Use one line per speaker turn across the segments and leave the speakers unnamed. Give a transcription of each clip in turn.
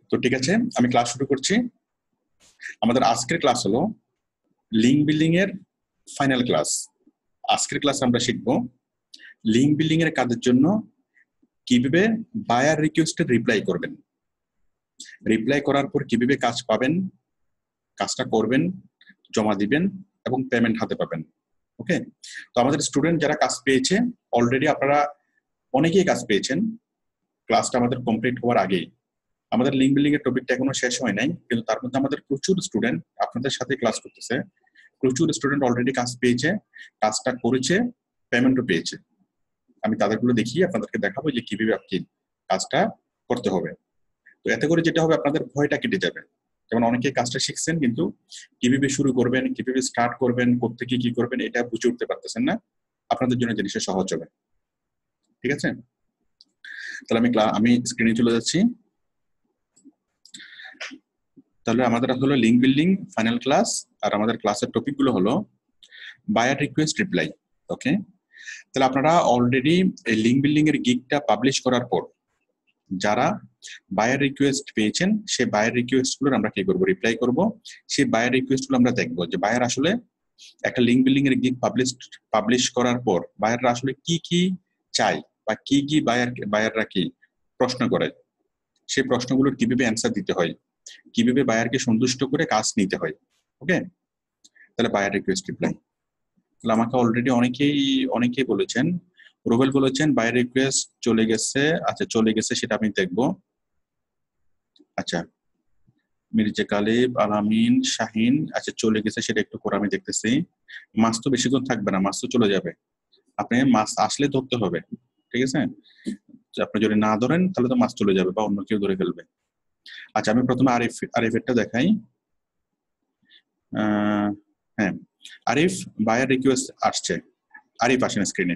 তো ঠিক আছে, আমি ক্লাস শুরু করছি। আমাদের আজকের ক্লাস হলো লিঙ্ক বিল্ডিং এর ফাইনাল ক্লাস। আজকের ক্লাসে আমরা শিখবো লিঙ্ক বিল্ডিং এর কাজের জন্য কিভাবে বায়ার রিকোয়েস্টের রিপ্লাই করবেন, রিপ্লাই করার পর কিভাবে কাজ পাবেন, কাজটা করবেন, জমা দিবেন এবং পেমেন্ট হাতে পাবেন। ওকে, তো আমাদের স্টুডেন্ট যারা কাজ পেয়েছে অলরেডি, আপনারা অনেকেই কাজ পেয়েছেন ক্লাসটা আমাদের কমপ্লিট হওয়ার আগেই। আমাদের লিঙ্ক বিল্ডিং এর টপিকটা এখনো শেষ হয় নাই, কিন্তু তার মধ্যে আমাদের প্রচুর স্টুডেন্ট আপনাদের সাথে ক্লাস করতেছে। প্রচুর স্টুডেন্ট অলরেডি কাজ পেয়েছে, কাজটা করেছে, পেমেন্টও পেয়েছে। আমি তাদেরগুলো দেখিয়ে আপনাদেরকে দেখাবো যে কিভাবে আপনি কাজটা করতে হবে। তো এতে করে যেটা হবে, আপনাদের ভয়টা কেটে যাবে। যেমন অনেকে কাজটা শিখছেন কিন্তু কিভাবে শুরু করবেন, কিভাবে স্টার্ট করবেন, কোত্থেকে কি করবেন এটা বুঝে উঠতে পারতেছেন না। আপনাদের জন্য জিনিসটা সহজ হবে। ঠিক আছে, তাহলে আমি স্ক্রিনে চলে যাচ্ছি। তাহলে আমাদের হলো লিঙ্ক বিল্ডিং ফাইনাল ক্লাস, আর আমাদের ক্লাসের টপিক গুলো হলো বায়ার রিকোয়েস্ট রিপ্লাই। ওকে, তাহলে আপনারা অলরেডি এই লিঙ্ক বিল্ডিং এর গিগটা পাবলিশ করার পর যারা বায়ার রিকোয়েস্ট পেয়েছেন, সেই বায়ার রিকোয়েস্ট গুলোর আমরা কি করব, রিপ্লাই করব। সেই বায়ার রিকোয়েস্ট গুলো আমরা দেখবো যে বায়ার আসলে একটা লিঙ্ক বিল্ডিং এর গিগ পাবলিশ করার পর বায়াররা আসলে কি কি চায় বা কি কি বায়াররা কি প্রশ্ন করে, সেই প্রশ্নগুলোর কিভাবে অ্যান্সার দিতে হয়, কিভাবে বায়ারকে সন্তুষ্ট করে কাজ নিতে হয়। ওকে, তাহলে বায়ার রিকোয়েস্ট রিপ্লাই। তাহলে আমাকে অলরেডি অনেকেই বলেছেন, রুবেল বলেছেন বায়ার রিকোয়েস্ট চলে গেছে। আচ্ছা, চলে গেছে সেটা আমি দেখবো। আচ্ছা, মির্জা কালিব, আলামিন, শাহিন, আচ্ছা চলে গেছে সেটা একটু করে আমি দেখতেছি। মাছ তো বেশিক্ষণ থাকবে না, মাছ তো চলে যাবে। আপনি মাছ আসলে ধরতে হবে, ঠিক আছে? আপনি যদি না ধরেন তাহলে তো মাছ চলে যাবে বা অন্য কেউ ধরে ফেলবে। আচ্ছা, আমি প্রথমে আরিফেরটা দেখাই। হ্যাঁ, আরিফ বায়ার রিকোয়েস্ট আসছে। আরিফ আসেন স্ক্রিনে,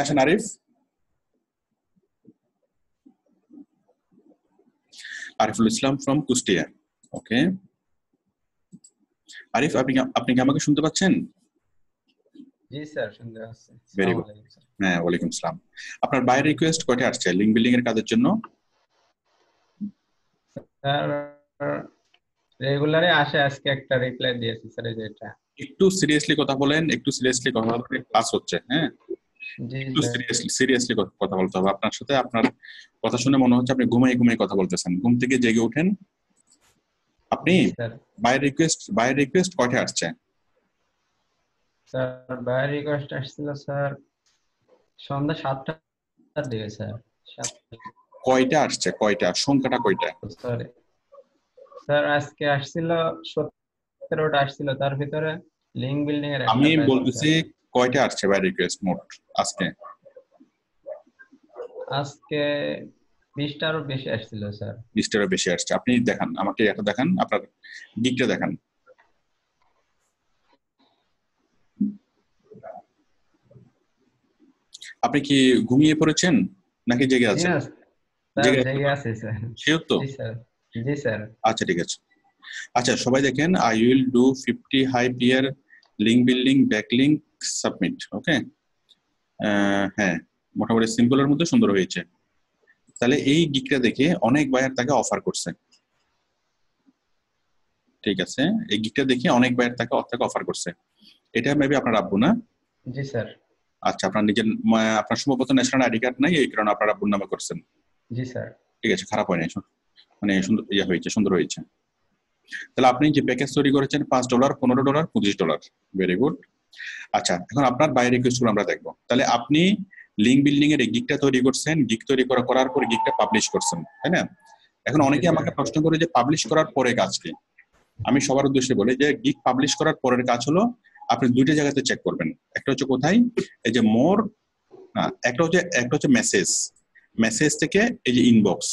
আসেন আরিফ। আরিফুল ইসলাম ফ্রম কুষ্টিয়া। ওকে, আরিফ আপনি কি আমাকে শুনতে পাচ্ছেন?
জি স্যার, শুনতে পাচ্ছি।
Very good. হ্যাঁ, ওয়ালাইকুম আসসালাম। আপনার বায়ার রিকোয়েস্ট কয়টা আসছে লিঙ্ক বিল্ডিং এর কাজের জন্য?
স্যার রেগুলারে আসে, আজকে একটা রিপ্লাই দিয়েছি স্যার। এটা
একটু সিরিয়াসলি কথা বলেন, একটু সিরিয়াসলি কথা বলেন, ক্লাস হচ্ছে। হ্যাঁ,
জি
একটু
স্যার।
সিরিয়াসলি কথা বলতে হবে। আপনার সাথে আপনার কথা শুনে মনে হচ্ছে আপনি ঘুমিয়ে কথা বলতেছেন। ঘুম থেকে জেগে ওঠেন। আপনি
জি স্যার।
বায়ার রিকোয়েস্ট কয়টা আসছে?
স্যার বায়ার রিকোয়েস্ট আসছিল স্যার সন্ধ্যা 7টার দিকে স্যার।
কয়টা আসছে, কয়টা, সংখ্যাটা কয়টা?
সরি স্যার, আজকে আসছিল 17টা আসছিল, তার ভিতরে লিঙ্ক বিল্ডিং এর
আমি
একটা পাইছি
বলতেছি
স্যার।
কয়টা আসছে বায়ার রিকোয়েস্ট মোট আজকে?
আজকে 20টারও বেশি আসছিল স্যার।
20টারও বেশি আসছে। আপনি দেখান আমাকে, এটা দেখান, আপনার গিগটা দেখান। আপনি কি ঘুমিয়ে পড়েছেন নাকি জেগে
জি
আছেন?
না স্যার, জেগে আছি স্যার।
শিওর তো?
জি স্যার। জি স্যার।
আচ্ছা, ঠিক আছে। আচ্ছা, সবাই দেখেন, I will do 50 high PR link building backlink submit. Okay, হ্যাঁ, মোটামুটি সিম্পলের মধ্যে সুন্দর হয়েছে। তাহলে এই গিগটা দেখে অনেক বায়ার তাকে অফার করছে। ঠিক আছে, এই গিগটা দেখে অনেক বায়ার তাকে অফার করছে। এটা মেবি আপনার আব্বু না?
জি স্যার।
আচ্ছা, আপনার সম্ভবত ন্যাশনাল আইডি কার্ড নাই, এই কারণে আপনার আব্বুর নামে করছেন।
জি স্যার।
ঠিক আছে, খারাপ হয় নাই, মানে সুন্দর হয়েছে। তাহলে আপনি যে প্যাকেজ তৈরি করেছেন $5, $15, $25। Very good. আচ্ছা, এখন আপনার বায়ার রিকোয়েস্ট আমরা দেখবো। তাহলে আপনি লিঙ্ক বিল্ডিং এর গিগটা তৈরি করছেন, গিগ তৈরি করার পর গিগটা পাবলিশ করছেন, তাই না? এখন অনেকে আমাকে প্রশ্ন করে যে পাবলিশ করার পরে কাজ কি। আমি সবার উদ্দেশ্যে বলি যে গিগ পাবলিশ করার পরের কাজ হলো আপনি দুইটা জায়গাতে চেক করবেন। একটা হচ্ছে কোথায়, এই যে মোর, একটা হচ্ছে মেসেজ থেকে এই যে ইনবক্স।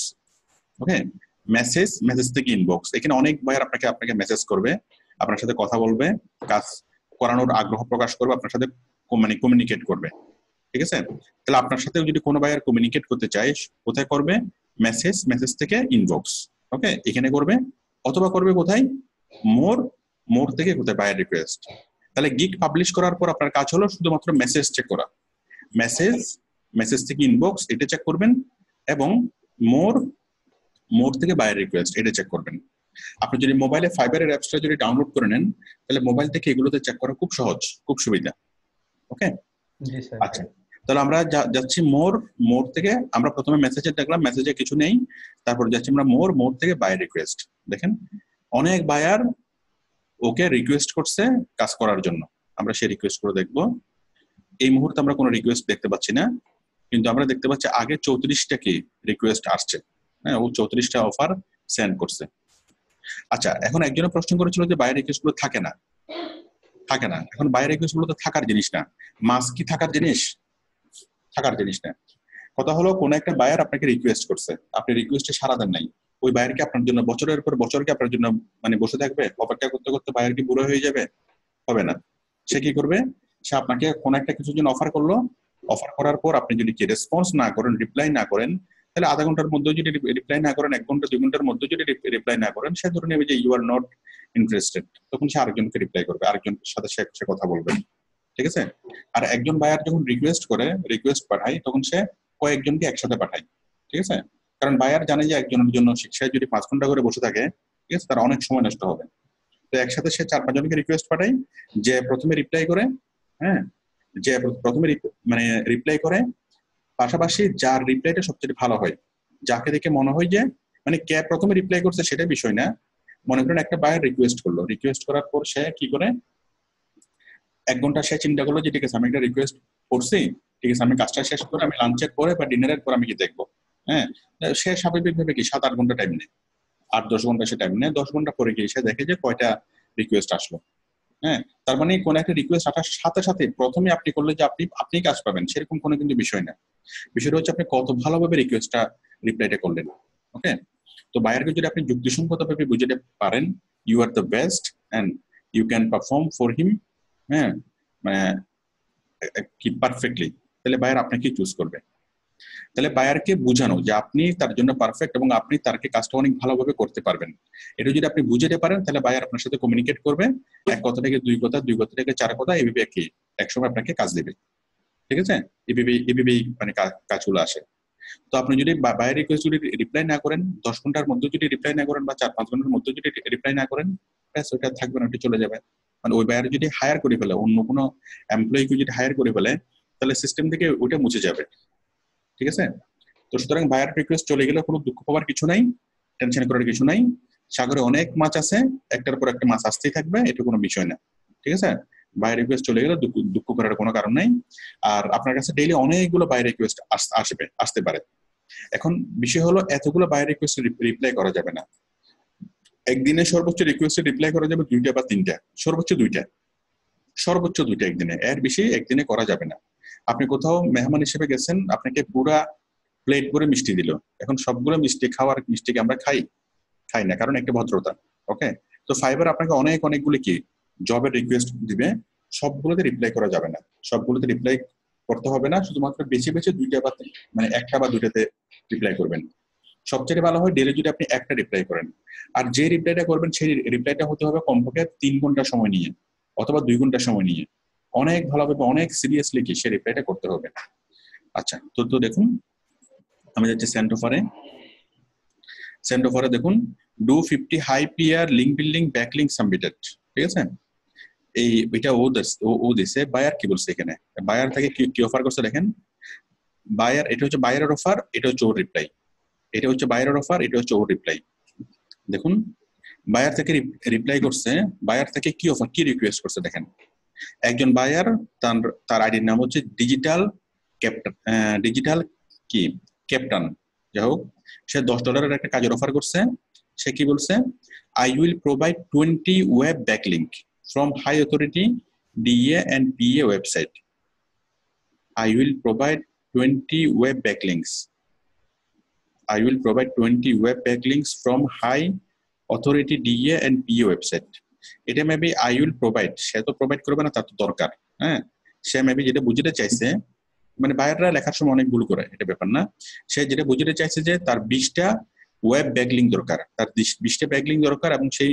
ওকে, মেসেজ থেকে ইনবক্স। এখানে অনেক বায়ার আপনাকে মেসেজ করবে, আপনার সাথে কথা বলবে, কাজ করানোর আগ্রহ প্রকাশ করবে, আপনার সাথে মানে কমিউনিকেট করবে। ঠিক আছে, তাহলে আপনার সাথে যদি কোনো বায়ার কমিউনিকেট করতে চায়, কোথায় করবে? মেসেজ থেকে ইনবক্স। ওকে, এখানে করবে, অথবা করবে কোথায়? মোর থেকে কোথায়? Buyer request. তাহলে গিগ পাবলিশ করার পর আপনার কাজ হলো শুধুমাত্র মেসেজ চেক করা। মেসেজ থেকে ইনবক্স এটা চেক করবেন, এবং মোর থেকে বায়ার রিকোয়েস্ট এটা চেক করবেন। আপনি যদি মোবাইলে ফাইবারের অ্যাপসটা যদি ডাউনলোড করে নেন তাহলে মোবাইল থেকে এগুলোতে চেক করা খুব সহজ, খুব সুবিধা। ওকে,
জি স্যার।
আচ্ছা তাহলে আমরা যাচ্ছি মোর থেকে আমরা প্রথমে মেসেজে দেখলাম, মেসেজে কিছু নেই, তারপর যাচ্ছি আমরা মোর থেকে বায়ার রিকোয়েস্ট। দেখেন অনেক বায়ার ওকে রিকোয়েস্ট করছে কাজ করার জন্য, আমরা সেই রিকোয়েস্ট করে দেখবো। এই মুহূর্তে আমরা কোনো রিকোয়েস্ট দেখতে পাচ্ছি না, কিন্তু আমরা দেখতে পাচ্ছি আগে 34টা কি রিকোয়েস্ট আসছে। হ্যাঁ, ও 34টা অফার সেন্ড করছে। আচ্ছা এখন একজনের প্রশ্ন করেছিল যে বায়ার রিকোয়েস্ট গুলো থাকে না। এখন বায়ার রিকোয়েস্ট গুলো তো থাকার জিনিস না। মাস্ক কি থাকার জিনিস? থাকার জিনিস না। কথা হলো কোন একটা বায়ার আপনাকে রিকোয়েস্ট করছে, আপনি রিকোয়েস্টে সাড়া দেন নাই, ওই বায়ার কি আপনার জন্য বছরের পর বছর কি আপনার জন্য মানে বসে থাকবে? অপেক্ষা করতে করতে বায়ার কি বুড়ো হয়ে যাবে? হবে না। সে কি করবে? সে আপনাকে কোন একটা কিছুর জন্য অফার করলো, অফার করার পর আপনি যদি কি রেসপন্স না করেন, রিপ্লাই না করেন, তাহলে আধা ঘন্টার মধ্যে যদি রিপ্লাই না করেন, 1 ঘন্টা 2 ঘন্টার মধ্যে যদি রিপ্লাই না করেন, সে ধরে নেবে যে ইউ আর নট ইন্টারেস্টেড। তখন সে আরেকজনকে রিপ্লাই করবে, আরেকজনের সাথে সে কথা বলবে। ঠিক আছে? আর একজন বায়ার যখন রিকোয়েস্ট পাঠায় তখন সে কয়েকজনকে একসাথে পাঠায়। ঠিক আছে? কারণ বায়ার জানে যে একজনের জন্য শিক্ষায় যদি 5 ঘন্টা করে বসে থাকে, ঠিক আছে, তার অনেক সময় নষ্ট হবে। তো একসাথে সে 4-5 জনকে রিকোয়েস্ট পাঠায়, যে প্রথমে রিপ্লাই করে, হ্যাঁ, যে প্রথমে মানে রিপ্লাই করে, পাশাপাশি যার রিপ্লাইটা সবচেয়ে ভালো হয়, যাকে দেখে মনে হয় যে মানে কে প্রথমে রিপ্লাই করছে সেটা বিষয় না। মনে করেন একটা বায়ার রিকোয়েস্ট করার পর সে কি করে, 1 ঘন্টা সে চিন্তা করলো যে ঠিক আছে আমি একটা রিকোয়েস্ট করছি, ঠিক আছে আমি কাজটা শেষ করে আমি লাঞ্চের পরে বা ডিনারের পর আমি কি দেখবো। হ্যাঁ, সে স্বাভাবিকভাবে কি 7-8 ঘন্টা টাইম নেয়, 8-10 ঘন্টা সে টাইম নেয়। 10 ঘন্টা পরে গিয়ে সে দেখে যে কয়টা রিকোয়েস্ট আসলো। হ্যাঁ, তার মানে কোন একটা রিকোয়েস্ট আসার সাথে সাথে প্রথমে আপনি করলে যে আপনি কাজ পাবেন সেরকম কোনো কিন্তু বিষয় না। বিষয়টা হচ্ছে আপনি কত ভালোভাবে রিপ্লাইটা করলেন। ওকে, তো বায়ারকে যদি আপনি যুক্তিসঙ্গতভাবে বুঝাতে পারেন you are the best and you can perform for him, হ্যাঁ, মানে কি পারফেক্টলি, তাহলে বায়ার আপনাকে চুজ করবে। তাহলে বায়ারকে বুঝানো যে আপনি তার জন্য পারফেক্ট এবং আপনি তারকে কাজটা অনেক ভালোভাবে করতে পারবেন, এটা যদি আপনি বুঝাতে পারেন তাহলে বায়ার আপনার সাথে কমিউনিকেট করবে। 1 কথা থেকে 2 কথা, 2 কথা থেকে 4 কথা, এভাবে কি একসময় আপনাকে কাজ দেবে। ঠিক আছে? এভাবেই মানে কাজগুলো আসে। তো আপনি যদি বায়ার রিকোয়েস্ট যদি রিপ্লাই না করেন, 10 ঘন্টার মধ্যে যদি রিপ্লাই না করেন বা 4-5 ঘন্টার মধ্যে যদি রিপ্লাই না করেন, ব্যাস ওটা থাকবে না, ওটা চলে যাবে। মানে ওই বায়ার যদি হায়ার করে ফেলে, অন্য কোনো এমপ্লয়িকে যদি হায়ার করে ফেলে, তাহলে সিস্টেম থেকে ওটা মুছে যাবে। ঠিক আছে? তো সুতরাং বায়ার রিকোয়েস্ট চলে গেলে কোনো দুঃখ পাওয়ার কিছু নাই, টেনশন করার কিছু নাই। সাগরে অনেক মাছ আছে, একটার পর একটা মাছ আসতেই থাকবে, এটা কোনো বিষয় না। ঠিক আছে? বায়ার রিকোয়েস্ট চলে গেলে দুঃখ করার কোনো কারণ নাই। আর আপনার কাছে ডেইলি অনেকগুলো বায়ার রিকোয়েস্ট আসতে পারে। এখন বিষয় হলো এতগুলো বায়ার রিকোয়েস্ট রিপ্লাই করা যাবে না। একদিনে সর্বোচ্চ রিকোয়েস্টে রিপ্লাই করা যাবে 2টা বা 3টা, সর্বোচ্চ 2টা একদিনে, এর বেশি একদিনে করা যাবে না। আপনি কোথাও মেহমান হিসেবে গেছেন, আপনাকে পুরা প্লেট ভরে মিষ্টি দিল, এখন সবগুলো মিষ্টিকে আমরা খাই না, কারণ একটা ভদ্রতা। ওকে, তো ফাইবার আপনাকে অনেকগুলি কি জবের রিকোয়েস্ট দিবে, সবগুলোতে রিপ্লাই করা যাবে না, সবগুলোতে রিপ্লাই করতে হবে না, শুধুমাত্র বেছে 2টা বা মানে 1টা বা 2টাতে রিপ্লাই করবেন। সবচেয়ে ভালো হয় ডেইলি যদি আপনি একটা রিপ্লাই করেন, আর যে রিপ্লাইটা করবেন সেই রিপ্লাইটা হতে হবে কমপক্ষে 3 ঘন্টা সময় নিয়ে অথবা 2 ঘন্টা সময় নিয়ে, অনেক ভালোভাবে অনেক সিরিয়াসলি কি সেই রিপ্লাইটা করতে হবে। আচ্ছা, তো দেখুন আমি যাচ্ছি সেন্ড অফারে দেখুন do 50 high PR link building backlink submitted. ঠিক আছে? এটা ও দিছে, বায়ার কি বলছে এখানে, বায়ার থেকে কি অফার করছে দেখেন। বায়ার, এটা হচ্ছে বায়ারের অফার, এটা হচ্ছে ওর রিপ্লাই। এটা হচ্ছে বায়ারের অফার, এটা হচ্ছে ওর রিপ্লাই। দেখুন বায়ার থেকে রিপ্লাই করছে, বায়ার থেকে কি অফার, কি রিকোয়েস্ট করছে দেখেন। একজন বায়ার, তার আইডির নাম হচ্ছে ডিজিটাল কি ক্যাপ্টান, যাই হোক, সে $10 একটা কাজের অফার করছে। সে কি বলছে, I will provide 20 web backlink from high authority DA and PA website. I will provide 20 web backlinks. I will provide 20 web backlinks from high authority DA and PA website. এটা মেবি I will provide, সে তো provide করবে না, তার তো দরকার। হ্যাঁ, সে maybe যেটা বুঝতে চাইছে, মানে বায়াররা লেখার সময় অনেক ভুল করে, এটা ব্যাপার না। সে যেটা বুঝতে চাইছে যে তার 20টা ওয়েব ব্যাকলিঙ্ক দরকার, তার 20টা ব্যাকলিঙ্ক দরকার, এবং সেই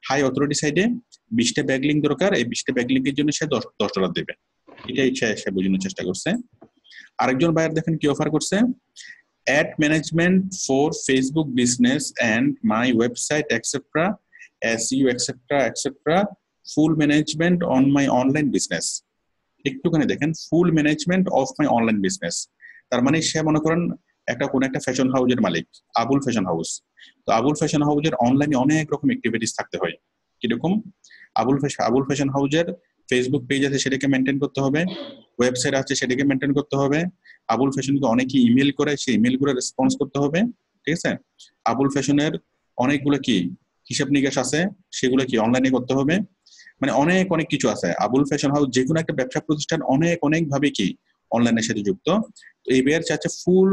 হাই অথরিটি সাইডে 20টা ব্যাকলিঙ্ক দরকার। এই 20টা ব্যাকলিঙ্কের জন্য সে $10 দেবে। এটাই সে বোঝানোর চেষ্টা করছে। আরেকজন বায়ার দেখেন কি অফার করছে, ad management for Facebook business and my website, etc., SEO, etc., etc., full management on my online business. একটুখানি দেখেন, ফুল management of my online business. তার মানে সে মনে করেন কোন একটা ফ্যাশন হাউসের মালিক, আবুল ফ্যাশন হাউস। তো আবুল ফ্যাশন হাউসের অনলাইনে অনেক রকম অ্যাক্টিভিটিস থাকতে হয়। কিরকম? আবুল ফ্যাশন হাউসের ফেসবুক পেজ আছে, সেটাকে মেনটেন করতে হবে। ওয়েবসাইট আছে, সেটাকে মেনটেন করতে হবে। আবুল ফ্যাশনকে অনেকে ইমেল করে, সেই ইমেলগুলো রেসপন্স করতে হবে। ঠিক আছে? আবুল ফ্যাশনের অনেকগুলো কি হিসাব নিকাশ আছে, সেগুলো কি অনলাইনে করতে হবে। মানে অনেক অনেক কিছু আছে। আবুল ফ্যাশন হাউস যে কোনো একটা ব্যবসা প্রতিষ্ঠান অনেক অনেক ভাবে কি অনলাইনের সাথে যুক্ত। তো এই বেয়ার চাচ্ছে ফুল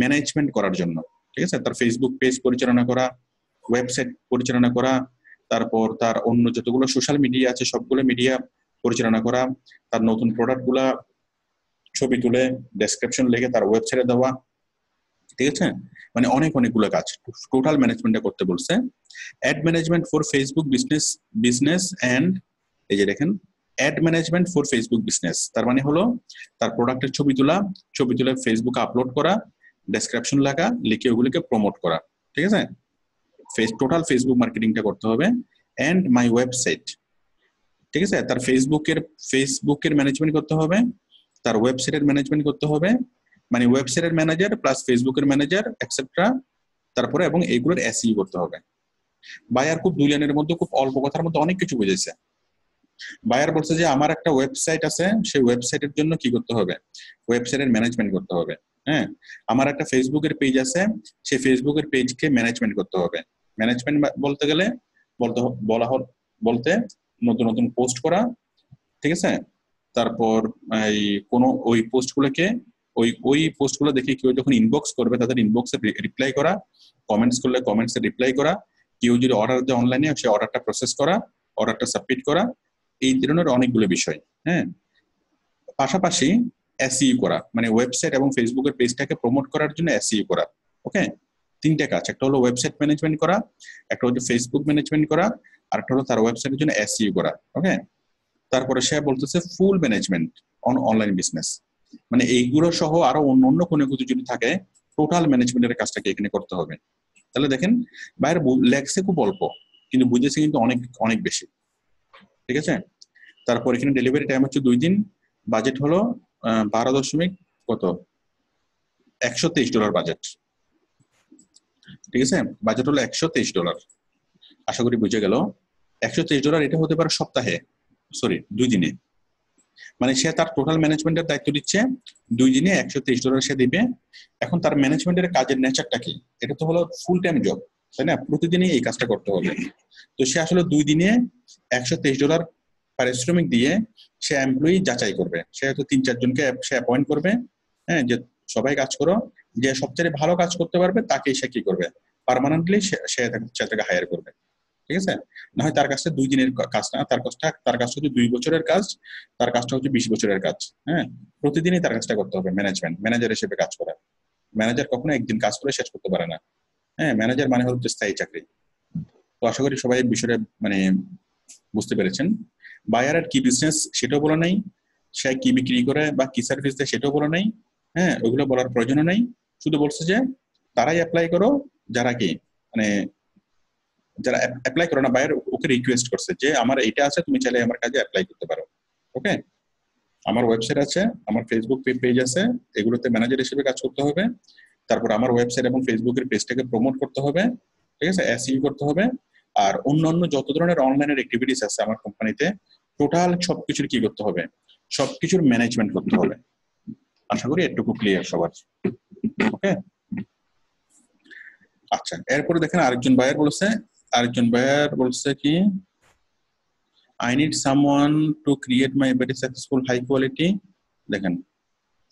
ম্যানেজমেন্ট করার জন্য। ঠিক আছে? তার ফেসবুক পেজ পরিচালনা করা, ওয়েবসাইট পরিচালনা করা, তারপর তার অন্য যতগুলো সোশ্যাল মিডিয়া আছে সবগুলো মিডিয়া পরিচালনা করা, তার নতুন প্রোডাক্টগুলা ছবি তুলে ডেসক্রিপশন লিখে তার ওয়েবসাইটে দেওয়া। ঠিক আছে? মানে অনেকগুলো কাজ টোটাল ম্যানেজমেন্টটা করতে বলছে। Ad management for Facebook business and এই যে দেখেন ad management for Facebook business, তার মানে হলো তার প্রোডাক্টের ছবি তুলে ফেসবুকে আপলোড করা, ডেসক্রিপশন লিখে ওগুলোকে প্রমোট করা। ঠিক আছে? টোটাল ফেসবুক মার্কেটিংটা করতে হবে। এন্ড মাই ওয়েবসাইট, ঠিক আছে, তার ফেসবুকের ম্যানেজমেন্ট করতে হবে, তার ওয়েবসাইটের ম্যানেজমেন্ট করতে হবে, মানে ওয়েবসাইটের ম্যানেজার প্লাস ফেসবুকের ম্যানেজার এক্সেট্রা, তারপরে এবং এইগুলোর এসইও করতে হবে। বায়ার খুব 2 লাইনের মধ্যে খুব অল্প কথার মধ্যে অনেক কিছু বুঝেছে। বায়ার বলছে যে আমার একটা ওয়েবসাইট আছে, সেই ওয়েবসাইটের জন্য কি করতে হবে? ওয়েবসাইটের ম্যানেজমেন্ট করতে হবে। হ্যাঁ, আমার একটা ফেসবুকের পেজ আছে, সেই ফেসবুকের পেজকে ম্যানেজমেন্ট করতে হবে। ম্যানেজমেন্ট বলতে গেলে বলতে নতুন নতুন পোস্ট করা। ঠিক আছে? তারপর এই কোন ওই পোস্টগুলোকে ওই পোস্টগুলো দেখে কেউ যখন ইনবক্স করবে তাদের ইনবক্সে রিপ্লাই করা, কমেন্টস করলে কমেন্টসে রিপ্লাই করা, কেউ যদি অর্ডার দেয় অনলাইনে সেই অর্ডারটা প্রসেস করা, অর্ডারটা সাবমিট করা, এই ধরনের অনেকগুলো বিষয়। হ্যাঁ, পাশাপাশি এসইও করা, মানে ওয়েবসাইট এবং ফেসবুকের পেজটাকে প্রমোট করার জন্য এসইও করা। ওকে, 3টে কাজ, একটা হলো ওয়েবসাইট ম্যানেজমেন্ট করা, একটা হচ্ছে ফেসবুক ম্যানেজমেন্ট করা, আর একটা হলো তার ওয়েবসাইটের জন্য এসইও করা। ওকে, তারপরে সে বলতেছে ফুল ম্যানেজমেন্ট অন অনলাইন বিজনেস, মানে এইগুলো সহ আরো অন্য কোনো কিছু যদি থাকে টোটাল ম্যানেজমেন্টের কাজটাকে এখানে করতে হবে। তাহলে দেখেন বাইরে লেখছে খুব অল্প কিন্তু বুঝেছে কিন্তু অনেক অনেক বেশি। ঠিক আছে? তারপর এখানে ডেলিভারি টাইম হচ্ছে 2 দিন, বাজেট হলো 123 ডলার বাজেট। ঠিক আছে? বাজেট হলো $123। আশা করি বুঝে গেল। $123 এটা হতে পারে সপ্তাহে, সরি 2 দিনে। মানে সে তার টোটাল ম্যানেজমেন্টের দায়িত্ব দিচ্ছে, 2 দিনে $123 সে দিবে। এখন তার ম্যানেজমেন্টের কাজের নেচারটা কি? এটা তো হলো ফুল টাইম জব, তাই না? প্রতিদিনই এই কাজটা করতে হবে। তো সে আসলে 2 দিনে $123 পারিশ্রমিক দিয়ে সে এমপ্লয়ি যাচাই করবে। সে হয়তো 3-4 জনকে সে অ্যাপয়েন্ট করবে, হ্যাঁ, যে সবাই কাজ করো, যে সবচেয়ে ভালো কাজ করতে পারবে তাকেই সে কি করবে, পার্মানেন্টলি সে তাকে হায়ার করবে। ঠিক আছে? না হয় তার কাছে 2 দিনের কাজ না, তার কাজটা হচ্ছে 2 বছরের কাজ, তার কাজটা হচ্ছে 20 বছরের কাজ। হ্যাঁ, প্রতিদিনই তার কাজটা করতে হবে। ম্যানেজার হিসেবে কাজ করা। ম্যানেজার কখনো একদিন কাজ করে শেষ করতে পারে না। হ্যাঁ, ম্যানেজার মানে হচ্ছে স্থায়ী চাকরি। তো আশা করি সবাই বিষয়টা মানে বুঝতে পেরেছেন। বায়ারের কি বিজনেস সেটাও বলা নাই, সে কি বিক্রি করে বা কি সার্ভিস দেয় সেটাও বলা নাই। হ্যাঁ, ওইগুলো বলার প্রয়োজন নাই, শুধু বলছে যে তারাই অ্যাপ্লাই করো যারা কি মানে যারা অ্যাপ্লাই করো না, বায়ার ওকে রিকোয়েস্ট করছে যে আমার এইটা আছে, তুমি চাইলে আমার কাজে অ্যাপ্লাই করতে পারো। ওকে, আমার ওয়েবসাইট আছে, আমার ফেসবুক পেজ আছে, এগুলোতে ম্যানেজার হিসেবে কাজ করতে হবে। তারপর আমার ওয়েবসাইট এবং ফেসবুকের পেজটাকে প্রমোট করতে হবে। ঠিক আছে? এসইও করতে হবে। আর অন্যান্য যত ধরনের অনলাইনের অ্যাক্টিভিটিস আছে আমার কোম্পানিতে টোটাল সবকিছুর কি করতে হবে, সবকিছুর ম্যানেজমেন্ট করতে হবে। আশা করি এটুকু ক্লিয়ার সবার। ওকে, আচ্ছা, এরপরে দেখেন আরেকজন বায়ার বলছে কি I need someone to create my very successful high quality, দেখেন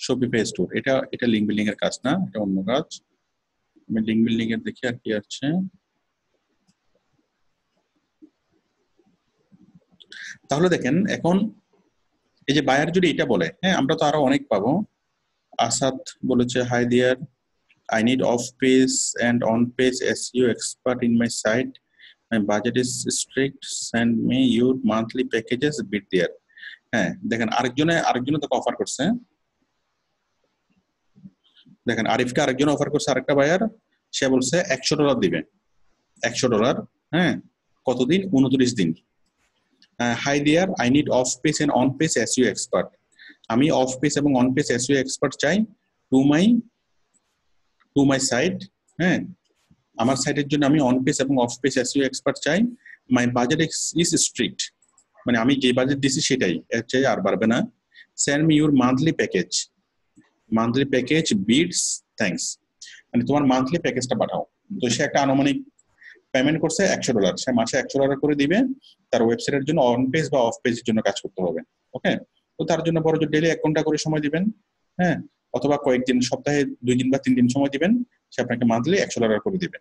Shopify store, এটা লিংক বিল্ডিং এর কাজ না, এটা অন্য কাজ। আমি লিংক বিল্ডিং এর দেখি আর কি আছে। তাহলে দেখেন এখন এই যে বায়ার যদি এটা বলে, হ্যাঁ, আমরা তো আরো অনেক পাবো। আসাদ বলেছে hi there, I need off page and on page SEO expert in my site. My budget is strict. Send me your monthly packages bit there. হ্যাঁ, দেখেন আরেকজনে তো অফার করছে। দেখেন আরিফকে আরেকজন অফার করছে, আরেকটা বায়ার, সে বলছে $100 দিবে, $100, হ্যাঁ, কতদিন? 29 দিন। Hi there, I need off page and on page SEO expert. আমি অফ পেজ এবং অন পেজ এসইও এক্সপার্ট চাই টু মাই সাইট, হ্যাঁ, আমার সাইটের জন্য আমি অন পেজ এবং অফ পেজ এসইও এক্সপার্ট চাই। মাই বাজেট ইজ স্ট্রিক্ট, মানে আমি যে বাজেট দিছি সেটাই, এর চেয়ে আর বাড়বে না। Send me your monthly package bits thanks, মানে তোমার মান্থলি প্যাকেজটা পাঠাও। তো সে একটা আনুমানিক পেমেন্ট করছে $100, সে মাসে $100 করে দিবে, তার ওয়েবসাইটের জন্য অন পেজ বা অফ পেজের জন্য কাজ করতে হবে। ওকে, তো তার জন্য বড় জোর ডেইলি 1 ঘন্টা করে সময় দিবেন, হ্যাঁ, অথবা কয়েকদিন, সপ্তাহে 2 দিন বা 3 দিন সময় দিবেন, সে আপনাকে মান্থলি $100 করে দিবে।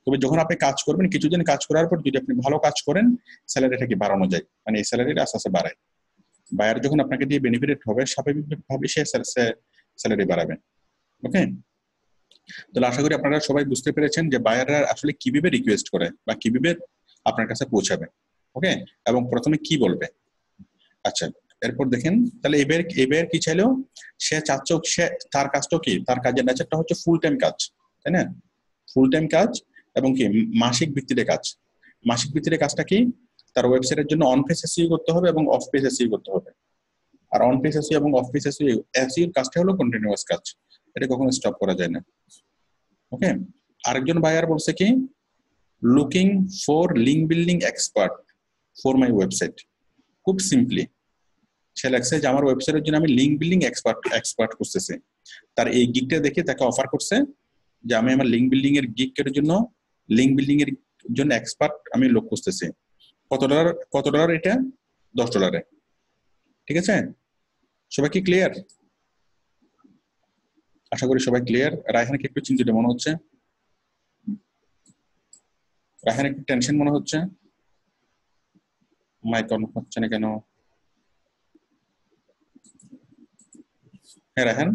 তবে যখন আপনি কাজ করবেন, কিছুদিন কাজ করার পর যদি আপনি ভালো কাজ করেন, স্যালারিটাকে বাড়ানো যায়, মানে এই স্যালারিটা আস্তে আস্তে বাড়ায়। বায়ার যখন আপনাকে দিয়ে বেনিফিটেড হবে, স্বাভাবিকভাবে সে স্যালারি বাড়াবে। ওকে, তাহলে আশা করি আপনারা সবাই বুঝতে পেরেছেন যে বায়াররা আসলে কিভাবে রিকোয়েস্ট করে বা কিভাবে আপনার কাছে পৌঁছাবে। ওকে, এবং প্রথমে কি বলবে। আচ্ছা, এরপর দেখেন, তাহলে এবার কি চাইলো, সে চাচ্ছে, সে তার কাজটা কি, তার কাজের নেচারটা হচ্ছে ফুল টাইম কাজ, তাই না? ফুল টাইম কাজ এবং কি মাসিক ভিত্তিতে কাজ। মাসিক ভিত্তিতে কাজটা কি, তার ওয়েবসাইটের জন্য অন পেজ এসইও করতে হবে এবং অফ পেজ এসইও করতে হবে। আর অন পেজ এসইও এবং অফ পেজ এসইও কাজটা হলো কন্টিনিউয়াস কাজ, এটা কখনো স্টপ করা যায় না। ওকে, আরেকজন বায়ার বলছে কি, looking for link building expert for my website. খুব সিম্পলি সে লেখছে যে আমার ওয়েবসাইটের জন্য আমি লিঙ্ক বিল্ডিং এক্সপার্ট করতেছি। তার এই গিগটা দেখে তাকে অফার করছে যে আমি আমার লিঙ্ক বিল্ডিং এর জন্য এক্সপার্ট আমি লোক খুঁজতেছি। কত ডলার এটা? $10। ঠিক আছে, সবাই কি ক্লিয়ার? আশা করি সবাই ক্লিয়ার। রায়হানকে একটু চিন্তিত মনে হচ্ছে, রায়হান একটু টেনশন মনে হচ্ছে, মাইক অন হচ্ছে না কেন? হ্যাঁ রায়হান,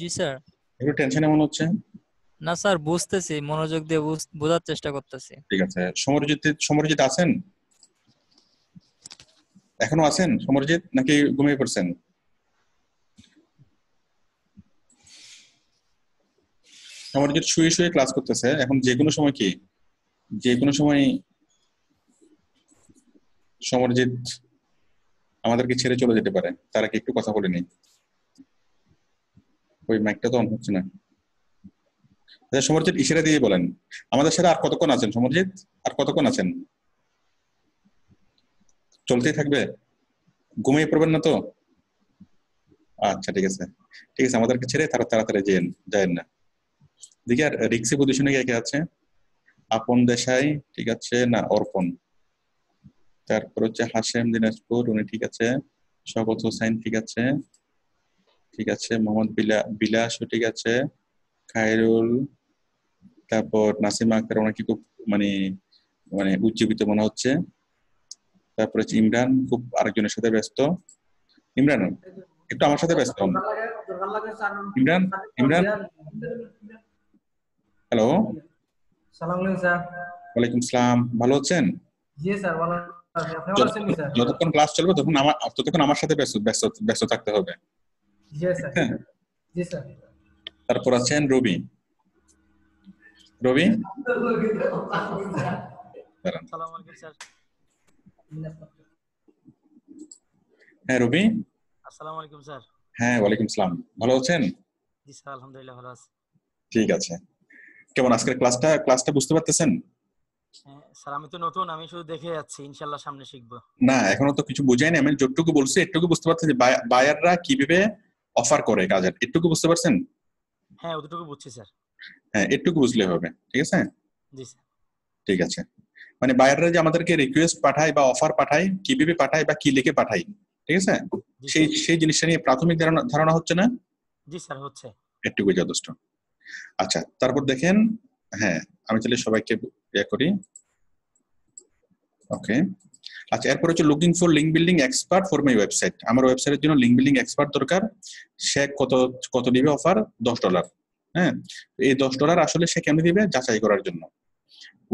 জি স্যার।
একটু টেনশনে মনে হচ্ছে।
না স্যার, বুঝতেছি, মনোযোগ দিয়ে বোঝার চেষ্টা করতেছি।
ঠিক আছে, সমরজিৎ আছেন? এখনো আছেন সমরজিৎ, নাকি ঘুমিয়ে পড়ছেন? সমরজিৎ শুয়ে শুয়ে ক্লাস করতেছে এখন, যে কোনো সময় সমরজিৎ আমাদেরকে ছেড়ে চলে যেতে পারে, তার আগে একটু কথা বলে নেই। ওই মাইকটা তো অন হচ্ছে না। সমরজিৎ ইশারা দিয়ে বলেন আমাদের সাথে আর কতক্ষণ আছেন? সমরজিৎ আর কতক্ষণ আছেন? চলতেই থাকবে, ঘুমিয়ে পড়বেন না তো? আচ্ছা ঠিক আছে, আমাদেরকে ছেড়ে তাড়াতাড়ি যায়েন না। দেখি আর রিক্সি পজিশনে কে আছে? আপন দেশাই, ঠিক আছে, না অর্পণ, তারপর হচ্ছে হাশেম দিনাজপুর, উনি ঠিক আছে, শওকত হোসেন ঠিক আছে, মোহাম্মদ বিলাসও ঠিক আছে, খায়রুল, তারপর নাসিমা আক্তার, ওনাকে খুব মানে উজ্জীবিত মনে হচ্ছে। তারপরে হচ্ছে ইমরান খুব আরেকজনের সাথে ব্যস্ত। ইমরান একটু আমার সাথে ব্যস্ত হন। ইমরান হ্যালো,
সালাম আলাইকুম স্যার।
ওয়ালাইকুম সালাম, ভালো আছেন?
জি স্যার, ভালো আছি। আপনি ভালো আছেন স্যার?
যতক্ষণ ক্লাস চলবে ততক্ষণ আমার সাথে ব্যস্ত থাকতে হবে।
জি স্যার। জি স্যার।
তারপর আছেন রবি।
আসসালামু আলাইকুম স্যার।
হ্যাঁ রবি।
আসসালামু আলাইকুম স্যার।
হ্যাঁ ওয়ালাইকুম সালাম, ভালো আছেন?
জি স্যার, আলহামদুলিল্লাহ ভালো আছি।
ঠিক আছে, কেমন আজকের ক্লাসটা বুঝতে পারতেছেন?
স্যার আমি তো নতুন, আমি শুধু দেখে যাচ্ছি, ইনশাআল্লাহ সামনে শিখবো।
না এখনো তো কিছু বুঝাই না, আমি যতটুকু বলছি এটুকু বুঝতে পারছেন যে বায়াররা কিভাবে অফার করে কাজের, এটুকু বুঝতে পারছেন?
হ্যাঁ অতটুকু বুঝছি স্যার।
হ্যাঁ এটুকু বুঝলে হবে, ঠিক আছে?
জি স্যার।
ঠিক আছে, মানে বায়াররা যে আমাদেরকে রিকোয়েস্ট পাঠায় বা অফার পাঠায়, কিভাবে পাঠায় বা কি লিখে পাঠায়, ঠিক আছে, সেই জিনিসটা নিয়ে প্রাথমিক ধারণা হচ্ছে না?
জি স্যার হচ্ছে।
এটুকু যথেষ্ট। আচ্ছা তারপর দেখেন, হ্যাঁ আমি তাহলে সবাইকে ইয়ে করি। ওকে, আচ্ছা এরপর হচ্ছে looking for link building expert for my website. আমার ওয়েবসাইটের জন্য লিঙ্ক বিল্ডিং এক্সপার্ট দরকার। সে কত দিবে অফার? $10। হ্যাঁ, এই $10 আসলে সে কেন দিবে? যাচাই করার জন্য।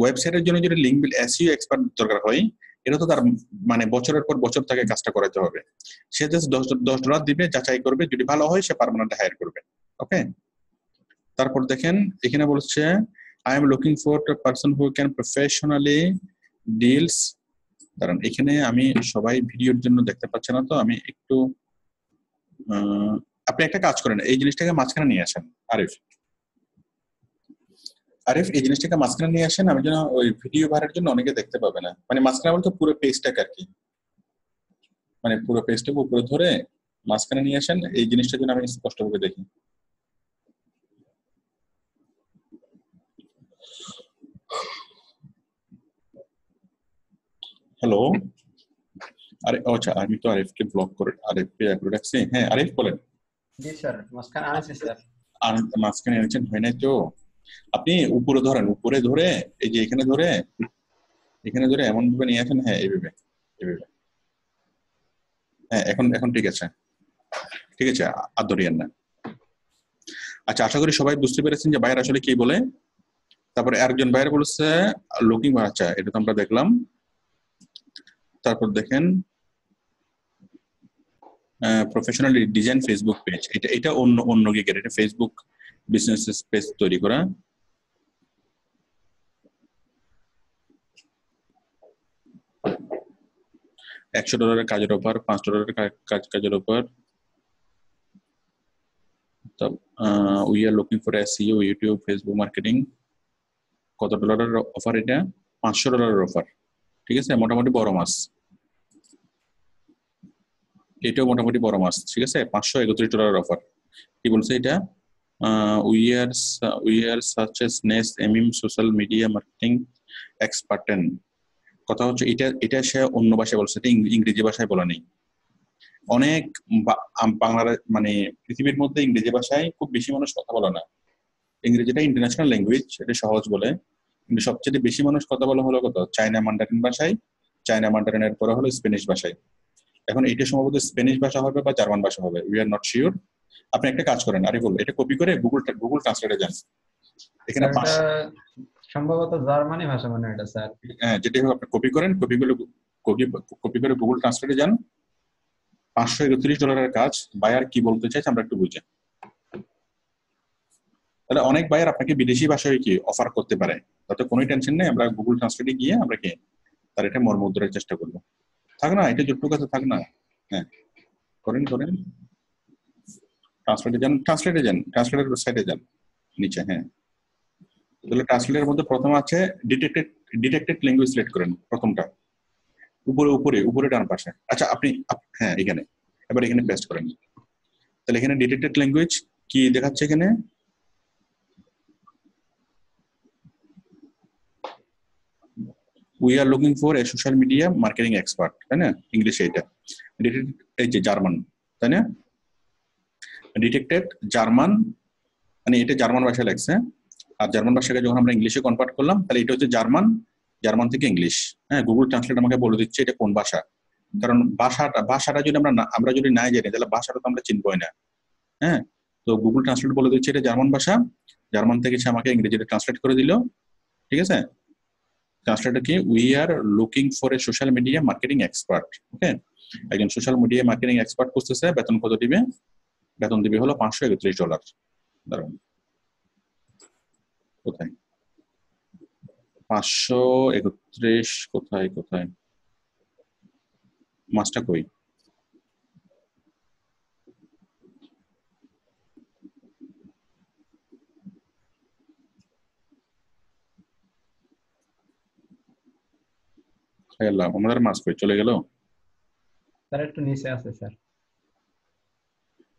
ওয়েবসাইটের জন্য যদি লিঙ্ক বিল্ড এসইও এক্সপার্ট দরকার হয়, এটা তো তার মানে বছরের পর বছর তাকে কাজটা করাতে হবে। সে জাস্ট $10 দিবে, যাচাই করবে, যদি ভালো হয় সে পার্মানেন্ট হায়ার করবে। ওকে, তারপর দেখেন এখানে বলছে I am looking for a person who can professionally deals. কারণ এখানে আমি সবাই ভিডিওর জন্য দেখতে পাচ্ছি না, তো আমি একটু আপনি একটা কাজ করেন, এই জিনিসটাকে মাঝখানে নিয়ে আসেন। আরিফ আরিফ এই জিনিসটাকে মাঝখানে নিয়ে আসেন, আমি যেন ওই ভিডিও ভাড়ার জন্য অনেকে দেখতে পাবে না, মানে মাঝখানে বলতে পুরো পেজটাকে আর কি, মানে পুরো পেজটাকে উপরে ধরে মাঝখানে নিয়ে আসেন, এই জিনিসটা যেন আমি স্পষ্টভাবে দেখি। হ্যালো, আরে আচ্ছা, আমি তো আরিফকে ব্লক করে আরিফকে করে রাখছি। হ্যাঁ আরিফ বলেন।
জি স্যার, মাঝখানে আনছি স্যার।
আর মাঝখানে এনেছেন, হয় নাই তো? আপনি উপরে ধরেন, উপরে ধরে এই যে এখানে ধরে, এখানে ধরে এমন ভাবে নিয়ে আসেন। হ্যাঁ এইভাবে, এইভাবে। হ্যাঁ এখন এখন ঠিক আছে, ঠিক আছে, আর ধরিয়েন না। আচ্ছা, আশা করি সবাই বুঝতে পেরেছেন যে বাইরে আসলে কি বলে। তারপরে আরেকজন বাইরে বলেছে লুকিং, আচ্ছা এটা তো আমরা দেখলাম। তারপর দেখেন প্রফেশনাল ডিজাইন ফেসবুক পেজ, এটা অন্য অন্য গিগের, এটা ফেসবুক বিজনেস পেজ তৈরি করা। $100 কাজের অফার, $5 কাজের offer. We are looking for SEO, YouTube, Facebook marketing. কত ডলারের অফার এটা? $500 অফার। ঠিক আছে, মোটামুটি বড় মাছ, এটাও মোটামুটি বড় মাছ। ঠিক আছে, $531 অফার। কি বলছে এটা? উই আর সাচ এস নেস এমিম সোশ্যাল মিডিয়া মার্কেটিং এক্সপার্টেন। কথা হচ্ছে এটা সে অন্য ভাষায় বলছে, এটা ইংরেজি ভাষায় বলা নেই। অনেক বাংলার মানে পৃথিবীর মধ্যে ইংরেজি ভাষায় খুব বেশি মানুষ কথা বলে না। ইংরেজিটা ইন্টারন্যাশনাল ল্যাঙ্গুয়েজ, এটা সহজ বলে, কিন্তু সবচেয়ে বেশি মানুষ কথা বলা হলো কত? চায়না মান্ডারিন ভাষায়। চায়না মান্ডারিনের পরে হলো স্প্যানিশ ভাষায়। এখন এটা সম্ভবত স্প্যানিশ ভাষা হবে বা জার্মান ভাষা হবে, উই আর নট শিওর। আপনি একটা কাজ করেন, আরে বল, এটা কপি করে গুগল ট্রান্সলেটে যান। এখানে
স্যার এটা সম্ভবত জার্মানি ভাষা মনে হয় এটা স্যার।
হ্যাঁ, যেটাই হোক আপনি কপি করেন, কপি করে গুগল ট্রান্সলেটে যান। $531 কাজ, বায়ার কি বলতে চাইছে আমরা একটু বুঝি। তাহলে অনেক বায়ার আপনাকে বিদেশি ভাষায় কি অফার করতে পারে, তাতে কোনো টেনশন নেই। আমরা গুগল ট্রান্সলেটে গিয়ে আমরা কি তার এটা মর্ম উদ্ধারের চেষ্টা করবো। থাক না, এটা যুক্ত কাছে থাক না। হ্যাঁ করেন করেন, ট্রান্সলেটে যান, ট্রান্সলেটের সাইডে যান নিচে। হ্যাঁ, তাহলে ট্রান্সলেটের মধ্যে প্রথম আছে ডিটেক্টেড ল্যাঙ্গুয়েজ সিলেক্ট করেন, প্রথমটা উপরে উপরে উপরে ডান পাশে। আচ্ছা আপনি হ্যাঁ এখানে, এবার এখানে পেস্ট করেন। তাহলে এখানে ডিটেক্টেড ল্যাঙ্গুয়েজ কি দেখাচ্ছে? এখানে we are looking for a social media marketing expert, তাই না? ইংলিশে এটা এই যে জার্মান, তাই না? ডিটেক্টেড জার্মান, মানে এটা জার্মান ভাষায় লাগছে। আর জার্মান ভাষাকে যখন আমরা ইংলিশে কনভার্ট করলাম, তাহলে এটা হচ্ছে জার্মান, জার্মান থেকে ইংলিশ। হ্যাঁ, গুগল ট্রান্সলেট আমাকে বলে দিচ্ছে এটা কোন ভাষা। কারণ ভাষাটা যদি আমরা যদি না জানি, তাহলে ভাষাটা তো আমরা চিনবই না। হ্যাঁ, তো গুগল ট্রান্সলেট বলে দিচ্ছে এটা জার্মান ভাষা, জার্মান থেকে সে আমাকে ইংরেজিতে ট্রান্সলেট করে দিল। ঠিক আছে, ট্রান্সলেটর কি? We are looking for a social media marketing expert. Okay, একজন সোশ্যাল মিডিয়া মার্কেটিং এক্সপার্ট খুঁজতেছে। বেতন কত দিবে? বেতন দিবে হলো $531। দাঁড়ান, কোথায় 531? কোথায় কোথায় মাছটা কই? আমাদের মাছ কই চলে গেল?
স্যার একটু নিচে আছে স্যার।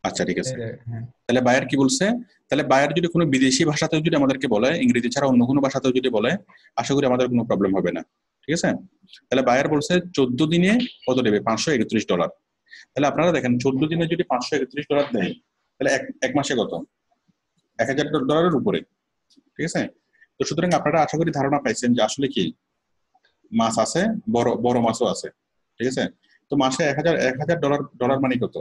আচ্ছা ঠিক আছে।
হ্যাঁ,
তাহলে বায়ার কি বলছে? তাহলে বায়ার যদি কোনো বিদেশি ভাষাতেও যদি আমাদেরকে বলে, ইংরেজি ছাড়া অন্য কোনো ভাষাতেও যদি বলে, আশা করি আমাদের কোনো প্রবলেম হবে না। ঠিক আছে, তাহলে বায়ার বলছে 14 দিনে কত দেবে? $531। তাহলে আপনারা দেখেন 14 দিনে যদি $531 দেয়, তাহলে এক মাসে কত? $1000 উপরে। ঠিক আছে, তো সুতরাং আপনারা আশা করি ধারণা পাইছেন যে আসলে কি মাছ আছে, বড় বড় মাছও আছে। ঠিক আছে, তো মাসে $1000 মানে কত?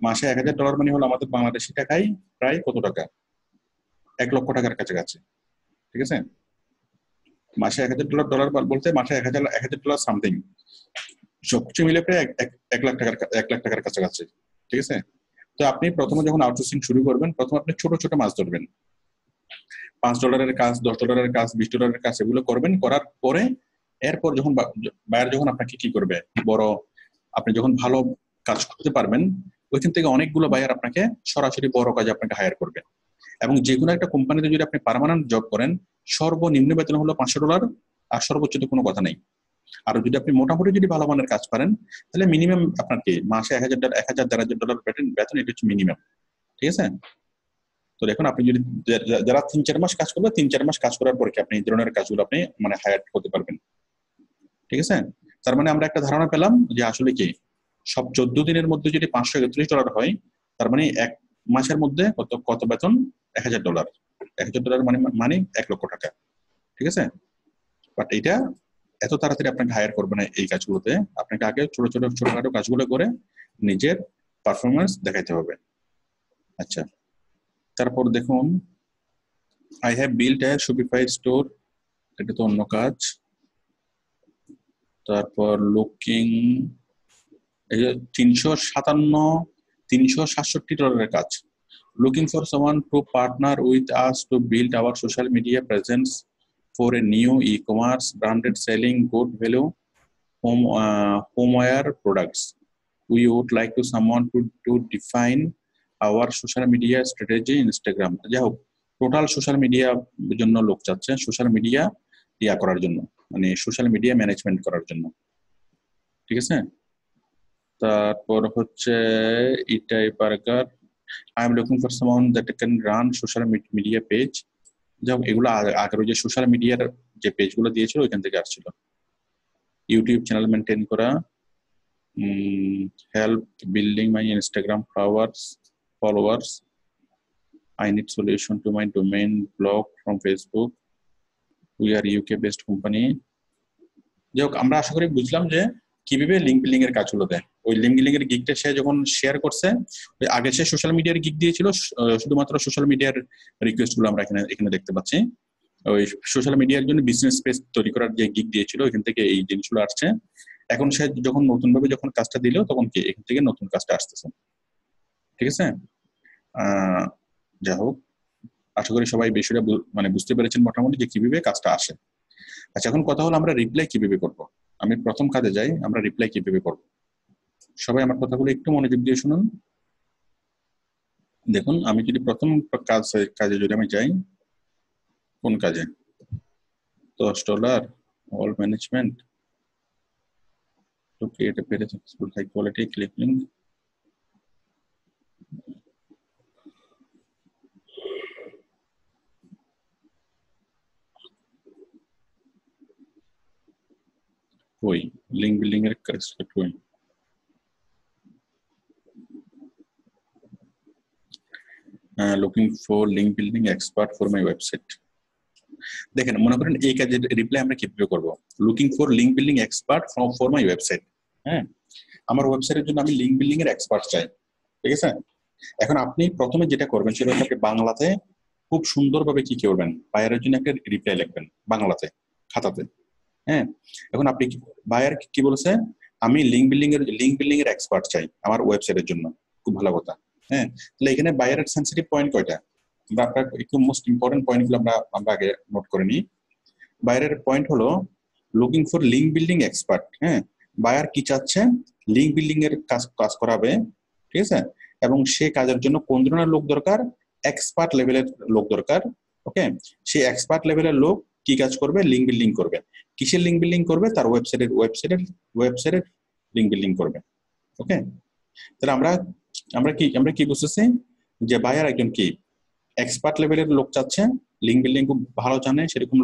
মাসে $1000 মানে হলো আমাদের বাংলাদেশি টাকায় প্রায় কত টাকা? 1 লক্ষ টাকার কাছাকাছি। ঠিক আছে, মাসে $1000 বলতে মাসে $1000 সামথিং, সবচেয়ে মিলে প্রায় 1 লাখ টাকার কাছাকাছি। ঠিক আছে, তো আপনি প্রথমে যখন আউটসোর্সিং শুরু করবেন, প্রথমে আপনি ছোট ছোট মাছ ধরবেন। $5 কাজ, $10 কাজ, $20 কাজ, এগুলো করবেন। করার পরে এরপর যখন বায়ার যখন আপনাকে কি করবে, বড় আপনি যখন ভালো কাজ করতে পারবেন, ওইখান থেকে অনেকগুলো বায়ার আপনাকে সরাসরি বড় কাজে আপনাকে হায়ার করবে। এবং যে কোনো একটা কোম্পানিতে যদি আপনি পার্মানেন্ট জব করেন, সর্বনিম্ন বেতন হলো $500, আর সর্বোচ্চ তো কোনো কথা নেই। আর যদি আপনি মোটামুটি যদি ভালো মানের কাজ পারেন, তাহলে মিনিমাম আপনার কি মাসে $1000-$1,000 বেতন, এটা হচ্ছে মিনিমাম। ঠিক আছে? তো দেখুন, আপনি যদি যারা 3-4 মাস কাজ করবে, 3-4 মাস কাজ করার পর কি আপনি এই ধরনের কাজগুলো আপনি মানে হায়ার করতে পারবেন। ঠিক আছে? তার মানে আমরা একটা ধারণা পেলাম যে আসলে কি সব 14 দিনের মধ্যে যদি $531 হয়, তার মানে এক মাসের মধ্যে কত বেতন? $1000। $1000 মানে 1 লক্ষ টাকা। ঠিক আছে? বাট এটা এত তাড়াতাড়ি আপনাকে হায়ার করবে না এই কাজগুলোতে। আপনাকে আগে ছোটখাটো কাজগুলো করে নিজের পারফরমেন্স দেখাইতে হবে। আচ্ছা, তারপর দেখুন, I have built A Shopify store, এটা তো অন্য কাজ। তারপর লুকিং, এই যে $367 কাজ। Looking for someone to partner with us to build our social media presence for a new e-commerce branded selling good value homeware products. We would like to someone to define our social media strategy in Instagram. যাই হোক, total social media জন্য লোক চাচ্ছে, social media করার জন্য, মানে social media management করার জন্য। ঠিক আছে? তারপর হচ্ছে ইটাই বার্গার, I am looking for someone that can run social media page. যেমন এগুলো আগের যে সোশ্যাল মিডিয়ার যে পেজগুলো দিয়েছিল ওইখান থেকে আসছিল। ইউটিউব চ্যানেল মেনটেন করা, help building my Instagram followers, I need solution to my domain block from Facebook, we are UK based company. যাই হোক, আমরা আশা করি বুঝলাম যে কিভাবে লিঙ্ক বিল্ডিং এর কাজগুলো দেয়। ওই লিঙ্ক বিল্ডিং এর গিগটা সে যখন শেয়ার করছে, আগে সে সোশ্যাল মিডিয়ার গিগ দিয়েছিল, শুধুমাত্র সোশ্যাল মিডিয়ার রিকোয়েস্ট গুলো আমরা এখানে দেখতে পাচ্ছি। ওই সোশ্যাল মিডিয়ার জন্য বিজনেস পেজ তৈরি করার যে গিগ দিয়েছিল, এখান থেকে এই জিনিসগুলো আসছে। এখন সে যখন নতুন ভাবে যখন কাজটা দিল, তখন কি এখান থেকে নতুন কাজটা আসতেছে। ঠিক আছে? যাই হোক, আশা করি সবাই বিষয়টা মানে বুঝতে পেরেছেন মোটামুটি যে কিভাবে কাজটা আসে। আচ্ছা, এখন কথা হলো আমরা রিপ্লাই কিভাবে করব। আমি প্রথম কাজে যাই, আমরা রিপ্লাই কিভাবে করব। সবাই আমার কথাগুলো একটু মনোযোগ দিয়ে শুনুন। দেখুন, আমি যদি প্রথম কাজে যদি আমি যাই, কোন কাজে? $10 all management to create a very successful high quality click link. ওই লিঙ্ক বিল্ডিং এর কাজটা কই? Looking for link building expert for my website. দেখেন, মনে করেন এই কাজের রিপ্লাই আমরা কিভাবে করব। Looking for link building expert for my website. হ্যাঁ, আমার ওয়েবসাইটের জন্য আমি লিঙ্ক বিল্ডিং এর এক্সপার্ট চাই। ঠিক আছে? এখন আপনি প্রথমে যেটা করবেন সেটা হচ্ছে আপনি বাংলাতে খুব সুন্দরভাবে কি করবেন, বায়ারের জন্য একটা রিপ্লাই লিখবেন বাংলাতে খাতাতে। হ্যাঁ, এখন আপনি বায়ার কি বলেছে, আমি লিঙ্ক বিল্ডিং এর এক্সপার্ট চাই আমার ওয়েবসাইটের জন্য। খুব ভালো কথা। হ্যাঁ, তাহলে এখানে বায়ারের সেন্সিটিভ পয়েন্ট কয়টা? আমরা আপনার একটু মোস্ট ইম্পর্টেন্ট পয়েন্টগুলো আমরা আগে নোট করে নিই। বায়ারের পয়েন্ট হলো looking for link building expert. হ্যাঁ, বায়ার কি চাচ্ছে? লিঙ্ক বিল্ডিং এর কাজ করাবে। ঠিক আছে? এবং সে কাজের জন্য কোন ধরনের লোক দরকার? এক্সপার্ট লেভেলের লোক দরকার। ওকে, সেই এক্সপার্ট লেভেলের লোক কি কাজ করবে? লিঙ্ক বিল্ডিং করবে। কিসের লিঙ্ক বিল্ডিং করবে? তার ওয়েবসাইটের লিঙ্ক বিল্ডিং করবে। ওকে, তাহলে আমরা কি বুঝতেছি যে বায়ার একজন কি এক্সপার্ট লেভেলের লোক চাচ্ছে, লিঙ্ক বিল্ডিং খুব ভালো জানে সেরকম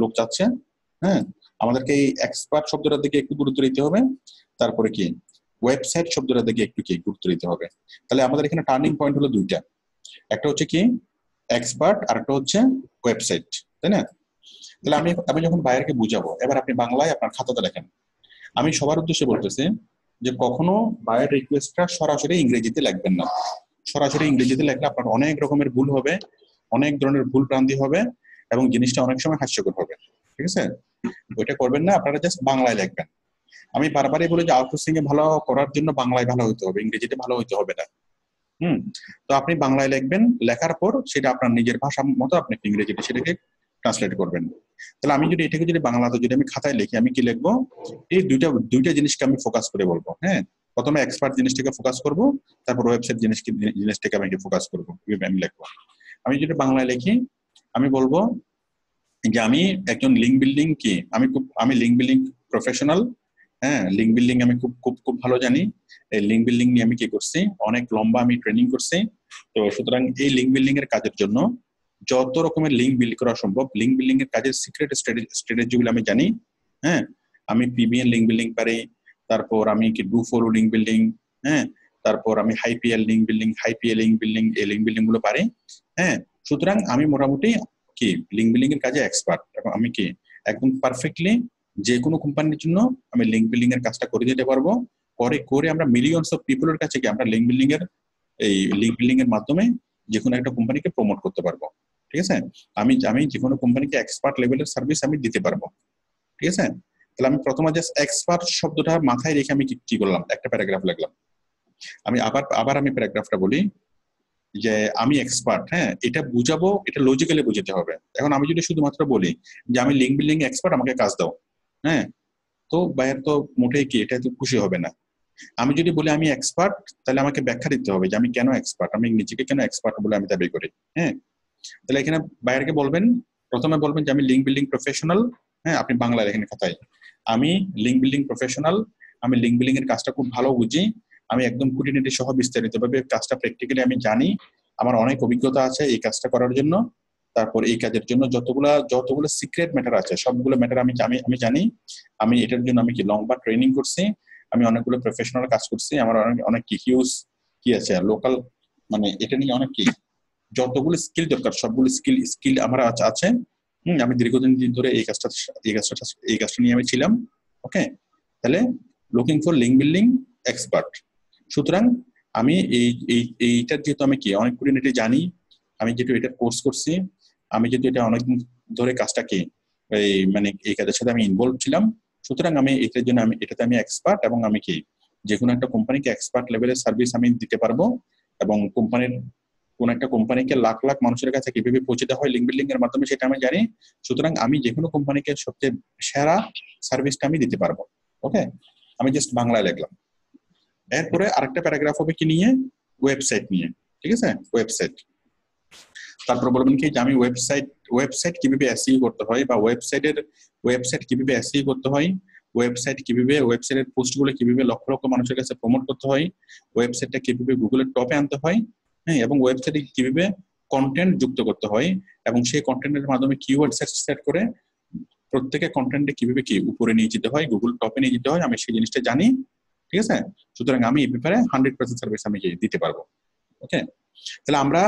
লোক চাচ্ছে। হ্যাঁ, আমাদেরকে এই এক্সপার্ট শব্দটার দিকে একটু গুরুত্ব দিতে হবে। তারপরে কি ওয়েবসাইট শব্দটার দিকে একটু কি গুরুত্ব দিতে হবে। তাহলে আমাদের এখানে টার্নিং পয়েন্ট হলো দুইটা, একটা হচ্ছে কি এক্সপার্ট, আর একটা হচ্ছে ওয়েবসাইট, তাই না? তাহলে আমি যখন বায়ারকে বুঝাবো, এবার আপনি বাংলায় আপনার খাতাতে লেখেন। আমি সবার উদ্দেশ্যে বলতেছি যে কখনো বায়ার রিকোয়েস্টটা সরাসরি ইংরেজিতে লিখবেন না। সরাসরি ইংরেজিতে লিখলে আপনার অনেক রকমের ভুল হবে, অনেক ধরনের ভুল ভ্রান্তি হবে, এবং জিনিসটা অনেক সময় হাস্যকর হবে। ঠিক আছে? ওইটা করবেন না, আপনারা জাস্ট বাংলায় লিখবেন। আমি বারবারই বলি যে আউটসোর্সিং এ ভালো করার জন্য বাংলায় ভালো হতে হবে, ইংরেজিতে ভালো হতে হবে না। তো আপনি বাংলায় লিখবেন, লেখার পর সেটা আপনার নিজের ভাষা মতো আপনি ইংরেজিতে সেটাকে ট্রান্সলেট করবেন। তাহলে আমি যদি এটাকে যদি বাংলাতে যদি আমি খাতায় লিখি, আমি কি লিখবো? এই দুইটা জিনিসকে আমি ফোকাস করে বলবো। হ্যাঁ, প্রথমে এক্সপার্ট জিনিসটাকে ফোকাস করব, তারপর ওয়েবসাইট জিনিসটাকে আমি ফোকাস করবো, আমি লিখবো। আমি যদি বাংলায় লিখি, আমি বলবো যে আমি একজন লিঙ্ক বিল্ডিং কি, আমি লিঙ্ক বিল্ডিং প্রফেশনাল। হ্যাঁ, লিঙ্ক বিল্ডিং আমি খুব খুব খুব ভালো জানি। এই লিঙ্ক বিল্ডিং নিয়ে আমি কি করছি, অনেক লম্বা আমি ট্রেনিং করছি। তো সুতরাং এই লিঙ্ক বিল্ডিং এর কাজের জন্য যত রকমের লিঙ্ক বিল্ড করা সম্ভব, লিঙ্ক বিল্ডিং এর কাজের সিক্রেট স্ট্র্যাটেজিগুলো আমি জানি। হ্যাঁ, আমি পিবিএন লিঙ্ক বিল্ডিং পারি, তারপর আমি কি ডু ফলো লিঙ্ক বিল্ডিং, হ্যাঁ, তারপর আমি হাইপিএল লিঙ্ক বিল্ডিং, হাইপিএল লিঙ্ক বিল্ডিং, এই লিঙ্ক বিল্ডিং গুলো পারি। হ্যাঁ, সুতরাং আমি মোটামুটি কি লিঙ্ক বিল্ডিং এর কাজে এক্সপার্ট, এবং আমি কি একদম পারফেক্টলি যে কোনো কোম্পানির জন্য আমি লিঙ্ক বিল্ডিং এর কাজটা করে দিতে পারবো। করে আমরা মিলিয়নস অফ পিপলের কাছে কি আমরা লিঙ্ক বিল্ডিং এর মাধ্যমে যে কোনো একটা কোম্পানিকে প্রমোট করতে পারবো। ঠিক আছে, আমি যে কোনো কোম্পানিকে এক্সপার্ট লেভেলের সার্ভিস আমি দিতে পারবো। ঠিক আছে, তাহলে আমি প্রথমে জাস্ট এক্সপার্ট শব্দটা মাথায় রেখে আমি কি করলাম, একটা প্যারাগ্রাফ লিখলাম। আমি আবার আমি প্যারাগ্রাফটা বলি যে আমি এক্সপার্ট। হ্যাঁ, এটা বুঝাবো, এটা লজিক্যালি বুঝতে হবে। এখন আমি যদি শুধুমাত্র বলি যে আমি লিঙ্ক বিল্ডিং এক্সপার্ট, আমাকে কাজ দাও, হ্যাঁ, তো বাইরে তো মোটেই কি এটা তো খুশি হবে না। আমি যদি বলি আমি এক্সপার্ট, তাহলে আমাকে ব্যাখ্যা দিতে হবে যে আমি কেন এক্সপার্ট, আমি নিজেকে কেন এক্সপার্ট বলে আমি দাবি করি। হ্যাঁ, তাহলে এখানে বাইরেকে বলবেন, প্রথমে বলবেন যে আমি লিঙ্ক বিল্ডিং প্রফেশনাল। হ্যাঁ, আপনি বাংলা লেখেন খাতায়, আমি লিঙ্ক বিল্ডিং প্রফেশনাল, আমি লিঙ্ক বিল্ডিং এর কাজটা খুব ভালো বুঝি, আমি একদম খুঁটিনাটি সহ বিস্তারিতভাবে কাজটা প্র্যাকটিক্যালি আমি জানি, আমার অনেক অভিজ্ঞতা আছে এই কাজটা করার জন্য। তারপর এই কাজের জন্য যতগুলো সিক্রেট ম্যাটার আছে সবগুলো ম্যাটার আমি জানি। আমি এটার জন্য আমি কি লম্বা ট্রেনিং করছি, আমি অনেকগুলো প্রফেশনাল কাজ করছি, আমার অনেক কি হিউজ কি আছে লোকাল, মানে এটা নিয়ে অনেক কি যতগুলো স্কিল দরকার সবগুলো স্কিল আমার আছে। আমি দীর্ঘদিন ধরে এই কাজটা নিয়ে আমি ছিলাম। ওকে, তাহলে looking for link building expert. সুতরাং আমি এইটার যেহেতু আমি কি অনেক খুঁটিনাটি জানি, আমি যেহেতু এটা কোর্স করছি, আমি যেহেতু এটা অনেকদিন ধরে কাজটা কি মানে এই কাজের সাথে আমি ইনভলভ ছিলাম, সুতরাং আমি এটার জন্য এটাতে আমি এক্সপার্ট, এবং আমি কি যে কোনো একটা কোম্পানিকে এক্সপার্ট লেভেলের সার্ভিস আমি দিতে পারবো, এবং কোন একটা কোম্পানিকে লাখ লাখ মানুষের কাছে কিভাবে পৌঁছতে হয় লিঙ্ক বিল্ডিং এর মাধ্যমে সেটা আমি জানি। সুতরাং আমি যে কোনো কোম্পানিকে সবচেয়ে সেরা সার্ভিসটা আমি দিতে পারবো। ওকে, আমি জাস্ট বাংলায় লিখলাম। এরপরে আরেকটা প্যারাগ্রাফ হবে কি নিয়ে, ওয়েবসাইট নিয়ে। ঠিক আছে, ওয়েবসাইট। তারপর বলবেন কি যে আমি ওয়েবসাইট কিভাবে এসইও করতে হয়, বা ওয়েবসাইট কিভাবে এসইও করতে হয়, ওয়েবসাইটের পোস্টগুলো কিভাবে লক্ষ লক্ষ মানুষের কাছে প্রমোট করতে হয়, ওয়েবসাইটটা কিভাবে গুগলের টপে আনতে হয়, হ্যাঁ, এবং ওয়েবসাইটে কিভাবে কন্টেন্ট যুক্ত করতে হয়, এবং সেই কন্টেন্টের মাধ্যমে কিওয়ার্ড সেট করে প্রত্যেকে কন্টেন্টে কিভাবে কি উপরে নিয়ে যেতে হয়, গুগল টপে নিয়ে যেতে হয়, আমি সেই জিনিসটা জানি। ঠিক আছে, সুতরাং আমি এই ব্যাপারে 100% সার্ভিস আমি দিতে পারবো। ওকে, তাহলে আমরা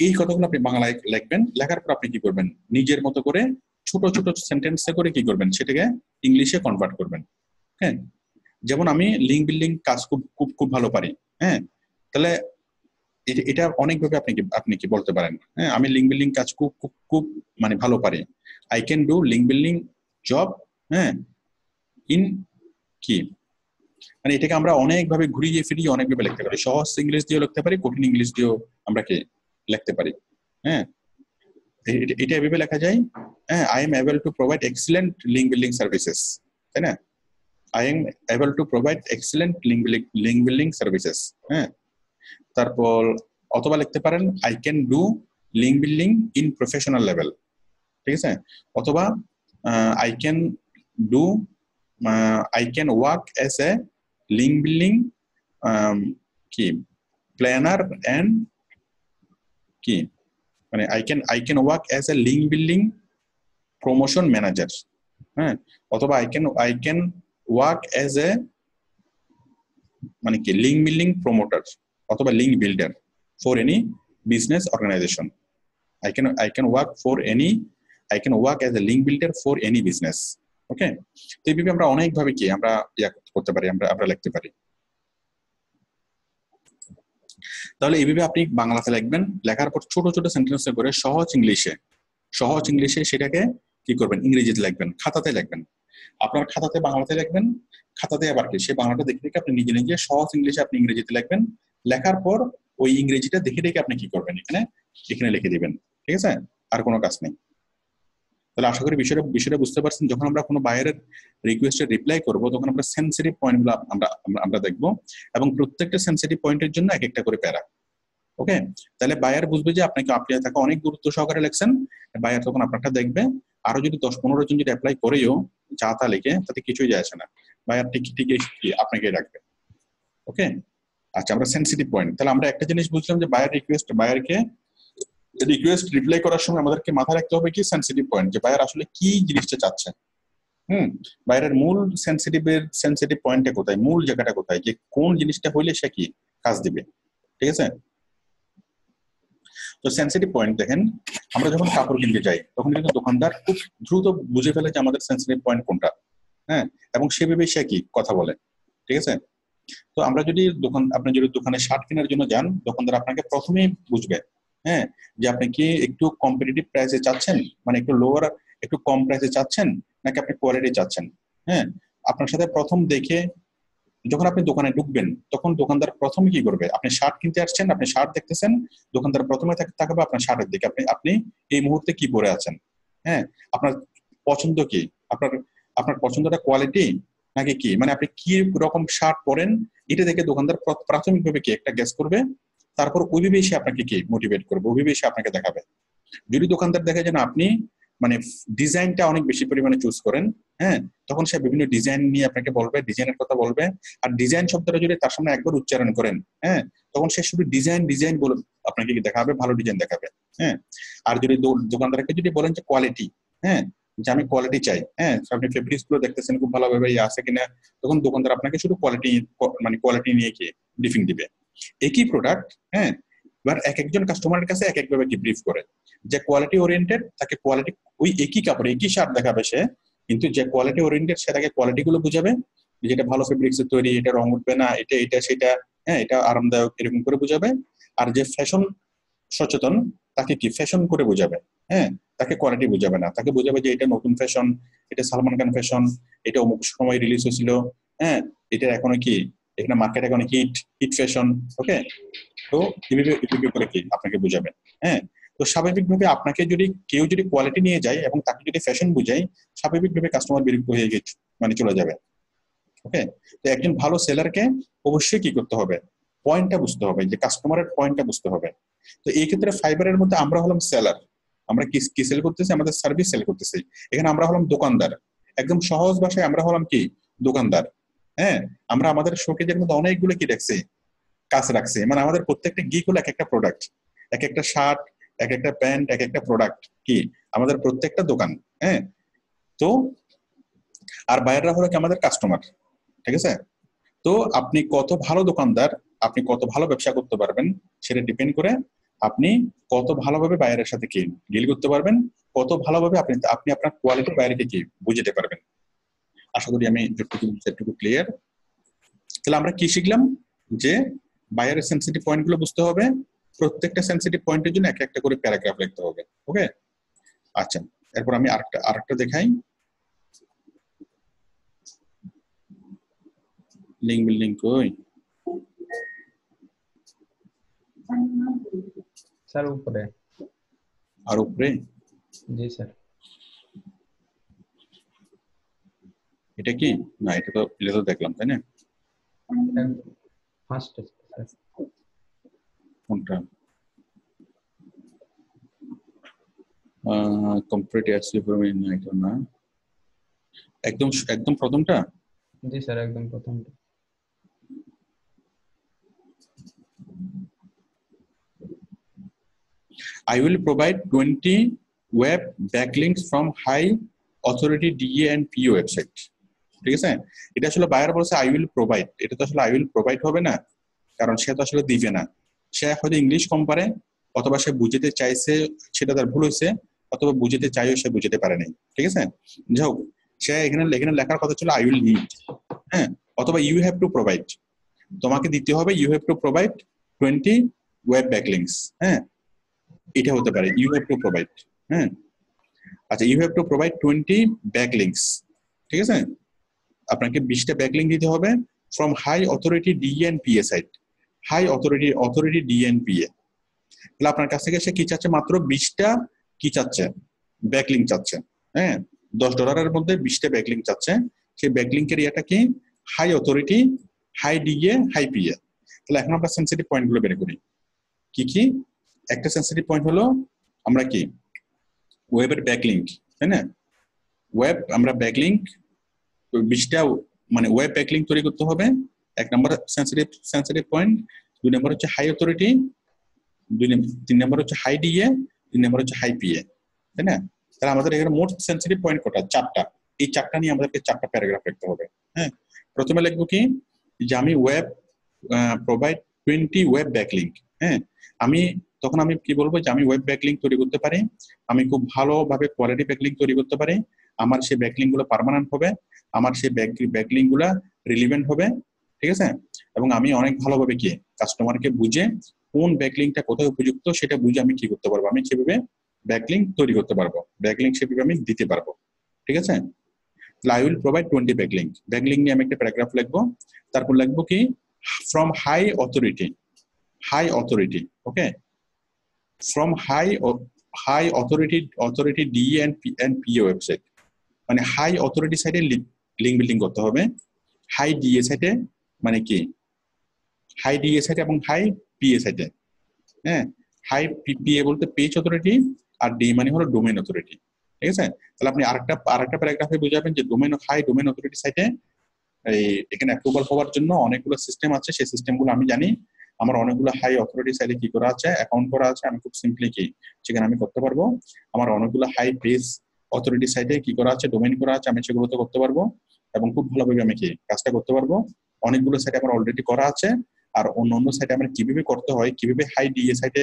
এই কথাগুলো আপনি বাংলায় লিখবেন, লেখার পর আপনি কি করবেন, নিজের মতো করে ছোট ছোট সেন্টেন্সে করে কি করবেন, সেটাকে ইংলিশে কনভার্ট করবেন। হ্যাঁ, যেমন আমি লিঙ্ক বিল্ডিং কাজ খুব খুব খুব ভালো পারি। হ্যাঁ, তাহলে এটা অনেকভাবে আপনি কি বলতে পারেন। হ্যাঁ, আমি লিঙ্ক বিল্ডিং কাজ খুব খুব খুব মানে ভালো পারি, I can do link building job. হ্যাঁ, ইন কি মানে এটাকে আমরা অনেকভাবে ঘুরিয়ে ফিরিয়ে অনেকভাবে লিখতে পারি, সহজ ইংলিশ দিয়েও লিখতে পারি, কঠিন ইংলিশ দিয়েও আমরা কি লিখতে পারি। হ্যাঁ, এটা এভাবে লেখা যায়, হ্যাঁ, I am able to provide excellent link building services, তাই না, I am able to provide excellent link building services. হ্যাঁ, তারপর অথবা লিখতে পারেন I can do link building in professional level. ঠিক আছে, অথবা I can do I can work as a link building কি planner and কি মানে I can work as a link building promotion manager। হ্যাঁ, অথবা I can work as a মানে কি link building promoter অথবা link builder for any business organization। I can work as a link builder for any business। ওকে, তো এইভাবে আমরা অনেকভাবে কি আমরা করতে পারি, আমরা লিখতে পারি। তাহলে এইভাবে আপনি বাংলাতে লিখবেন, লেখার পর ছোট ছোট সেন্টেন্সে করে সহজ ইংলিশে সেটাকে কি করবেন, ইংরেজিতে লিখবেন, খাতাতে লিখবেন। আপনার খাতাতে বাংলাতে লিখবেন, খাতাতে আবার কি সেই বাংলাটা দেখে আপনি নিজে নিজে সহজ ইংলিশে আপনি ইংরেজিতে লিখবেন। লেখার পর ওই ইংরেজিটা দেখে দেখে আপনি কি করবেন, এখানে এখানে লিখে দিবেন, ঠিক আছে? আর কোনো কাজ নেই। তাহলে আশা করি বিষয়টা বুঝতে পারছেন। যখন আমরা কোনো বায়ারের রিকোয়েস্টে রিপ্লাই করব তখন আমরা সেনসিটিভ পয়েন্টগুলো আমরা দেখব, এবং প্রত্যেকটা সেনসিটিভ পয়েন্টের জন্য এক একটা করে প্যারা। ওকে, তাহলে বায়ার বুঝবে যে আপনাকে তাকে অনেক গুরুত্ব সহকারে লেখছেন, বায়ার তখন আপনারটা দেখবে। আরো যদি 10-15 জন যদি অ্যাপ্লাই করেও যা তা লিখে, তাতে কিছুই যায় আসে না, বায়ার ঠিকই আপনাকে রাখবে। ওকে, আচ্ছা, আমরা সেনসিটিভ পয়েন্ট, তাহলে আমরা একটা জিনিস বুঝলাম যে বায়ারকে রিকোয়েস্ট রিপ্লাই করার সময় আমাদেরকে মাথায় রাখতে হবে কি সেনসিটিভ পয়েন্ট, যে বায়ার আসলে কি জিনিসটা চাচ্ছে। বায়ারের মূল সেনসিটিভ পয়েন্টটা কোথায়, মূল জায়গাটা কোথায়, যে কোন জিনিসটা হইলে সে কি কাজ দিবে, ঠিক আছে? তো সেনসিটিভ পয়েন্ট দেখেন, আমরা যখন কাপড় কিনতে যাই তখন কিন্তু দোকানদার খুব দ্রুত বুঝে ফেলে যে আমাদের সেনসিটিভ পয়েন্ট কোনটা, হ্যাঁ, এবং সেভাবে সে কি কথা বলে, ঠিক আছে? তো আপনি যদি দোকানে শার্ট কেনার জন্য যান, দোকানদার আপনাকে প্রথমেই বুঝবে, হ্যাঁ, যে আপনি কি একটু কম্পিটিটিভ প্রাইসে চাচ্ছেন, মানে একটু লোয়ার, একটু কম প্রাইসে চাচ্ছেন, নাকি আপনি কোয়ালিটি চাচ্ছেন। হ্যাঁ, আপনার সাথে প্রথম দেখে যখন আপনি দোকানে ঢুকবেন তখন দোকানদার প্রথমে কি করবে, আপনি শার্ট কিনতে আসছেন, আপনি শার্ট দেখতেছেন, দোকানদার প্রথমে তাকাবে আপনার শার্টের দিকে, আপনি এই মুহূর্তে কি পরে আছেন, হ্যাঁ, আপনার পছন্দ কি, আপনার পছন্দটা কোয়ালিটি নাকি কি, মানে আপনি কি রকম শার্ট পরেন, এটা দেখে দোকানদার প্রাথমিকভাবে কি একটা গেস করবে, তারপর ওইভাবে সে আপনাকে কি মোটিভেট করবে, ওইভাবে সে আপনাকে দেখাবে। যদি দোকানদার দেখে যে আপনি মানে ডিজাইনটা অনেক বেশি পরিমাণে চুজ করেন, হ্যাঁ, তখন সে বিভিন্ন ডিজাইন নিয়ে আপনাকে বলবে, ডিজাইনের কথা বলবে। আর ডিজাইন শব্দটা যদি তার সামনে একবার উচ্চারণ করেন, হ্যাঁ, তখন সে শুধু ডিজাইন বলে আপনাকে দেখাবে, ভালো ডিজাইন দেখাবে, হ্যাঁ। আর যদি দোকানদারকে যদি বলেন যে কোয়ালিটি, হ্যাঁ, যে আমি কোয়ালিটি চাই, হ্যাঁ, আপনি ফেব্রিক্স গুলো দেখতেছেন খুব ভালোভাবে আছে কিনা, তখন দোকানদার আপনাকে শুধু কোয়ালিটি নিয়ে কি ব্রিফিং দিবে। একই প্রোডাক্ট, হ্যাঁ, এবার একজন কাস্টমারের কাছে এক একভাবে কি ব্রিফ করে। যে কোয়ালিটি ওরিয়েন্টেড তাকে কোয়ালিটি, ওই একই কাপড় একই শার্ট দেখাবে সে, কিন্তু যে কোয়ালিটি ওরিয়েন্টেড সে তাকে কোয়ালিটি গুলো বুঝাবে, যেটা ভালো ফেব্রিক্সের তৈরি, এটা রং উঠবে না, এটা সেটা, হ্যাঁ, এটা আরামদায়ক, এরকম করে বুঝাবে। আর যে ফ্যাশন সচেতন তাকে কি ফ্যাশন করে বুঝাবে, হ্যাঁ, তাকে কোয়ালিটি বুঝাবে না, তাকে বুঝাবে যে এটা নতুন ফ্যাশন, এটা সালমান খান ফ্যাশন, এটা অমুক সময় রিলিজ হয়েছিল, হ্যাঁ, এটা এখনো কি এখানে মার্কেট এখন হিট ফ্যাশন। ওকে, তো এভাবে করে কি আপনাকে বুঝাবে, হ্যাঁ। তো স্বাভাবিকভাবে আপনাকে যদি কেউ যদি কোয়ালিটি নিয়ে যায় এবং তাকে যদি ফ্যাশন বুঝায়, স্বাভাবিকভাবে কাস্টমার বিরক্ত হয়ে গেছে, মানে চলে যাবে। ওকে, তো একজন ভালো সেলারকে অবশ্যই কি করতে হবে, পয়েন্টটা বুঝতে হবে, যে কাস্টমারের পয়েন্টটা বুঝতে হবে। তো এই ক্ষেত্রে ফাইবারের মধ্যে আমরা হলাম সেলার, আমরা কি সেল করতেছি, আমাদের সার্ভিস সেল করতেছি। এখানে আমরা হলাম দোকানদার, একদম সহজ ভাষায় আমরা হলাম কি দোকানদার, হ্যাঁ। আমরা আমাদের শোকেজের মধ্যে অনেকগুলো কি রাখছি, কাজ রাখছি, মানে আমাদের প্রত্যেকটা গিক হলো এক একটা প্রোডাক্ট, এক একটা শার্ট, এক একটা প্যান্ট, এক একটা প্রোডাক্ট কি আমাদের প্রত্যেকটা দোকান, হ্যাঁ। তো আর বাইরেরা হলো কি আমাদের কাস্টমার, ঠিক আছে। তো আপনি কত ভালো দোকানদার, আপনি কত ভালো ব্যবসা করতে পারবেন, সেটা ডিপেন্ড করে আপনি কত ভালোভাবে বাইরের সাথে কি ডিল করতে পারবেন, কত ভালোভাবে আপনি আপনার কোয়ালিটি বাইরেকে কি বুঝতে পারবেন। আশা করি আমি যতটুকু ক্লিয়ার। তাহলে আমরা কি শিখলাম, যে বায়ারের সেনসিটিভ পয়েন্ট গুলো বুঝতে হবে, প্রত্যেকটা সেনসিটিভ পয়েন্টের জন্য একটা করে প্যারাগ্রাফ লিখতে হবে। ওকে, আচ্ছা, এরপর আমি আরেকটা দেখাই, লিঙ্ক বিল্ডিং কই,
স্যার উপরে,
আর উপরে,
জি স্যার।
এটা কি না, এটা তো দেখলাম, তাই না?
ফার্স্ট
কোনটা, কমপ্লিট না, এটা না, একদম প্রথমটা।
জি স্যার, একদম প্রথমটা।
I will provide 20 web backlinks from high authority DA and PO website. ঠিক আছে, এটা আসলে বায়ার বলছে I will provide, এটা তো আসলে I will provide হবে না, কারণ সে তো আসলে দিবে না। সে হয়তো ইংলিশ কম পারে, অথবা সে বুঝতে চাইছে সেটা তার ভুল হয়েছে, অথবা বুঝতে চাইও সে বুঝতে পারে নাই, ঠিক আছে। যাই হোক, সে এখানে লেখার কথা ছিল I will need, হ্যাঁ, অথবা you have to provide, তোমাকে দিতে হবে, you have to provide 20 web backlinks, হ্যাঁ, এটা হতে পারে you have to provide, হ্যাঁ। আচ্ছা, you have to provide 20 backlinks, ঠিক আছে, আপনাকে 20টা ব্যাকলিংক দিতে হবে from high authority DE and PA site, high authority DNPA. তাহলে আপনার কাছ থেকে সে কি চাচ্ছে? মাত্র 20টা কি চাচ্ছে? ব্যাকলিংক চাচ্ছে। হ্যাঁ, $10 মধ্যে 20টা ব্যাকলিংক চাচ্ছে। সেই ব্যাকলিংকের ইয়াটা কি? High authority, high DA, high PA. তাহলে এখন আমরা সেন্সিটিভ পয়েন্টগুলো বের করি। কি কি? একটা সেন্সিটিভ পয়েন্ট হলো আমরা কি ওয়েবের ব্যাকলিংক, তাই না? ওয়েব আমরা ব্যাকলিংক 20টা মানে ওয়েব ব্যাকলিংক তৈরি করতে হবে। এক নম্বর সেন্সিটিভ পয়েন্ট। 2 নম্বর হচ্ছে হাই অথরিটি, 3 নম্বর হচ্ছে হাই ডিএ, 3 নম্বর হচ্ছে হাই পিএ, তাই না? তাহলে আমাদের এখানে মোট সেন্সিটিভ পয়েন্ট কটা? 4টা। এই 4টা নিয়ে আমাদেরকে 4টা প্যারাগ্রাফ লিখতে হবে। হ্যাঁ, প্রথমে লিখবো কি যে আমি ওয়েব প্রোভাইড 20 ওয়েব ব্যাকলিংক। হ্যাঁ, তখন আমি কি বলবো যে আমি ওয়েব ব্যাকলিংক তৈরি করতে পারি, আমি খুব ভালোভাবে কোয়ালিটি ব্যাকলিংক তৈরি করতে পারি, আমার সেই ব্যাকলিংক গুলো পার্মানেন্ট হবে, আমার সেই ব্যাকলিংক গুলা রিলিভেন্ট হবে, ঠিক আছে? এবং আমি অনেক ভালোভাবে কি কাস্টমারকে বুঝে কোন ব্যাকলিংকটা কোথায় উপযুক্ত সেটা বুঝে আমি কি করতে পারবো, আমি সেভাবে ব্যাকলিংক তৈরি করতে পারবো, ব্যাকলিংক সেভাবে আমি দিতে পারবো, ঠিক আছে? I will provide 20 backlink নিয়ে আমি একটা প্যারাগ্রাফ লিখবো। তারপর লিখবো কি from high authority, okay, from high authority DE and PA website, মানে হাই অথরিটি সাইডে লিংক বিল্ডিং করতে হবে, হাই ডিএ সাইডে মানে কি হাই ডিএ সাইডে এবং হাই পিএ সাইডে। হ্যাঁ, হাই পিএ বলতে পেজ অথরিটি, আর ডি মানে হলো ডোমেইন অথরিটি, ঠিক আছে? তাহলে আপনি আরেকটা প্যারাগ্রাফে বুঝাবেন যে হাই ডোমেইন অথরিটি সাইটে এখানে অ্যাপ্রুভাল হওয়ার জন্য অনেকগুলো সিস্টেম আছে, সেই সিস্টেমগুলো আমি জানি, আমার অনেকগুলো হাই অথরিটি সাইটে কি করা আছে, অ্যাকাউন্ট করা আছে, আমি খুব সিম্পলি কি সেখানে আমি করতে পারবো। আমার অনেকগুলো হাই পেজ অথরিটি সাইটে কি করা আছে, ডোমেইন করা আছে, আমি সেগুলোতে করতে পারবো এবং খুব ভালোভাবে আমি কি কাজটা করতে পারবো। অনেকগুলো সাইটে আমার অলরেডি করা আছে, আর অন্য সাইটে আমার কিভাবে করতে হয়, কিভাবে হাই ডিএ সাইটে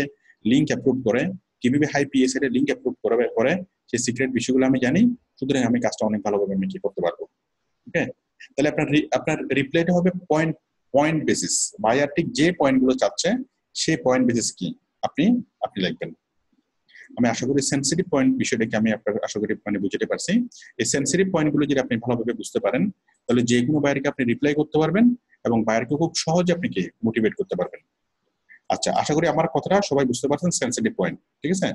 লিঙ্ক অ্যাপ্রুভ করে, কিভাবে হাই পিএ সাইটে লিঙ্ক অ্যাপ্রুভ করে সেই সিক্রেট বিষয়গুলো আমি জানি, সুতরাং আমি কাজটা অনেক ভালোভাবে আমি কি করতে পারবো। ওকে, তাহলে আপনার রিপ্লাইটা হবে পয়েন্ট বেসিস, বায়ার ঠিক যে পয়েন্টগুলো চাচ্ছে সেই পয়েন্ট বেসিস কি আপনি লিখবেন। আমি আশা করি সেন্সিটিভ পয়েন্ট বিষয়টাকে আমি আপনার আশা করি মানে বুঝতে পারছি। এই সেন্সিটিভ পয়েন্টগুলো যদি আপনি ভালোভাবে বুঝতে পারেন তাহলে যে কোনো বায়ারকে আপনি রিপ্লাই করতে পারবেন এবং বায়ারকে খুব সহজে আপনি কি মোটিভেট করতে পারবেন। আচ্ছা, আশা করি আমার কথাটা সবাই বুঝতে পারছেন, সেন্সিটিভ পয়েন্ট, ঠিক আছে?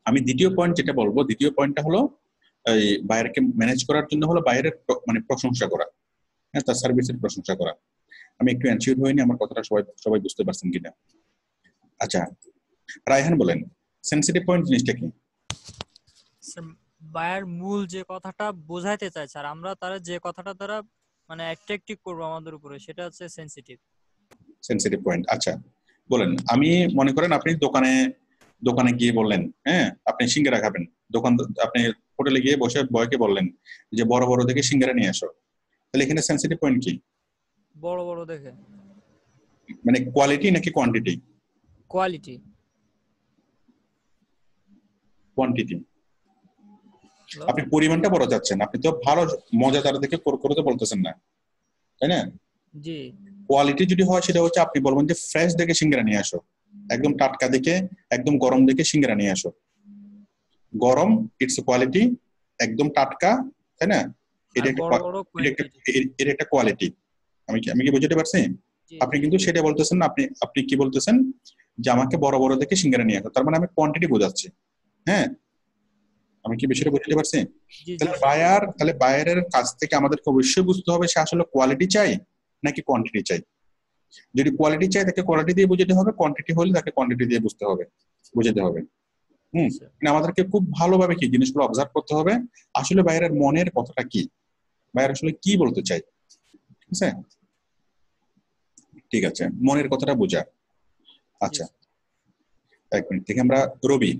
আমি দ্বিতীয় পয়েন্ট যেটা বলবো, দ্বিতীয় পয়েন্টটা হলো এই বায়ারকে ম্যানেজ করার জন্য হলো বায়ারের মানে প্রশংসা করা, হ্যাঁ, তার সার্ভিসের প্রশংসা করা। আমি একটু এনশিওর হইনি আমার কথাটা সবাই বুঝতে পারছেন কিনা। আচ্ছা, রায়হান বলেন সেন্সিটিভ পয়েন্ট জিনিসটা কি?
বায়ার মূল যে কথাটা বোঝাইতে চাইছে আর আমরা তারা যে কথাটা দ্বারা মানে অ্যাট্রাক্টিভ করব আমাদের উপরে, সেটা হচ্ছে সেন্সিটিভ
পয়েন্ট। আচ্ছা বলেন, আমি মনে করেন আপনি দোকানে গিয়ে বললেন, হ্যাঁ আপনি সিঙ্গারা খাবেন, আপনি হোটেলে গিয়ে বসে বয়কে বললেন যে বড় বড় দেখে সিঙ্গারা নিয়ে আসো, তাহলে এখানে সেন্সিটিভ পয়েন্ট কি?
বড় বড় দেখে
মানে কোয়ালিটি নাকি কোয়ান্টিটি? কোয়ান্টিটি। আপনি পরিমাণটা বড় চাচ্ছেন, আপনি তো ভালো মজাদার দেখে করে তো বলতেছেন না, তাই না?
জি।
কোয়ালিটি যদি হয় সেটা হচ্ছে আপনি বলবেন যে ফ্রেশ দেখে সিঙ্গারা নিয়ে আসো, একদম টাটকা দেখে, একদম গরম দেখে সিঙ্গারা নিয়ে আসো। গরম ইটস কোয়ালিটি, একদম টাটকা, তাই না? এটা একটা কোয়ালিটি। আমি কি বুঝতে পারছি? আপনি কিন্তু সেটা বলতেছেন না, আপনি কি বলতেছেন যে আমাকে বড় বড় দেখে সিঙ্গারা নিয়ে আসো, তার মানে আমি কোয়ান্টিটি বোঝাচ্ছি। হ্যাঁ, আমি কি বিষয়টা বুঝতে পারছি? তাহলে বায়ারের কাছ থেকে আমাদেরকে অবশ্যই বুঝতে হবে সে আসলে কোয়ালিটি চাই নাকি কোয়ান্টিটি চাই। যদি কোয়ালিটি চাই তাকে কোয়ালিটি দিয়ে বুঝাতে হবে, কোয়ান্টিটি হলে তাকে কোয়ান্টিটি দিয়ে বুঝতে হবে, বুঝাতে হবে। আমাদেরকে খুব ভালোভাবে কি জিনিসগুলো অবজার্ভ করতে হবে, আসলে বায়ারের মনের কথাটা কি, বায়ার আসলে কি বলতে চাই, ঠিক আছে? ঠিক আছে, মনের কথাটা বোঝা। আচ্ছা, এক মিনিট থেকে আমরা রবি,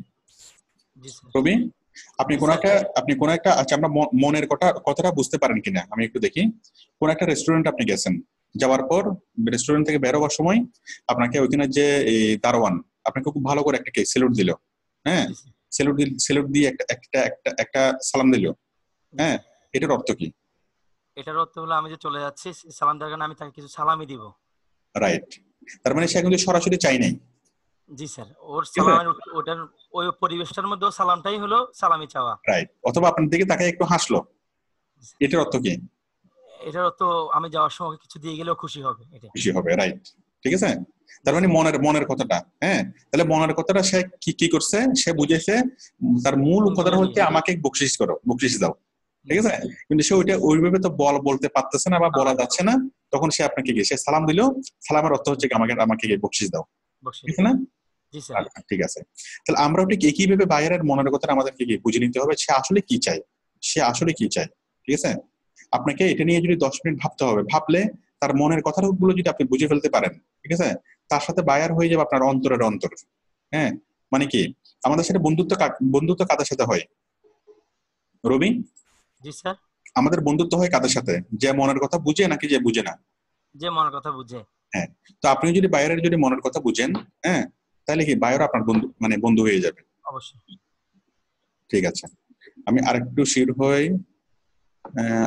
আপনি কোন একটা আচ্ছা আমরা মনের কথাটা বুঝতে পারেন কিনা আমি একটু দেখি। কোন একটা রেস্টুরেন্ট আপনি গেছেন, যাওয়ার পর রেস্টুরেন্ট থেকে বের হওয়ার সময় আপনাকে ওইখানে যে দারোয়ান আপনাকে খুব ভালো করে একটা স্যালুট দিল, হ্যাঁ, স্যালুট দিয়ে একটা সালাম দিল, হ্যাঁ, এটার অর্থ কি?
এটার অর্থ হলো আমি যে চলে যাচ্ছি সালাম দেওয়ার কারণে আমি তাকে কিছু সালামি দিব।
রাইট, তার মানে সে কিন্তু সরাসরি চাই নাই।
জি স্যার, ওর সালামের ওটার ওই পরিবেশটার মধ্যে সালামটাই হলো সালামি চাওয়া।
রাইট, অথবা আপনার দিকে তাকে একটু হাসলো, এটার অর্থ কি?
এটার অর্থ আমি যাওয়ার সময় কিছু দিয়ে গেলেও খুশি হবে, এটা
খুশি হবে। রাইট, ঠিক আছে? তার মানে মনের কথাটা, হ্যাঁ, তাহলে মনের কথাটা সে কি করছে, সে বুঝেছে তার মূল কথাটা হচ্ছে আমাকে বকশিস দাও, ঠিক আছে? কিন্তু সে ওইভাবে তো বলতে পারতেছে না বা বলা যাচ্ছে না, তখন সে আপনাকে সে সালাম দিল, সালামের অর্থ হচ্ছে আমাকে বকশিস দাও, ঠিক আছে না? ঠিক আছে, তাহলে আমরাও ঠিক একইভাবে বাইরের মনের কথাটা আমাদেরকে বুঝে নিতে হবে, সে আসলে কি চায়, ঠিক আছে? আপনাকে এটা নিয়ে যদি 10 মিনিট ভাবতে হবে, ভাবলে তার মনের কথাগুলো যদি আপনি বুঝে ফেলতে পারেন, ঠিক আছে, তার সাথে বায়ার হয়ে যাবে আপনার অন্তরের অন্তর। হ্যাঁ, মানে কি, আমাদের সাথে বন্ধুত্ব কাদের সাথে হয় রবি?
জি স্যার।
আমাদের বন্ধুত্ব হয় কাদের সাথে? যে মনের কথা বুঝে নাকি যে বুঝে না?
যে মনের কথা বুঝে।
হ্যাঁ, তো আপনি যদি বায়ারের যদি মনের কথা বুঝেন, হ্যাঁ, তাহলে কি বায়ার আপনার বন্ধু হয়ে যাবে।
অবশ্যই।
ঠিক আছে, আমি আরেকটু শিওর হই,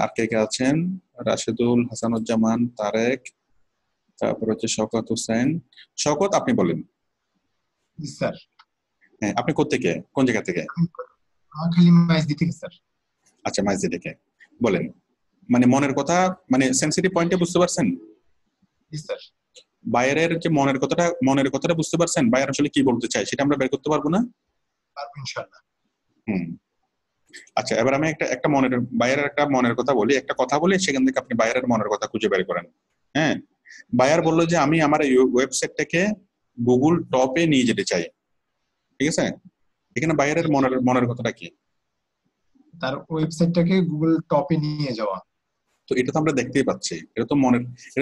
আর কে কে আছেন? রাশেদুল, হাসানুজ্জামান, তারেক, তারপর হচ্ছে শওকত হোসেন। শওকত, আপনি বলেন।
জি স্যার।
হ্যাঁ, আপনি কোত্থেকে, কোন জায়গা থেকে?
নোয়াখালী মাইজদি থেকে স্যার।
আচ্ছা, মাইজদি থেকে বলেন। মানে মনের কথা, মানে সেনসিটিভ পয়েন্টে বুঝতে পারছেন?
জি স্যার।
বাইরের যে মনের কথাটা বুঝতে পারছেন, বাইরে আসলে কি বলতে চাই সেটা আমরা বের করতে পারবো না?
পারবো ইনশাআল্লাহ।
আচ্ছা, এবার আমি একটা বাইরের একটা মনের কথা বলি, সেখান থেকে আপনি বাইরের মনের কথা খুঁজে বের করেন। হ্যাঁ, বায়ার বললো যে আমি আমার ওয়েবসাইটটাকে গুগল টপে নিয়ে যেতে চাই, ঠিক আছে? এখানে বাইরের মনের কথাটা কি?
তার ওয়েবসাইটটাকে গুগল টপে নিয়ে যাওয়া।
তো এটা তো আমরা দেখতেই পাচ্ছি, এটা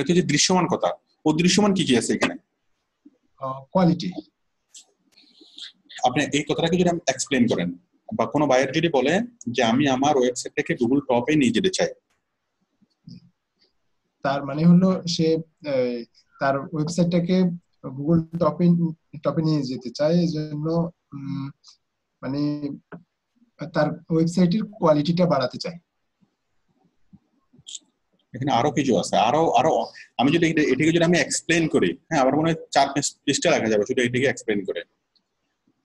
তো যে দৃশ্যমান কথা। ও দৃশ্যমান কি আছে এখানে?
কোয়ালিটি।
আপনি এই কথাটাকে যদি আপনি এক্সপ্লেইন করেন, বা কোনো বায়ার যদি বলে যে আমি আমার ওয়েবসাইটটাকে গুগল টপে নিয়ে যেতে চাই,
তার মানে হলো সে তার ওয়েবসাইটটাকে গুগল টপে নিয়ে যেতে চায়, এজন্য মানে তার ওয়েবসাইটের কোয়ালিটিটা বাড়াতে চায়।
এখানে আরো কিছু আছে, আরো আমি যদি এটাকে যদি আমি এক্সপ্লেইন করি, হ্যাঁ, আমার মনে হয় 4-5 পৃষ্ঠা লেখা যাবে শুধু এটাকে এক্সপ্লেইন করে।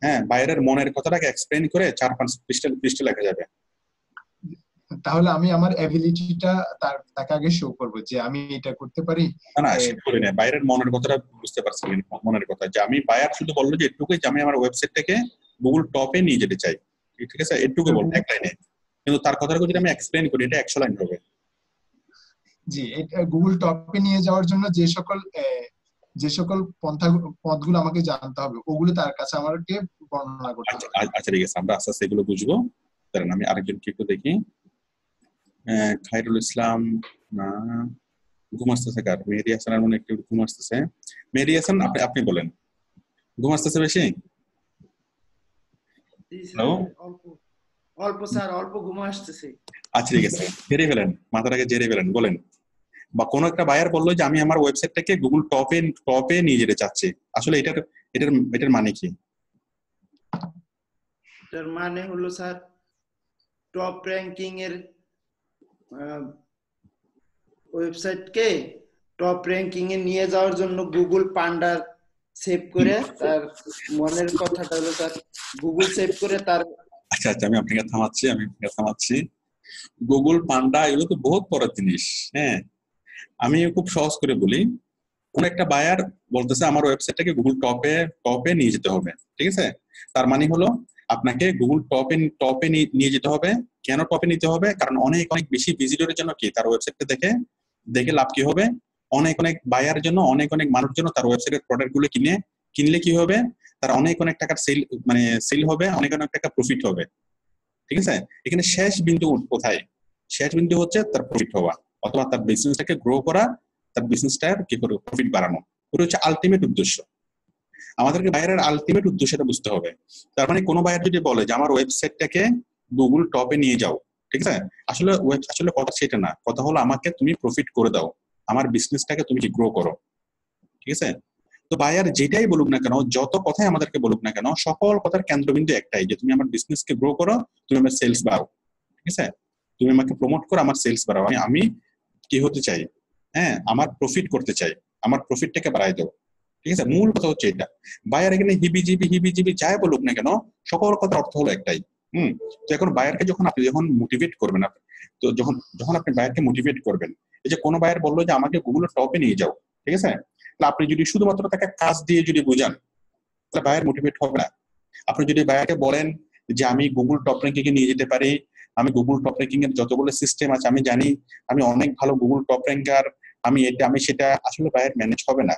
হ্যাঁ, বাইরের মনের কথাটাকে এক্সপ্লেইন করে 4-5 পৃষ্ঠা লেখা যাবে।
তাহলে আমি আমার অ্যাবিলিটিটা তাকে আগে শো করব যে আমি এটা করতে পারি।
না, সেটা করি না, বাইরের মনের কথাটা বুঝতে পারছি, মনের কথা যে আমি বায়ার শুধু বললো যে এটুকুই যে আমি আমার ওয়েবসাইটটাকে গুগল টপে নিয়ে যেতে চাই, ঠিক আছে, এটুকু বলবো এক লাইনে, কিন্তু তার কথাটা যদি আমি এক্সপ্লেইন করি এটা 100 লাইন হবে।
জি, এটা গুগল টপে নিয়ে যাওয়ার জন্য যে সকল পথগুলো আমাকে জানতে হবে, ওগুলো তার কাছে আমাকে বর্ণনা করতে হবে।
আচ্ছা, ঠিক আছে, আমরা আস্তে আস্তে এগুলো বুঝবো। কারণ আমি আরেকজনকে একটু দেখি, খায়রুল ইসলাম না, ঘুম আসতেছে কার? মেহেদী হাসানের মনে একটু ঘুম আসতেছে। মেহেদী হাসান, আপনি বলেন, ঘুম আসতেছে বেশি? হ্যালো,
অল্প স্যার, অল্প ঘুম আসতেছে।
আচ্ছা, ঠিক আছে, জেরে ফেলেন, মাথাটাকে জেরে ফেলেন, বলেন। বা কোনো একটা বায়ার বললো যে আমি আমার ওয়েবসাইটটাকে গুগল টপে নিয়ে যেতে চাচ্ছি, আসলে এটার মানে কি?
এটার মানে হলো স্যার, টপ র্যাঙ্কিং এর ওয়েবসাইটকে টপ র্যাঙ্কিং এ নিয়ে যাওয়ার জন্য গুগল পান্ডা সেভ করে তার মনের কথাটা হলো স্যার গুগল সেভ করে তার।
আচ্ছা, আমি আপনাকে থামাচ্ছি। গুগল পান্ডা এগুলো তো বহুত বড় জিনিস। হ্যাঁ, আমি খুব সহজ করে বলি, কোন একটা বায়ার বলতেছে আমার ওয়েবসাইটটাকে গুগল টপে নিয়ে যেতে হবে, ঠিক আছে? তার মানে হলো আপনাকে গুগল টপে নিয়ে যেতে হবে। কেন টপে নিতে হবে? কারণ অনেক বেশি ভিজিটরের জন্য কি তার ওয়েবসাইটটা দেখে লাভ কি হবে, অনেক বায়ার জন্য, অনেক মানুষের জন্য তার ওয়েবসাইটের প্রোডাক্ট গুলো কিনলে কি হবে, তার অনেক টাকার সেল হবে, অনেক টাকা প্রফিট হবে, ঠিক আছে? এখানে শেষ বিন্দু কোথায়? শেষ বিন্দু হচ্ছে তার প্রফিট হওয়া, অথবা তার বিজনেসটাকে গ্রো করা, তার বিজনেসটার কি করে প্রফিট বাড়ানো, ওটা হচ্ছে আলটিমেট উদ্দেশ্য। আমাদেরকে বায়ারের আলটিমেট উদ্দেশ্যটা বুঝতে হবে। তার মানে কোনো বায়ার যদি বলে যে আমার ওয়েবসাইটটাকে গুগল টপে নিয়ে যাও, ঠিক আছে, আসলে কথা সেটা না, কথা হলো আমাকে তুমি প্রফিট করে দাও, আমার বিজনেসটাকে তুমি কি গ্রো করো, ঠিক আছে? তো বায়ার যেটাই বলুক না কেন, যত কথাই আমাদেরকে বলুক না কেন, সকল কথার কেন্দ্রবিন্দু একটাই, যে তুমি আমার বিজনেসকে গ্রো করো, তুমি আমার সেলস বাড়াও, ঠিক আছে, তুমি আমাকে প্রমোট করো, আমার সেলস বাড়াও, আমি কি হতে চাই, হ্যাঁ, আমার প্রফিট করতে চাই, আমার প্রফিটটাকে বাড়াই দাও, ঠিক আছে? মূল কথা হচ্ছে এটা। বায়ার এখানে হিবিজিবি যাই বলুক না কেন, সকল কথার অর্থ হলো একটাই। তো এখন বায়ারকে আপনি যখন মোটিভেট করবেন, তো যখন আপনি বায়ারকে মোটিভেট করবেন, এই যে কোনো বায়ার বললো যে আমাকে গুগল টপে নিয়ে যাও, ঠিক আছে, তাহলে আপনি যদি শুধুমাত্র তাকে কাজ দিয়ে যদি বোঝান তাহলে বায়ার মোটিভেট হবে না। আপনি যদি বায়ারকে বলেন যে আমি গুগল টপ র্যাঙ্কিং এ নিয়ে যেতে পারি, আমি গুগল টপ র্যাঙ্কিং এর যতগুলো সিস্টেম আছে আমি জানি, আমি অনেক ভালো গুগল টপ র্যাঙ্কার, আমি এটা আমি সেটা, আসলে বায়ার ম্যানেজ হবে না।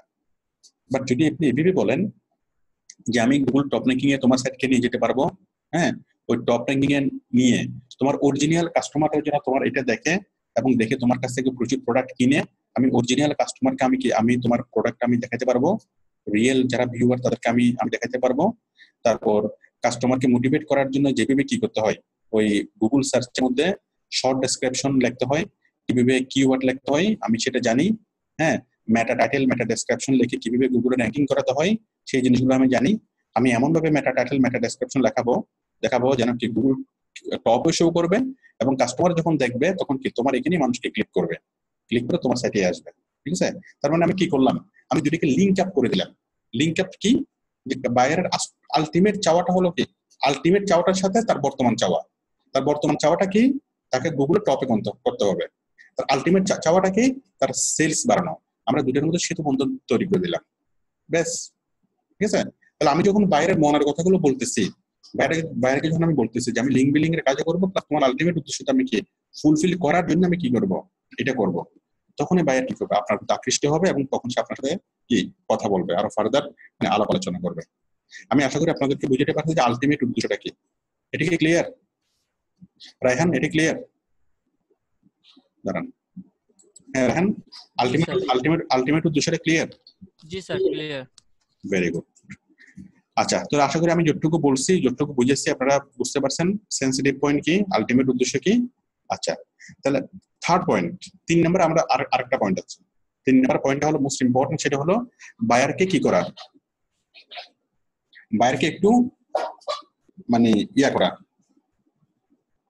বাট যদি আপনি এভাবে বলেন যে আমি গুগল টপ র্যাঙ্কিং এ তোমার সাইটকে নিয়ে যেতে পারবো, হ্যাঁ, ওই টপ র্যাঙ্কিং এ নিয়ে তোমার অরিজিনাল কাস্টমাররা যেন তোমার এটা দেখে এবং দেখে তোমার কাছ থেকে প্রচুর প্রোডাক্ট কিনে, আমি অরিজিনাল কাস্টমারকে আমি তোমার প্রোডাক্ট আমি দেখাতে পারবো, রিয়েল যারা ভিউয়ার তাদেরকে আমি দেখাতে পারবো। তারপর কাস্টমারকে মোটিভেট করার জন্য যেভাবে কি করতে হয়, ওই গুগল সার্চের মধ্যে শর্ট ডেসক্রিপশন লিখতে হয়, কিভাবে কিওয়ার্ড লিখতে হয় আমি সেটা জানি, হ্যাঁ, মেটা টাইটেল মেটা ডেসক্রিপশন লিখে কিভাবে গুগলে র্যাঙ্কিং করাতে হয় সেই জিনিসগুলো আমি জানি। আমি এমন ভাবে মেটা টাইটেল মেটা ডেসক্রিপশন দেখাবো যেন কি গুগল টপে শো করবে এবং কাস্টমার যখন দেখবে তখন কি তোমার এখানেই মানুষকে ক্লিক করে তোমার সাইটে আসবে। ঠিক আছে, তার মানে আমি কি করলাম, আমি দুটিকে লিঙ্ক আপ করে দিলাম। লিঙ্ক আপ কি, যে বায়ারের আলটিমেট চাওয়াটা হলো কি, আলটিমেট চাওয়াটার সাথে তার বর্তমান চাওয়াটা কি, তাকে গুগলে টপে করতে হবে। তার আলটিমেট চাওয়াটা কি, তার সেলস বাড়ানো। আমরা দুটোর মধ্যে সেতু বন্ধন তৈরি করে দিলাম, ব্যাস। ঠিক আছে, তাহলে আমি যখন বাইরের মনের কথাগুলো বলতেছি, বাইরেকে যখন আমি বলতেছি যে আমি লিঙ্ক বিল্ডিং এর কাজ করবো, তোমার আলটিমেট উদ্দেশ্যটা আমি কি ফুলফিল করার জন্য আমি কি করব, এটা করব, তখনই বায়ার কি করবে, আপনার প্রতি আকৃষ্ট হবে এবং তখন সে আপনার সাথে কি কথা বলবে, আরো ফার্দার মানে আলাপ আলোচনা করবে। আমি আশা করি আপনাদেরকে বুঝাতে পারছি যে আলটিমেট উদ্দেশ্যটা কি। এটা কি ক্লিয়ার রায়হান? এটা ক্লিয়ার? দাঁড়ান, হ্যাঁ রায়হান, আলটিমেট উদ্দেশ্যটা ক্লিয়ার?
জি স্যার, ক্লিয়ার।
Very good. আচ্ছা, তো আশা করি আমি যতটুকু বলছি যতটুকু বুঝেছি আপনারা বুঝতে পারছেন সেন্সিটিভ পয়েন্ট কি, আলটিমেট উদ্দেশ্য কি। আচ্ছা, তাহলে থার্ড পয়েন্ট, 3 নম্বরে আমরা আরেকটা পয়েন্ট আছে। 3 নম্বর পয়েন্টটা হলো মোস্ট ইম্পর্টেন্ট, সেটা হলো বায়ারকে কি করা, বায়ারকে একটু মানে করা,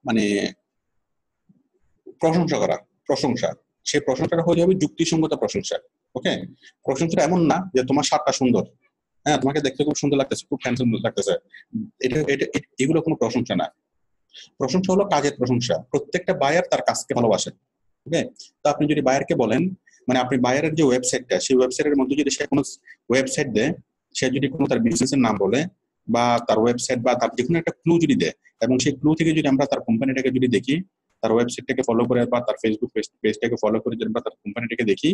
মানে প্রশংসা করা। সেই প্রশংসাটা হয়ে যাবে যুক্তিসঙ্গত প্রশংসা। ওকে, প্রশংসাটা এমন না যে তোমার শার্টটা সুন্দর, হ্যাঁ তোমাকে দেখতে খুব সুন্দর লাগতেছে, খুব হ্যান্ডসাম লাগতেছে, এগুলো কোনো প্রশংসা না। প্রশংসা হলো কাজের প্রশংসা। প্রত্যেকটা বায়ার তার কাজকে ভালোবাসে। ওকে, তো আপনি যদি বায়ারকে বলেন, মানে আপনি বায়ারের যে ওয়েবসাইটটা, সেই ওয়েবসাইটের মধ্যে যদি সে কোনো ওয়েবসাইট দেয়, সে যদি কোনো তার বিজনেসের নাম বলে বা তার ওয়েবসাইট বা তার যে কোনো একটা ক্লু যদি দেয়, এবং সেই ক্লু থেকে যদি আমরা তার কোম্পানিটাকে যদি দেখি, তার ওয়েবসাইটটাকে ফলো করে বা তার ফেসবুক পেজটাকে ফলো করে যদি আমরা তার কোম্পানিটাকে দেখি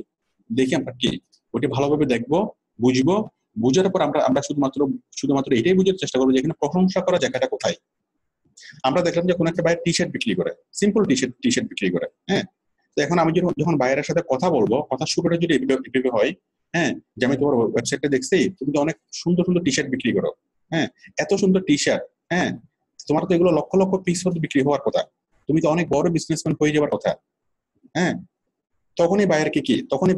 আমরা কি ওটি ভালোভাবে দেখবো, বুঝবো, বুঝার পর আমরা শুধুমাত্র এটাই বুঝার চেষ্টা করবো যে এখানে প্রশংসা করা জায়গাটা কোথায়। আমরা দেখলাম যে কোনো একটা বায়ার টি শার্ট বিক্রি করে, সিম্পল টি শার্ট বিক্রি করে, হ্যাঁ, তো এখন আমি যখন বায়ারের সাথে কথা বলবো, কথা শুরুটা যদি এভাবে হয়, হ্যাঁ, যে আমি তোমার ওয়েবসাইটে দেখছি তুমি তো অনেক সুন্দর সুন্দর টি শার্ট বিক্রি করো, হ্যাঁ, এত সুন্দর টি শার্ট, হ্যাঁ, তোমার তো এগুলো লক্ষ লক্ষ পিস বিক্রি হওয়ার কথা, তুমি তো অনেক বড় বিজনেসম্যান হয়ে যাওয়ার কথা, হ্যাঁ, তখনই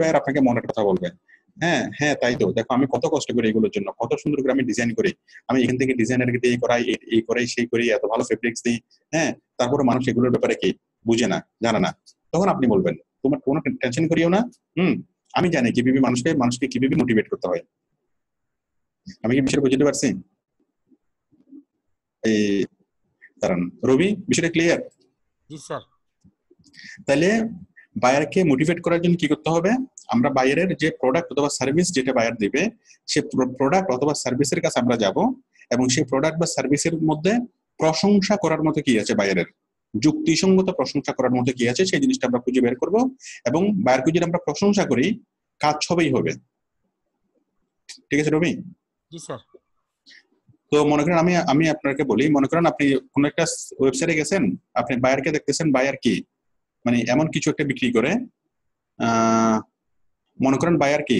বায়ার আপনাকে মনের কথা বলবে, হ্যাঁ তাই তো, দেখো আমি কত কষ্ট করি এগুলোর জন্য, কত সুন্দর করে আমি ডিজাইন করি, আমি এখান থেকে ডিজাইনারকে দিয়ে এই করাই সেই করি, এত ভালো ফেব্রিক্স দিই, হ্যাঁ, তারপরে মানুষ এগুলোর ব্যাপারে কি বুঝে না, জানে না। তখন আপনি বলবেন তোমার কোনো টেনশন করিও না, আমি জানি কিভাবে মানুষকে কিভাবে মোটিভেট করতে হয়। আমি কি বিষয়টা বুঝতে পারছি? এই কারণ রবি, বিষয়টা ক্লিয়ার?
জি স্যার।
তাহলে বায়ারকে মোটিভেট করার জন্য কি করতে হবে, আমরা বায়ারের যে প্রোডাক্ট অথবা সার্ভিস যেটা বায়ার দিবে, সে প্রোডাক্ট অথবা সার্ভিসের কাছে আমরা যাব এবং সেই প্রোডাক্ট বা সার্ভিসের মধ্যে প্রশংসা করার মতো কি আছে, বায়ারের যুক্তিসঙ্গত প্রশংসা করার মতো কি আছে সেই জিনিসটা আমরা খুঁজে বের করব। এবং বায়ারকে যদি আমরা প্রশংসা করি, কাজ হবেই হবে। ঠিক আছে রবি?
জি স্যার।
তো মনে করেন আমি আপনাকে বলি, মনে করেন আপনি কোন একটা ওয়েবসাইটে গেছেন, আপনি বায়ারকে দেখতেছেন, বায়ার কি মানে এমন কিছু একটা বিক্রি করে, মনে করেন বায়ার কি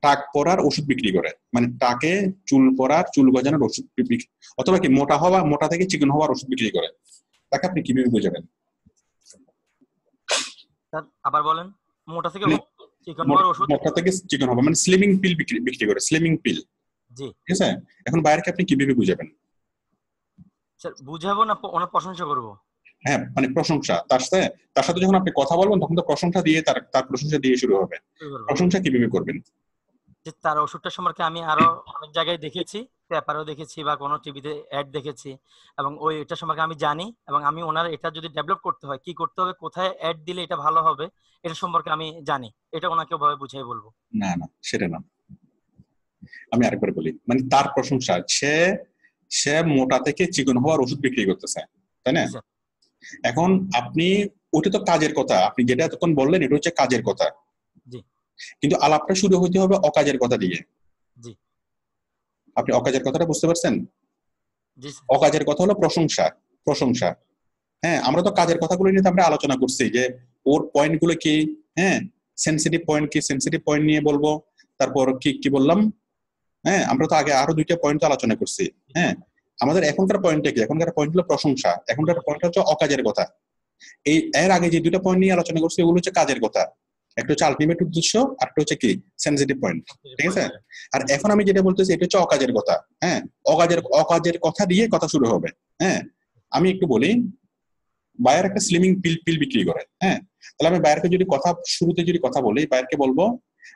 টাক পরার ওষুধ বিক্রি করে, মানে টাকে চুল পরার, চুল গজানোর ওষুধ বিক্রি, অথবা কি মোটা থেকে চিকন হওয়ার ওষুধ বিক্রি করে, তাকে আপনি কিভাবে বুঝাবেন?
স্যার আবার বলেন। মোটা থেকে চিকন হওয়ার ওষুধ,
মোটা থেকে চিকন হওয়া মানে স্লিমিং পিল বিক্রি করে, স্লিমিং পিল।
জি,
ঠিক আছে, এখন বায়ারকে আপনি কিভাবে বুঝাবেন?
স্যার বুঝাবো না ওনার প্রশংসা করব?
হ্যাঁ, মানে প্রশংসা, তার সাথে যখন আপনি কথা বলবেন তখন তো প্রশংসা দিয়ে তার প্রশংসা দিয়ে শুরু হবে। প্রশংসা কিভাবে করবেন?
যে তার ওষুধটা সম্পর্কে আমি আরো অনেক জায়গায় দেখেছি, পেপারেও দেখেছি বা কোনো টিভিতে অ্যাড দেখেছি, এবং ওই এটা সম্পর্কে আমি জানি, এবং আমি ওনার এটা যদি ডেভেলপ করতে হয় কি করতে হবে, কোথায় অ্যাড দিলে এটা ভালো হবে, এটা সম্পর্কে আমি জানি। এটা ওনাকে ওভাবে বুঝাই বলবো।
না না, সেটা না, আমি আরেকবার বলি, মানে তার প্রশংসা, সে সে মোটা থেকে চিকন হওয়ার ওষুধ বিক্রি করতেছে, তাই না?
জি স্যার।
এখন আপনি, ওটা তো কাজের কথা, আপনি যেটা তখন বললেন এটা হচ্ছে কাজের কথা,
জি
কিন্তু আলাপটা শুরু হতে হবে অকাজের কথা দিয়ে।
জি
আপনি অকাজের কথাটা বুঝতে পারছেন?
জি স্যার।
অকাজের কথা হলো প্রশংসা, প্রশংসা। হ্যাঁ, আমরা তো কাজের কথাগুলো নিয়ে তো আমরা আলোচনা করছি যে ওর পয়েন্ট গুলো কি, হ্যাঁ, সেন্সিটিভ পয়েন্ট কি, সেন্সিটিভ পয়েন্ট নিয়ে বলবো, তারপর কি কি বললাম, হ্যাঁ, আমরা তো আগে আরো 2টা পয়েন্ট আলোচনা করছি। হ্যাঁ, আমাদের এখনকার পয়েন্টটা কি? এখনকার পয়েন্ট হলো প্রশংসা, এখনকার পয়েন্ট হচ্ছে অকাজের কথা। এই এর আগে যে 2টা পয়েন্ট নিয়ে আলোচনা করছি ওগুলো হচ্ছে কাজের কথা, একটা হচ্ছে আলটিমেট উদ্দেশ্য, আর একটা হচ্ছে কি সেন্সিটিভ পয়েন্ট, ঠিক আছে? আর এখন আমি যেটা বলতেছি এটা হচ্ছে অকাজের কথা। হ্যাঁ, অকাজের কথা দিয়ে কথা শুরু হবে। হ্যাঁ, আমি একটু বলি, বায়ার একটা স্লিমিং পিল বিক্রি করে। হ্যাঁ, তাহলে আমি বায়ারকে যদি শুরুতে যদি কথা বলি, বায়ারকে বলবো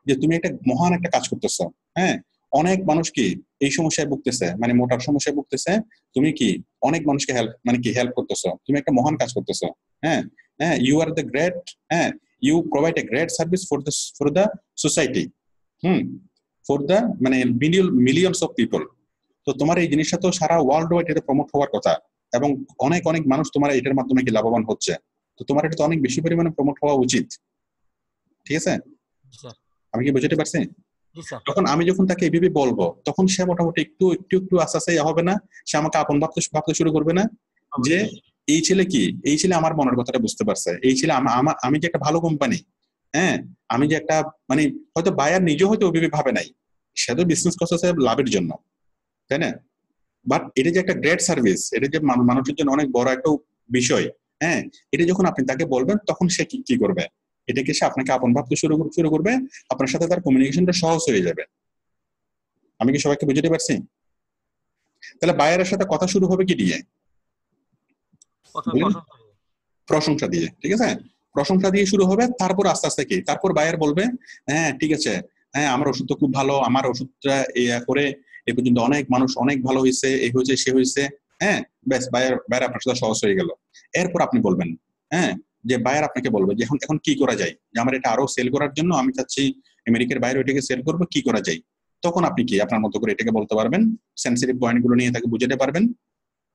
যে তুমি একটা মহান একটা কাজ করতেছো। হ্যাঁ, অনেক মানুষ কি এই সমস্যায় ভুগতেছে, মানে মোটার সমস্যায় ভুগতেছে, তুমি কি অনেক মানুষকে হেল্প করতেছো, তুমি একটা মহান কাজ করতেছো। হ্যাঁ হ্যাঁ, ইউ আর দ্য গ্রেট, হ্যাঁ, you provide a great service for the society, for the মানে মিলিয়নস অফ পিপল। তো তোমার এই জিনিসটা তো সারা ওয়ার্ল্ড ওয়াইড এটা প্রমোট হওয়ার কথা, এবং অনেক অনেক মানুষ তোমার এটার মাধ্যমে কি লাভবান হচ্ছে। তো তোমার এটা তো অনেক বেশি পরিমাণে প্রমোট হওয়া উচিত, ঠিক আছে?
জি স্যার।
আমি কি বুঝতে পারছি?
জি স্যার।
তখন আমি যখন তাকে এইভাবে বলবো, তখন সে মোটামুটি একটু একটু একটু আস্তে আস্তে হবে না, সে আমাকে আপন ভাবতে শুরু করবে না, যে এই ছেলে কি, এই ছেলে আমার মনের কথাটা বুঝতে পারছে, এই ছেলে আমি যে একটা ভালো কোম্পানি, হ্যাঁ, আমি যে একটা মানে, হয়তো বায়ার নিজেও হয়তো ওইভাবে ভাবে নাই, সে তো বিজনেস করতেছে লাভের জন্য, তাই না? বাট এটা যে একটা গ্রেট সার্ভিস, এটা যে মানুষের জন্য অনেক বড় একটা বিষয়, হ্যাঁ, এটা যখন আপনি তাকে বলবেন তখন সে কি করবে, এটাকে সে আপনাকে আপন ভাবতে শুরু করবে, আপনার সাথে তার কমিউনিকেশনটা সহজ হয়ে যাবে। আমি কি সবাইকে বুঝতে পারছি? তাহলে বায়ারের সাথে কথা শুরু হবে কি দিয়ে? প্রশংসা দিয়ে, ঠিক আছে? প্রশংসা দিয়ে শুরু হবে, তারপর আস্তে আস্তে কি, তারপর বায়ার বলবে হ্যাঁ ঠিক আছে, হ্যাঁ আমার ওষুধ তো খুব ভালো, আমার ওষুধটা করে এ পর্যন্ত অনেক মানুষ অনেক ভালো হয়েছে, এই হয়েছে সে হয়েছে, হ্যাঁ, ব্যাস বায়ার আপনার সাথে সহজ হয়ে গেল। এরপর আপনি বলবেন, হ্যাঁ, যে বায়ার আপনাকে বলবে যে এখন কি করা যায়, যে আমার এটা আরো সেল করার জন্য আমি চাচ্ছি আমেরিকার বাইরে এটাকে সেল করবো, কি করা যায়? তখন আপনি কি আপনার মতো করে এটাকে বলতে পারবেন, সেন্সিটিভ পয়েন্ট গুলো নিয়ে তাকে বুঝাতে পারবেন।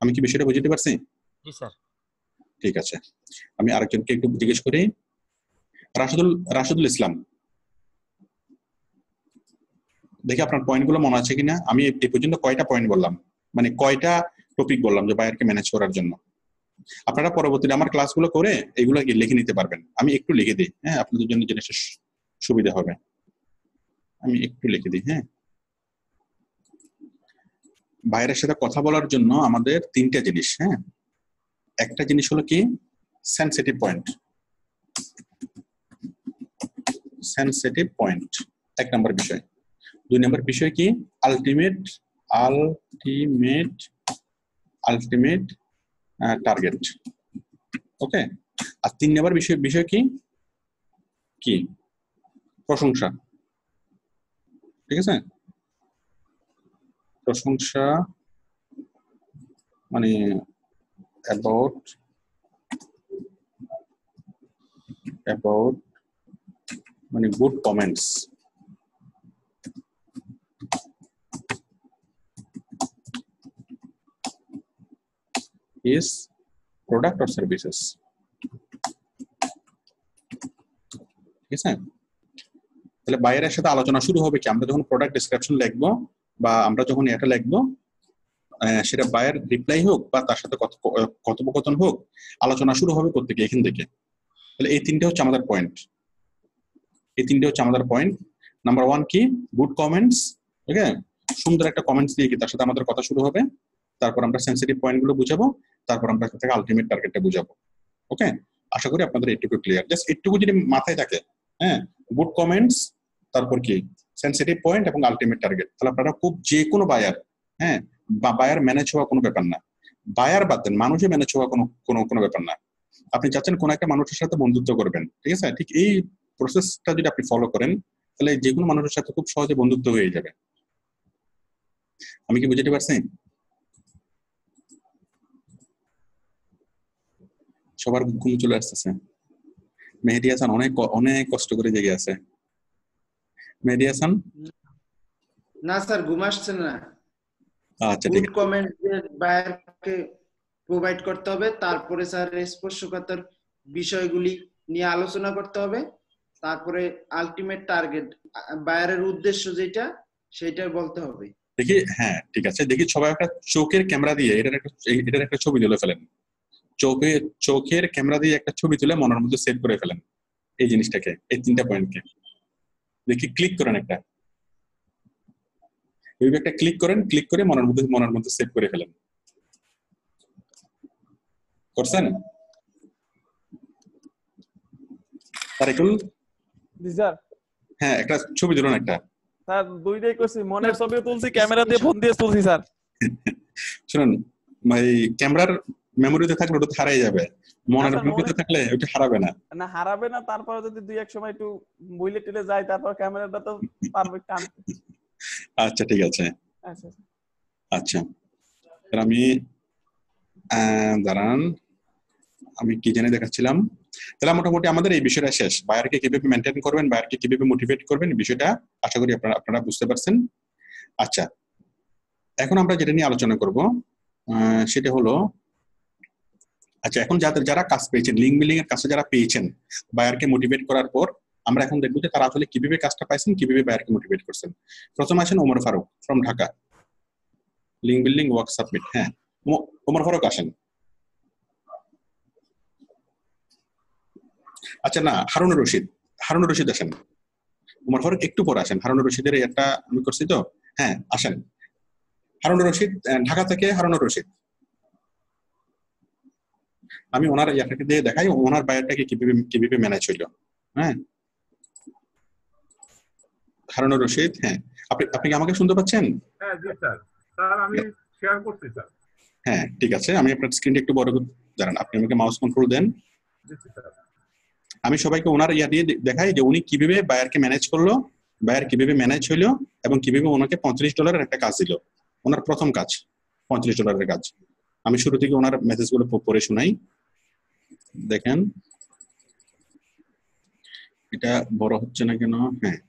আমি কি বিষয়টা বুঝতে পারছি?
জি স্যার।
ঠিক আছে, আমি আরেকজনকে একটু জিজ্ঞেস করি, রাশিদুল ইসলাম, দেখি আপনার পয়েন্ট গুলো মনে আছে কিনা। আমি এই পর্যন্ত কয়টা পয়েন্ট বললাম, মানে কয়টা টপিক বললাম যে বায়ারকে ম্যানেজ করার জন্য? আপনারা পরবর্তীতে আমার ক্লাসগুলো করে এগুলো লিখে নিতে পারবেন। আমি একটু লিখে দিই, হ্যাঁ, আপনাদের জন্য জিনিসটা সুবিধা হবে। আমি একটু লিখে দিই। হ্যাঁ, বায়ারের সাথে কথা বলার জন্য আমাদের 3টা জিনিস। হ্যাঁ, একটা জিনিস হলো কি সেনসিটিভ পয়েন্ট, সেনসিটিভ পয়েন্ট 1 নম্বর বিষয়। 2 নম্বর বিষয় কি আলটিমেট টার্গেট, ওকে। আর 3 নম্বর বিষয় কি প্রশংসা, ঠিক আছে? প্রশংসা মানে about মানে good comments, is product or services, ঠিক আছে? তাহলে বায়ারের সাথে আলোচনা শুরু হবে কি, আমরা যখন প্রোডাক্ট ডেসক্রিপশন লিখবো বা আমরা যখন এটা লিখবো, সেটা বায়ার রিপ্লাই হোক বা তার সাথে কথোপকথন হোক, আলোচনা শুরু হবে কোত্থেকে, এখান থেকে। তাহলে এই 3টে হচ্ছে আমাদের পয়েন্ট। নাম্বার 1 কি গুড কমেন্টস, ঠিক আছে? সুন্দর একটা কমেন্টস দিয়ে কি তার সাথে আমাদের কথা শুরু হবে, তারপর আমরা সেনসিটিভ পয়েন্ট গুলো বুঝাবো, তারপর আমরা তাকে আলটিমেট টার্গেটটা বুঝাবো। ওকে, আশা করি আপনাদের এইটুকু ক্লিয়ার। জাস্ট এইটুকু যদি মাথায় থাকে, হ্যাঁ, গুড কমেন্টস, তারপর কি সেনসিটিভ পয়েন্ট এবং আলটিমেট টার্গেট, তাহলে আপনারা খুব যে কোনো বায়ার, হ্যাঁ, বায়ার ম্যানেজ হওয়া কোনো ব্যাপার না, বায়ার বাদ দেন মানুষে ম্যানেজ হওয়া কোনো ব্যাপার না। আপনি চাচ্ছেন কোন একটা মানুষের সাথে বন্ধুত্ব করবেন, ঠিক আছে? ঠিক এই প্রসেসটা যদি আপনি ফলো করেন, তাহলে যে কোনো মানুষের সাথে খুব সহজে বন্ধুত্ব হয়ে যাবে। আমি কি বুঝাতে পারছি? সবার ঘুম চলে আসতেছে। মেহেদি হাসান অনেক অনেক কষ্ট করে জেগে আছে। মেহেদি হাসান?
না স্যার, ঘুম আসছে না।
আচ্ছা ঠিক
গুড
আছে।
কমেন্ট বায়ারকে প্রোভাইড করতে হবে, তারপরে স্যার স্পর্শকাতর বিষয়গুলি নিয়ে আলোচনা করতে হবে, তারপরে আলটিমেট টার্গেট বায়ারের উদ্দেশ্য যেটা সেটা বলতে হবে।
দেখি, হ্যাঁ ঠিক আছে, দেখি সবাই একটা চোখের ক্যামেরা দিয়ে এটার একটা ছবি তুলে ফেলেন। চোখের ক্যামেরা দিয়ে একটা ছবি তুলে মনের মধ্যে সেভ করে ফেলেন এই জিনিসটাকে, এই 3টা পয়েন্টকে। দেখি ক্লিক করেন একটা, এইভাবে একটা ক্লিক করেন, ক্লিক করে মনের মধ্যে সেভ করে ফেলেন। করছেন? তারিকুল?
জি স্যার।
হ্যাঁ, একটা ছবি তুলুন একটা।
স্যার দুইটাই করছি, মনের ছবিও তুলছি, ক্যামেরা দিয়ে ফোন দিয়ে তুলছি স্যার।
শুনুন, এই ক্যামেরার মেমোরিতে থাকলে ওটা হারাই যাবে, মনের মেমোরিতে থাকলে ওটা হারাবে না।
না হারাবে না, তারপরে যদি দুই এক সময় একটু বইলে টেলে যায়, তারপর ক্যামেরাটা তো পারফেক্ট টানতে।
আচ্ছা ঠিক আছে।
আচ্ছা
আচ্ছা, আমি দাঁড়ান, আমি কি জানি দেখাচ্ছিলাম। তাহলে মোটামুটি আমাদের এই বিষয়টা শেষ। বায়ারকে কিভাবে মেনটেন করবেন, বায়ারকে কিভাবে মোটিভেট করবেন, বিষয়টা আশা করি আপনারা বুঝতে পারছেন। আচ্ছা, এখন আমরা যেটা নিয়ে আলোচনা করব সেটা হলো, আচ্ছা এখন যারা কাজ পেয়েছেন, লিঙ্ক বিল্ডিং এর কাজটা যারা পেয়েছেন বায়ারকে মোটিভেট করার পর, আমরা এখন দেখবো যে তারা আসলে কিভাবে কাজটা পাইছেন, কিভাবে বায়ারকে মোটিভেট করছেন। প্রথমে আছেন Omar Faruk from Dhaka, link building work submit. হ্যাঁ, ওমর ফারুক আসেন। আচ্ছা না, হারুনুর রশিদ আসেন। ওমর ফারুক একটু পরে আসেন, হারুনুর রশিদের একটা আমি করছি তো। হ্যাঁ আসেন, হারুনুর রশিদ ঢাকা থেকে। হারুনুর রশিদ, আমি ওনার ইয়াটাকে দিয়ে দেখাই ওনার বায়ারটাকে কিভাবে ম্যানেজ হইল। হ্যাঁ, হারুনুর রশিদ, হ্যাঁ আপনি কি আমাকে শুনতে পাচ্ছেন?
হ্যাঁ জি স্যার। স্যার আমি শেয়ার করছি স্যার।
হ্যাঁ ঠিক আছে, আমি আপনার স্ক্রিনটা একটু বড় করে দাঁড়ান, আপনি আমাকে মাউস কন্ট্রোল দেন।
জি স্যার।
আমি সবাইকে ওনার ইয়া দিয়ে দেখাই যে উনি কিভাবে বায়ারকে ম্যানেজ করলো, বায়ার কিভাবে ম্যানেজ হইলো, এবং কিভাবে ওনাকে $35 একটা কাজ দিল। ওনার প্রথম কাজ $35 কাজ। আমি শুরু থেকে ওনার মেসেজগুলো পড়ে শোনাই, দেখেন। এটা বড় হচ্ছে না কেন? হ্যাঁ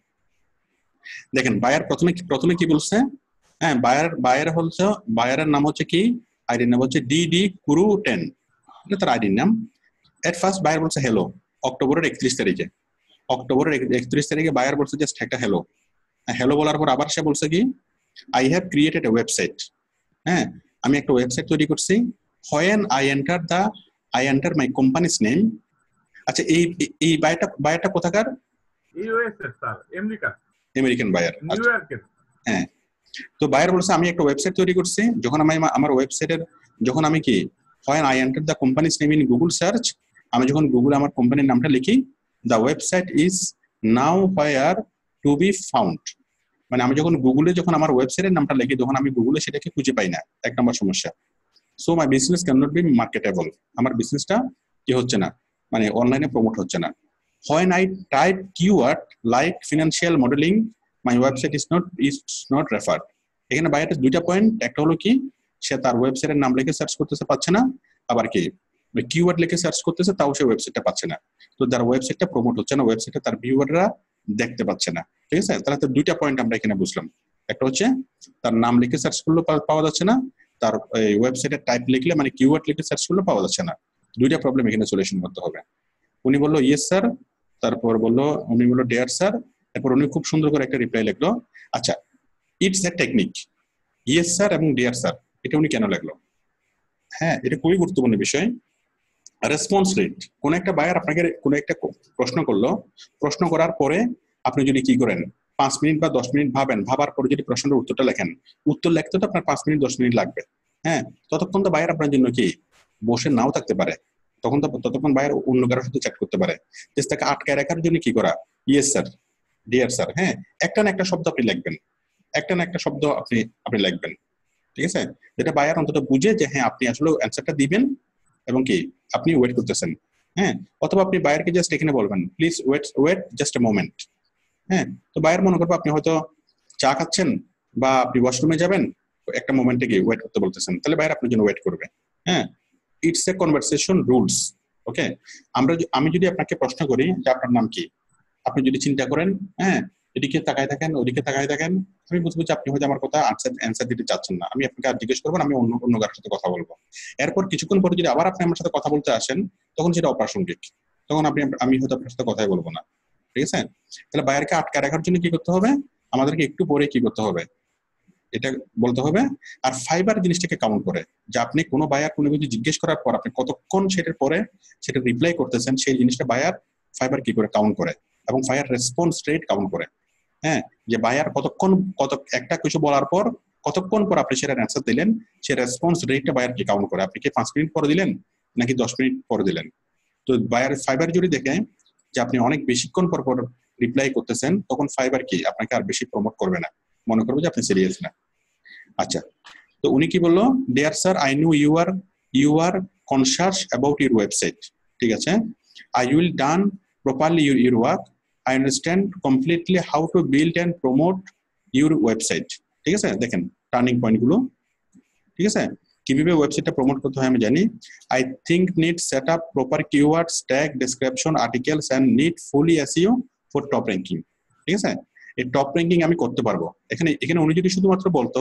দেখেন, বায়ার প্রথমে কি বলছে। হ্যাঁ, বায়ারের নাম হচ্ছে কি, আইডির নাম হচ্ছে ডিডি কুরু 10, এটা তার আইডির নাম। এট ফার্স্ট বায়ার বলছে হ্যালো, অক্টোবরের 31 তারিখে বায়ার বলছে জাস্ট একটা হ্যালো বলার পর আবার সে বলছে কি, I have created a website. হ্যাঁ, আমি একটা ওয়েবসাইট তৈরি করছি। When I enter my company's name. আচ্ছা, এই বায়ারটা কোথাকার?
USA sir,
American buyer.
নিউ ইয়র্কের।
হ্যাঁ, তো বায়ার বলছে আমি একটা ওয়েবসাইট তৈরি করছি। যখন আমি আমার ওয়েবসাইটের যখন আমি কি when I enter the companies name in Google search, আমি যখন গুগলে আমার কোম্পানির নামটা লিখি, the website is now where two be found. মানে আমি যখন গুগলে আমার ওয়েবসাইটের নামটা লিখি, তখন আমি গুগলে সেটাকে খুঁজে পাই না, 1 নম্বর সমস্যা। So my business can not be marketable, আমার বিজনেসটা কি হচ্ছে না, মানে অনলাইনে প্রমোট হচ্ছে না। When I type keyword like financial modelling, my website is not referred. এখানে বাইরে 2টা পয়েন্ট, একটা হলো কি সে তার ওয়েবসাইটের নাম লিখে সার্চ করতেছে, পাচ্ছে না, আবার কি কিওয়ার্ড লিখে সার্চ করতেছে, তাও সে ওয়েবসাইটটা পাচ্ছে না। তো তার ওয়েবসাইটটা প্রমোট হচ্ছে না, ওয়েবসাইটে তার ভিউয়াররা দেখতে পাচ্ছে না। ঠিক আছে, তাহলে তো 2টা পয়েন্ট আমরা এখানে বুঝলাম। একটা হচ্ছে তার নাম লিখে সার্চ করলে পাওয়া যাচ্ছে না, তার ওয়েবসাইটের টাইপ লিখলে মানে কিওয়ার্ড লিখে সার্চ করলে পাওয়া যাচ্ছে না। 2টা প্রবলেম এখানে সলিউশন করতে হবে। উনি বললো ইয়েস স্যার, তারপর উনি বললো ডিয়ার স্যার, তারপর উনি খুব সুন্দর করে একটা রিপ্লাই লিখলো। আচ্ছা, it's a technique, yes sir এবং ডিয়ার স্যার, এটা উনি কেন লাগলো? হ্যাঁ, এটা খুবই গুরুত্বপূর্ণ বিষয়। রেসপন্স রেট, কোন একটা বায়ার আপনাকে কোন একটা প্রশ্ন করলো, প্রশ্ন করার পরে আপনি যদি কি করেন 5 মিনিট বা 10 মিনিট ভাবার পরে যদি প্রশ্নের উত্তরটা লেখেন, উত্তর লিখতে তো আপনার 5 মিনিট 10 মিনিট লাগবে। হ্যাঁ, ততক্ষণ তো বায়ার আপনার জন্য কি বসে নাও থাকতে পারে, ততক্ষণ বায়ার অন্য কারোর সাথে চ্যাট করতে পারে। তাকে আটকায় রাখার জন্য কি করা, ইয়েস স্যার, ডিয়ার স্যার, হ্যাঁ একটা না একটা শব্দ আপনি লিখবেন, একটা না একটা শব্দ আপনি লিখবেন। ঠিক আছে, যেটা বায়ার অন্তত বুঝে যে হ্যাঁ আপনি আসলে অ্যান্সারটা দিবেন এবং কি আপনি ওয়েট করতেছেন। হ্যাঁ, অথবা আপনি বায়ারকে জাস্ট এখানে বলবেন please wait just a moment. হ্যাঁ, তো বায়ার মনে করবো আপনি হয়তো চা খাচ্ছেন বা আপনি ওয়াশরুমে যাবেন, একটা মোমেন্টে গিয়ে ওয়েট করতে বলতেছেন, তাহলে বায়ার আপনার জন্য ওয়েট করবে। হ্যাঁ, ইটস এ কনভারসেশন রুলস। ওকে, আমি যদি আপনাকে প্রশ্ন করি যে আপনার নাম কি, আপনি যদি চিন্তা করেন, হ্যাঁ, এদিকে তাকায় থাকেন, ওদিকে তাকায় থাকেন, আমি বুঝবো যে আপনি হয়তো আমার কথা অ্যান্সার দিতে চাচ্ছেন না। আমি আপনাকে আর জিজ্ঞেস করবো না, আমি অন্য কারোর সাথে কথা বলবো। এরপর কিছুক্ষণ পরে যদি আবার আপনি আমার সাথে কথা বলতে আসেন, তখন সেটা অপ্রাসঙ্গিক, তখন আমি হয়তো আপনার সাথে কথাই বলবো না। ঠিক আছে? তাহলে বায়ারকে আটকে রাখার জন্য কি করতে হবে? আমাদেরকে একটু পরে কি করতে হবে এটা বলতে হবে। আর ফাইবার জিনিসটাকে কাউন্ট করে, যে আপনি কোনো বায়ার কোনো কিছু জিজ্ঞেস করার পর আপনি কতক্ষণ সেটার পরে সেটা রিপ্লাই করতেছেন, সেই জিনিসটা ফাইবার কি করে কাউন্ট করে, এবং ফায়ার রেসপন্স রেট কাউন্ট করে। হ্যাঁ, যে বায়ার একটা কিছু বলার পর কতক্ষণ পর আপনি সেটার অ্যান্সার দিলেন, সেই রেসপন্স রেটটা বায়ার কি কাউন্ট করে। আপনি কি 5 মিনিট পরে দিলেন নাকি 10 মিনিট পরে দিলেন? তো বায়ার ফাইবার যদি দেখে যে আপনি অনেক বেশিক্ষণ পর পর রিপ্লাই করতেছেন, তখন ফাইবার কি আপনাকে আর বেশি প্রমোট করবে না, মনে করবে যে আপনি সিরিয়াস না। আচ্ছা, তো উনি কি বললো, dear sir, I know you are conscious about your website. ঠিক আছে, I will done properly your work, I understand completely how to build and promote your website. ঠিক আছে, দেখেন টার্নিং পয়েন্ট গুলো। ঠিক আছে, কিভাবে ওয়েবসাইটটা প্রমোট করতে হয় আমি জানি। I think need set up proper keywords, tag, description, articles and need fully SEO for top ranking. ঠিক আছে, এই টপ র্যাঙ্কিং আমি করতে পারবো। এখানে উনি যদি শুধুমাত্র বলতো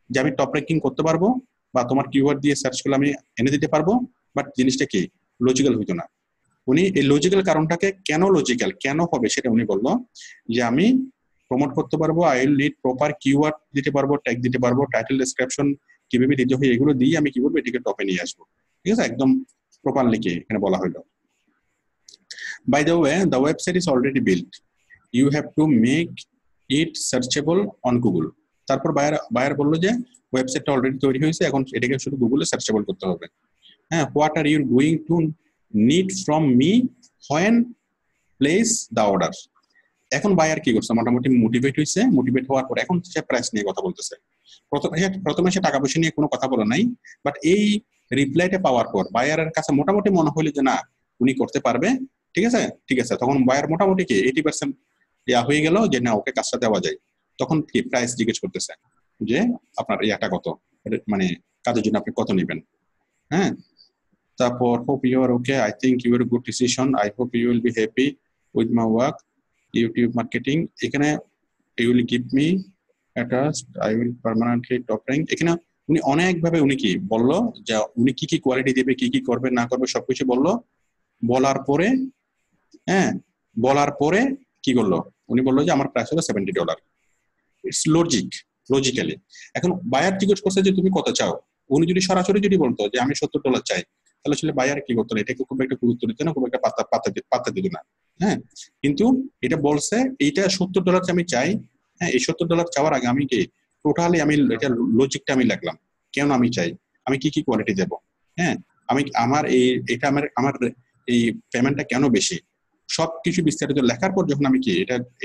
যে আমি টপ র্যাঙ্কিং করতে পারবো বা তোমার কিওয়ার্ড দিয়ে সার্চ করলে আমি এনে দিতে পারবো, বাট জিনিসটা কি লজিক্যাল হইতো না। উনি এই লজিক্যাল কারণটাকে কেন হবে সেটা উনি বললো যে আমি প্রমোট করতে পারবো, I will need proper keyword দিতে পারবো, ট্যাগ দিতে পারবো, টাইটেল ডেসক্রিপশন কিভাবে দিতে হয় এগুলো দিয়ে আমি কি করবো, এটাকে টপে নিয়ে আসবো। ঠিক আছে, একদম প্রপারলি কি এখানে বলা হলো। By the way, the website is already built, you have to make it searchable on Google. তারপর বায়ার বললো যে ওয়েবসাইটটা অলরেডি তৈরি হয়েছে, এখন এটাকে শুধু গুগলে সার্চেবল করতে হবে। হ্যাঁ, what are you going to need from me when place the order। এখন বায়ার কি করছে, মোটামুটি মোটিভেট হওয়ার পর এখন সে প্রাইস নিয়ে কথা বলতেছে। প্রথমে সে টাকা পয়সা নিয়ে কোনো কথা বলে নাই, বাট এই রিপ্লাইটা পাওয়ার পর বায়ারের কাছে মোটামুটি মনে হইলো যে না, উনি করতে পারবে। ঠিক আছে, তখন বায়ার মোটামুটি কি 80% হয়ে গেল যে না, ওকে কাজটা দেওয়া যায়। তখন কি প্রাইস জিজ্ঞেস করতেছে যে আপনার ইয়াটা কত, মানে কাজের জন্য আপনি কত নেবেন। হ্যাঁ, তারপর hope you are okay, I think you are good decision, I hope you will be happy with my work, YouTube marketing. এখানে you will give me a trust, I will permanently top rank। এখানে উনি অনেকভাবে উনি কি বললো যে উনি কি কোয়ালিটি দেবে, কি করবে না করবে সবকিছু বললো। বলার পরে কি করলো, উনি বললো যে আমার প্রাইস হলো $70। It's logically. এখন বায়ার জিজ্ঞেস করছে যে তুমি কত চাও। উনি যদি সরাসরি বলতো যে আমি $70 চাই, তাহলে আসলে বায়ার কি করতো, এটাকে খুব একটা গুরুত্ব দিত না, খুব একটা পাত্তা দিত না। হ্যাঁ, কিন্তু এটা বলছে এইটা $70 আমি চাই। হ্যাঁ, এই $70 চাওয়ার আগে আমি কি টোটালি আমি এটা লজিকটা আমি লিখলাম, কেন আমি চাই, আমি কি কোয়ালিটি দেব। হ্যাঁ, আমার এই পেমেন্টটা কেন বেশি, সবকিছু বিস্তারিত লেখার পর যখন আমি কি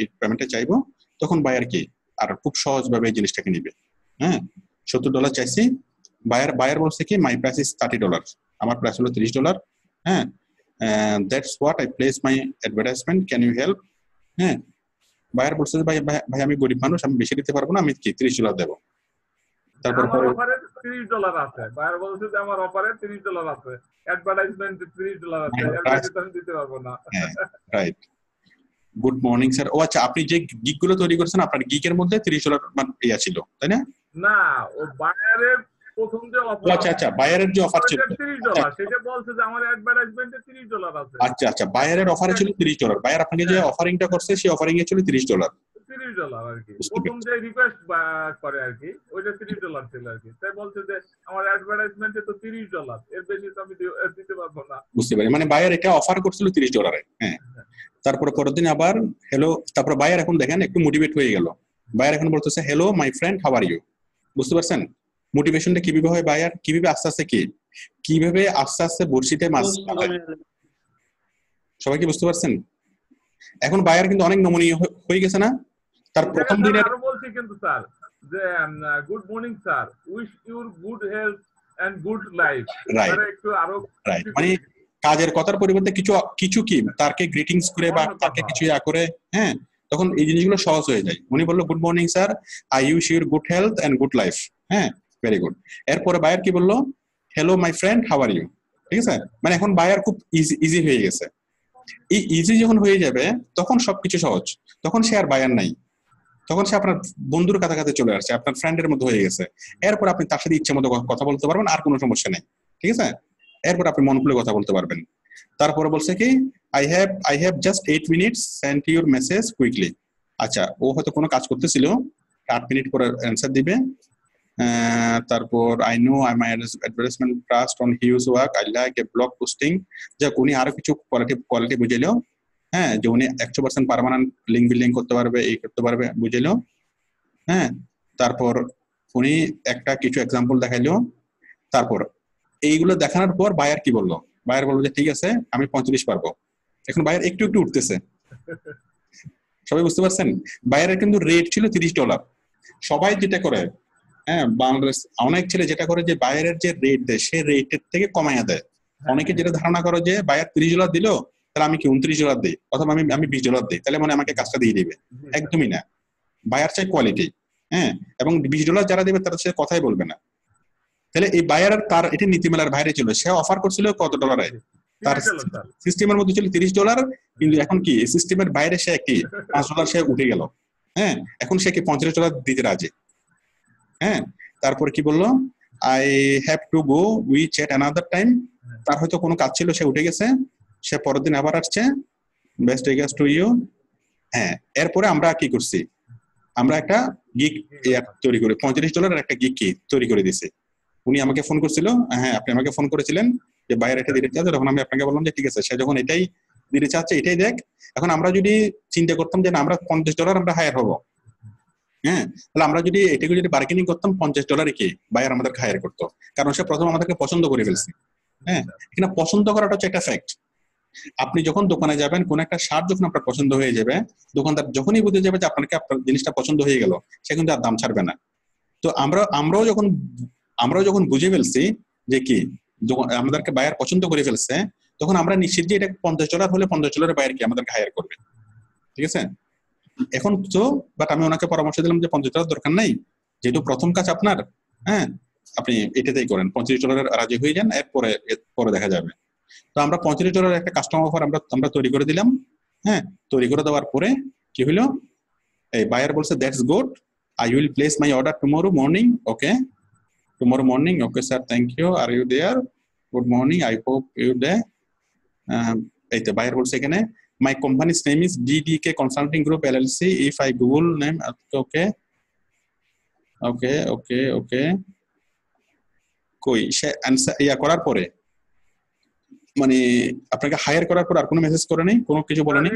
এই পেমেন্টটা চাইবো, তখন বায়ার কি আর খুব সহজভাবে এই জিনিসটাকে নিবে। হ্যাঁ, $70 চাইছি, বায়ার বলছে কি মাই প্রাইস ইজ $30, আমার প্রাইস হলো $30। হ্যাঁ, that's what I place my advertisement, can you help. হ্যাঁ, বায়ার বলছে যে ভাই আমি গরিব মানুষ, আমি বেশি দিতে পারবো না, আমি কি $30 দেবো। তারপর
আমার অফারে $30 আছে, বায়ার বলছে যে আমার অফারে $30 আছে, অ্যাডভার্টাইজমেন্ট $30 আছে, এর বেশি তো আমি দিতে পারবো না।
Right, good morning sir. ও আচ্ছা, আপনি যে গিগ গুলো তৈরি করেছেন আপনার গিগের মধ্যে $30 ইয়া ছিল, তাই না?
না, ও বায়ারের প্রথম যে অফার,
আচ্ছা, বায়ারের যে অফার ছিল
$30, সেটা বলছে যে আমার অ্যাডভার্টাইজমেন্টে $30 আছে।
আচ্ছা, বায়ারের অফারে ছিল $30, বায়ার আপনাকে যে অফারিংটা করছে সেই অফারিং এ ছিল $30
আর কি। প্রথম যে রিকোয়েস্ট করে আর কি, ওইটা $30 ছিল আর কি। তাই বলছে যে আমার অ্যাডভার্টাইজমেন্টে তো $30, এর বেশি তো আমি দিতে পারবো না।
বুঝতে পারি, মানে বায়ার এটা অফার করছিল $30। হ্যাঁ, তারপর পরের দিন আবার হ্যালো, তারপর বায়ার এখন দেখেন একটু মোটিভেট হয়ে গেল। বায়ার এখন বলতেছে hello my friend, how are you. বুঝতে পারছেন মোটিভেশনটা কিভাবে হয়, বায়ার কিভাবে আস্তে আস্তে বর্ষিতে মাছ। সবাই কি বুঝতে পারছেন? এখন বায়ার কিন্তু অনেক নমনীয় হয়ে গেছে না? তার প্রথম দিনে
আরো বলছি কিন্তু স্যার যে good morning sir, wish your good health and good life. একটু আরো
মানে কাজের কথার পরিবর্তে কিছু কি তারকে গ্রিটিংস করে বা তাকে কিছু ইয়া করে, হ্যাঁ, তখন এই জিনিসগুলো সহজ হয়ে যায়। উনি বললো good morning sir, I wish your good health and good life. হ্যাঁ, ভেরি গুড। এরপরে বায়ার কি বললো, hello my friend, how are you. ঠিক আছে, মানে এখন বায়ার খুব ইজি হয়ে গেছে। এই ইজি যখন হয়ে যাবে তখন সবকিছু সহজ, তখন সে আর বায়ার নাই, তখন সে আপনার বন্ধুর কাছাকাছি চলে আসছে, আপনার ফ্রেন্ডের মধ্যে হয়ে গেছে। এরপর আপনি তার সাথে ইচ্ছে মতো কথা বলতে পারবেন, আর কোনো সমস্যা নেই। ঠিক আছে, এরপর আপনি মন খুলে কথা বলতে পারবেন। তারপরে বলছে কি, I have just 8 minutes, send your message quickly. আচ্ছা, ও হয়তো কোনো কাজ করতেছিল, 8 মিনিট পরে অ্যান্সার দিবে। তারপর I know I my advertisement trust on huge work, I like a blog posting. যাক, উনি আরো কিছু কোয়ালিটি বুঝাইলো। হ্যাঁ, যে উনি 100% পার্মানেন্ট লিঙ্ক বিল্ডিং করতে পারবে, এই করতে পারবে, বুঝাইলো। হ্যাঁ, তারপর উনি একটা কিছু এক্সাম্পল দেখাইলো। তারপর এইগুলো দেখানোর পর বায়ার কি বললো, বায়ার বললো যে ঠিক আছে আমি 35 পারবো। এখন বায়ার একটু একটু উঠতেছে, সবাই বুঝতে পারছেন? বায়ারের কিন্তু রেট ছিল $30। সবাই যেটা করে, হ্যাঁ, বাংলাদেশ অনেক ছেলে যেটা করে যে বায়ারের যে রেট দেয় সে রেটের থেকে কমাইয়া দেয়। অনেকে যেটা ধারণা করে যে বায়ার $30 দিল, তাহলে আমি কি $29 দিই, অথবা আমি $20 দিই, তাহলে মানে আমাকে কাজটা দিয়ে দিবে। একদমই না, বায়ার চাই কোয়ালিটি। হ্যাঁ, এবং $20 যারা দেবে তারা সে কথাই বলবে না। তাহলে এই বায়ার তার এটা নীতিমালার বাইরে ছিল। সে অফার করছিল কত ডলারে, তার সিস্টেমের মধ্যে ছিল $30, কিন্তু এখন কি সিস্টেমের বাইরে সে কি $5 সে উঠে গেল। হ্যাঁ, এখন সে কি $50 দিতে রাজি। হ্যাঁ, তারপর কি বললো, I have to go, we chat another time. তার হয়তো কোনো কাজ ছিল, সে উঠে গেছে, সে পরের দিন আবার আসছে, বেস্ট রিগার্ডস টু ইউ। হ্যাঁ, এরপরে আমরা কি করছি, আমরা একটা গিগ তৈরি করে $35 একটা গিগ কি তৈরি করে দিছি। উনি আমাকে ফোন করছিল, হ্যাঁ আপনি আমাকে ফোন করেছিলেন যে বাইরে এটা দিতে চাচ্ছে, তখন আমি আপনাকে বললাম যে ঠিক আছে, সে যখন এটাই দিতে চাচ্ছে এটাই দেখ। এখন আমরা যদি চিন্তা করতাম যে না আমরা $50 আমরা হায়ার হবো, হ্যাঁ, তাহলে আমরা যদি এটাকে যদি বার্গেনিং করতাম $50 কি বায়ার আমাদেরকে হায়ার করতো, কারণ সে প্রথম আমাদেরকে পছন্দ করে ফেলছে। হ্যাঁ, এখানে পছন্দ করাটা হচ্ছে একটা ফ্যাক্ট। আপনি যখন দোকানে যাবেন, কোন একটা শার্ট যখন আপনার পছন্দ হয়ে যাবে, দোকানদার যখনই বুঝে যাবে যে আপনাকে আপনার জিনিসটা পছন্দ হয়ে গেল, সে কিন্তু আর দাম ছাড়বে না। তো আমরাও যখন বুঝে ফেলছি যে কি আমাদেরকে বায়ার পছন্দ করে ফেলছে, তখন আমরা নিশ্চিত যে এটা $50 হলে $50 বায়ার কি আমাদেরকে হায়ার করবে। ঠিক আছে, এখন তো বাট আমি ওনাকে পরামর্শ দিলাম যে $50 দরকার নাই, যেহেতু প্রথম কাজ আপনার, হ্যাঁ আপনি এটাতেই করেন, $35 রাজি হয়ে যান, এরপরে দেখা যাবে। তো আমরা $35 একটা কাস্টমার অফার আমরা তৈরি করে দিলাম। হ্যাঁ, তৈরি করে দেওয়ার পরে কি হলো, এই বায়ার বলছে that's good, I will place my order tomorrow morning. Okay, tomorrow morning, okay sir, thank you, are you there, good morning, I hope you there. এই তো বায়ার বলছে এখানে my company's name is DDK Consulting Group LLC, if I Google name, okay কই সে answer করার পরে মানে আপনাকে higher করার পর আর কোনো মেসেজ করে নেই, কোনো কিছু বলে নেই।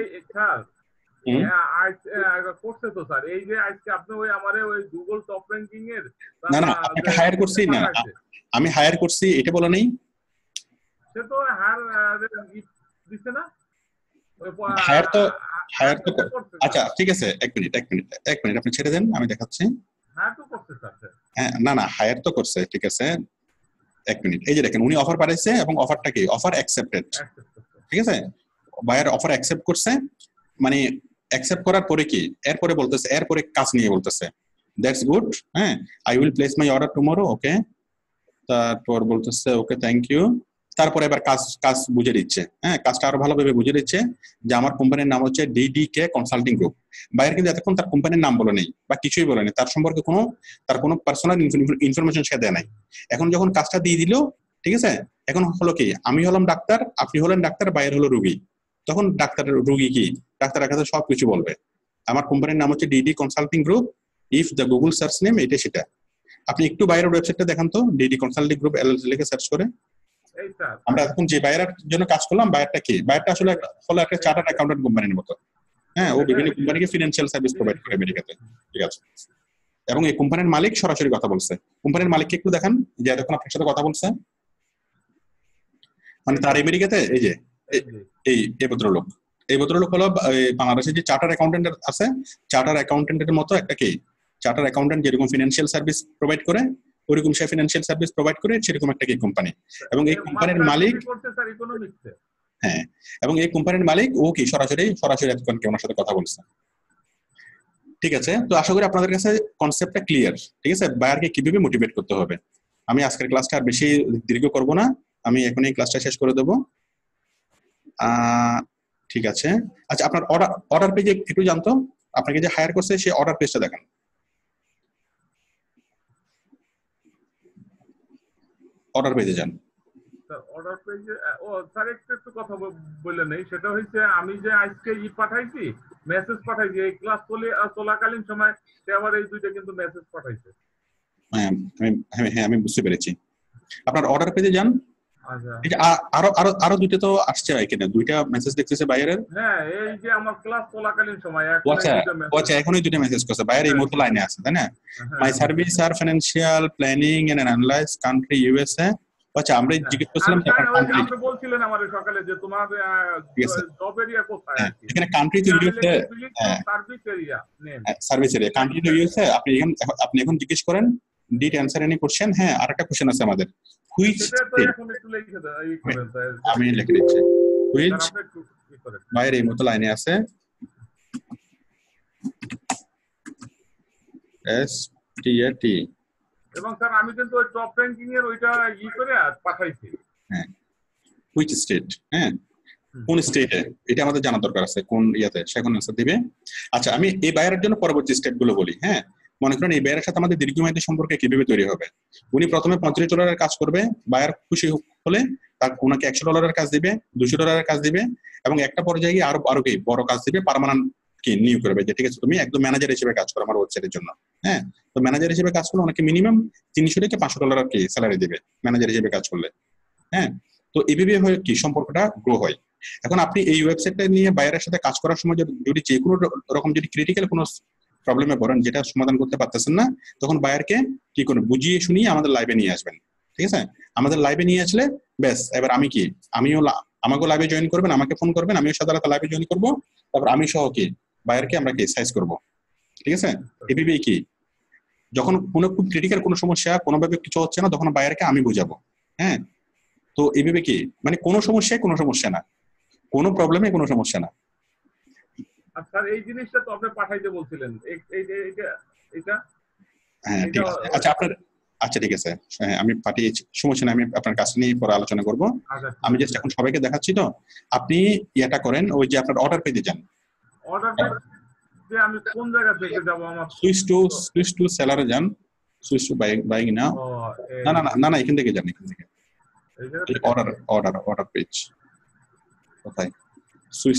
করছে তো স্যার, এই যে আজকে আপনি ওই আমারে ওই গুগল টপ র্যাঙ্কিং এর
না আপনাকে হায়ার করছি না, আমি হায়ার করছি এটা বলা নেই।
সে তো হায়ার দিছে না,
হায়ার তো আচ্ছা ঠিক আছে, এক মিনিট আপনি ছেড়ে দেন, আমি দেখাচ্ছি।
হায়ার তো করছে স্যার।
হ্যাঁ, না হায়ার তো করছে, ঠিক আছে, এক মিনিট। এই যে দেখেন উনি অফার পাঠাইছে এবং অফারটা কি, অফার অ্যাকসেপ্টেড। ঠিক আছে, বায়ার অফার অ্যাকসেপ্ট করছে, মানে অ্যাকসেপ্ট করার পরে কি এরপরে বলতেছে, এরপরে কাজ নিয়ে বলতেছে দ্যাটস গুড, হ্যাঁ I will place my order tomorrow. Okay, তারপর বলতেছে ওকে থ্যাংক ইউ। তারপরে এবার কাজ বুঝে দিচ্ছে, হ্যাঁ কাজটা আরো ভালোভাবে বুঝে দিচ্ছে যে আমার কোম্পানির নাম হচ্ছে DDK কনসাল্টিং গ্রুপ। বায়ার কিন্তু এতক্ষণ তার কোম্পানির নাম বলে নেই বা কিছুই বলে নেই, তার সম্পর্কে তার কোনো পার্সোনাল ইনফরমেশন সে দেয় নাই। এখন যখন কাজটা দিয়ে দিল, ঠিক আছে, এখন হলো কি আমি হলাম ডাক্তার, আপনি হলেন ডাক্তার, বায়ার হলো রোগী। তখন রোগী কি ডাক্তারের কাছে সবকিছু বলবে। আমার কোম্পানির নাম হচ্ছে DD consulting group, if the Google search name এটা সেটা। আপনি একটু বাইরের ওয়েবসাইটটা দেখান তো, DD কনসাল্টিং গ্রুপ LLC লিখে সার্চ করে। আমরা এখন যে বায়ারের জন্য কাজ করলাম, বায়ারটা কি, বায়ারটা আসলে হলো একটা চার্টার্ড অ্যাকাউন্টেন্ট কোম্পানির মতো। হ্যাঁ, ও বিভিন্ন কোম্পানিকে ফিনান্সিয়াল সার্ভিস প্রোভাইড করে আমেরিকাতে। ঠিক আছে, এবং এই কোম্পানির মালিক সরাসরি কথা বলছে। কোম্পানির মালিককে একটু দেখান, যে এতক্ষণ আপনার সাথে কথা বলছে, মানে তার আমেরিকাতে এই যে এই ভদ্রলোক হলো বাংলাদেশের যে চার্টার অ্যাকাউন্টেন্ট আছে, চার্টার অ্যাকাউন্টেন্টের মতো একটা কি, চার্টার অ্যাকাউন্টেন্ট যেরকম ফিনান্সিয়াল সার্ভিস প্রোভাইড করে ওরকম সে ফিনান্সিয়াল সার্ভিস প্রোভাইড করে, সেরকম একটা কি কোম্পানি। এবং এই কোম্পানির মালিক, হ্যাঁ, এবং এই কোম্পানির মালিক ও কি সরাসরি এতক্ষণ কি ওনার সাথে কথা বলছে। ঠিক আছে, তো আশা করি আপনাদের কাছে কনসেপ্টটা ক্লিয়ার। ঠিক আছে, বায়ারকে কিভাবে মোটিভেট করতে হবে। আমি আজকের ক্লাসটা আর বেশি দীর্ঘ করব না, আমি এখন এই ক্লাসটা শেষ করে দেবো। ঠিক আছে, আচ্ছা আপনার অর্ডার পেজে একটু জানতো, আপনাকে যে হায়ার করছে সেই অর্ডার পেজটা দেখান। অর্ডার পেজে যান।
অর্ডার পেজে ও স্যার একটু কথা বলে নেই, সেটা হচ্ছে আমি যে আজকে পাঠাইছি, মেসেজ পাঠাইছি এই ক্লাস চলাকালীন সময়, সে আবার এই দুইটা কিন্তু মেসেজ পাঠাইছে।
হ্যাঁ আমি বুঝতে পেরেছি। আপনার অর্ডার পেজে যান।
আচ্ছা,
আরো দুইটা তো আসছে এখানে, দুইটা মেসেজ দেখতেছে বাইরের।
হ্যাঁ এই যে আমার ক্লাস চলাকালীন সময়
আচ্ছা এখনই দুইটা মেসেজ করছে, বাইরে এই মুহূর্তে লাইনে আছে, তাই না? My service are financial planning and analyze country USA. আচ্ছা আমরা জিজ্ঞেস করছিলাম
আপনি বলছিলেন আমাদের সকালে যে তোমার জব এরিয়া কোথায়,
এখানে কান্ট্রি তো USA,
service area name,
service area country তো ইউএসএ। আপনি এখন জিজ্ঞেস করেন ডিড অ্যানসার এনি কোশ্চেন। হ্যাঁ আরেকটা কোশ্চেন আছে আমাদের, হুইচ আমি লিখে দিচ্ছি, হুইচ বাইরে এই মতো লাইনে আছে STAT।
এবং স্যার আমি কিন্তু ওই টপ র্যাঙ্কিং এর ওইটা করে পাঠাইছি।
হ্যাঁ হুইচ স্টেট, হ্যাঁ কোন স্টেটে, এটা আমাদের জানা দরকার আছে, কোন ইয়াতে সে কোন আনসার দিবে। আচ্ছা আমি এই বায়ারের জন্য পরবর্তী স্টেপ গুলো বলি। হ্যাঁ মনে করেন এই বায়ারের সাথে আমাদের দীর্ঘমেয়াদী সম্পর্ক কিভাবে তৈরি হবে। উনি প্রথমে $35 কাজ করবে, বায়ার খুশি হলে ওনাকে $100 কাজ দিবে, $200 কাজ দিবে, এবং একটা পর্যায়ে আরো কি বড় কাজ দিবে, পার্মানেন্ট কি নিয়োগ করবে যে ঠিক আছে তুমি একদম ম্যানেজার হিসেবে কাজ করো আমার ওয়েবসাইটের জন্য। হ্যাঁ তো ম্যানেজার হিসেবে কাজ করলে ওনাকে মিনিমাম $300 থেকে $500 কি স্যালারি দিবে ম্যানেজার হিসেবে কাজ করলে। হ্যাঁ তো এইভাবে হয় কি সম্পর্কটা গ্রো হয়। এখন আপনি এই ওয়েবসাইটটা নিয়ে বাইরের সাথে কাজ করার সময় যদি যে কোনো রকম যদি ক্রিটিক্যাল কোনো প্রবলেমে পড়েন যেটা সমাধান করতে পারতেছেন না, তখন বায়ারকে কি করুন বুঝিয়ে শুনিয়ে আমাদের লাইভে নিয়ে আসবেন। ঠিক আছে, আমাদের লাইভে নিয়ে আসলে ব্যাস এবার আমাকেও লাইভে জয়েন করবেন, আমাকে ফোন করবেন, আমিও সাধারণত লাইভে জয়েন করবো, তারপর আমি সহ কি বায়ারকে আমরা কি সাইজ করবো। ঠিক আছে, এভাবেই কি যখন কোনো খুব ক্রিটিক্যাল কোনো সমস্যা কোনোভাবে কিছু হচ্ছে না তখন বায়ারকে আমি বুঝাবো। হ্যাঁ তো এইভাবে কি মানে কোনো সমস্যা না, কোনো প্রবলেমে কোনো সমস্যা না।
আচ্ছা এই জিনিসটা তো আপনি পাঠাইতে বলছিলেন, এটা
হ্যাঁ ঠিক আছে। আচ্ছা ঠিক আছে, হ্যাঁ আমি পাঠিয়েছি, সমস্যা নেই, আমি আপনার কাছে নিয়ে পরে আলোচনা করবো। আমি জাস্ট এখন সবাইকে দেখাচ্ছি। তো আপনি ইয়েটা করেন, ওই যে আপনার অর্ডার পেজে যান।
অর্ডার পেজে আমি কোন জায়গা থেকে যাব? আমার
সুইচ টু সেলারে যান, সুইচ টু বাইং না না এখান থেকে যান, এখান থেকে অর্ডার পেজ কোথায়? সুইচ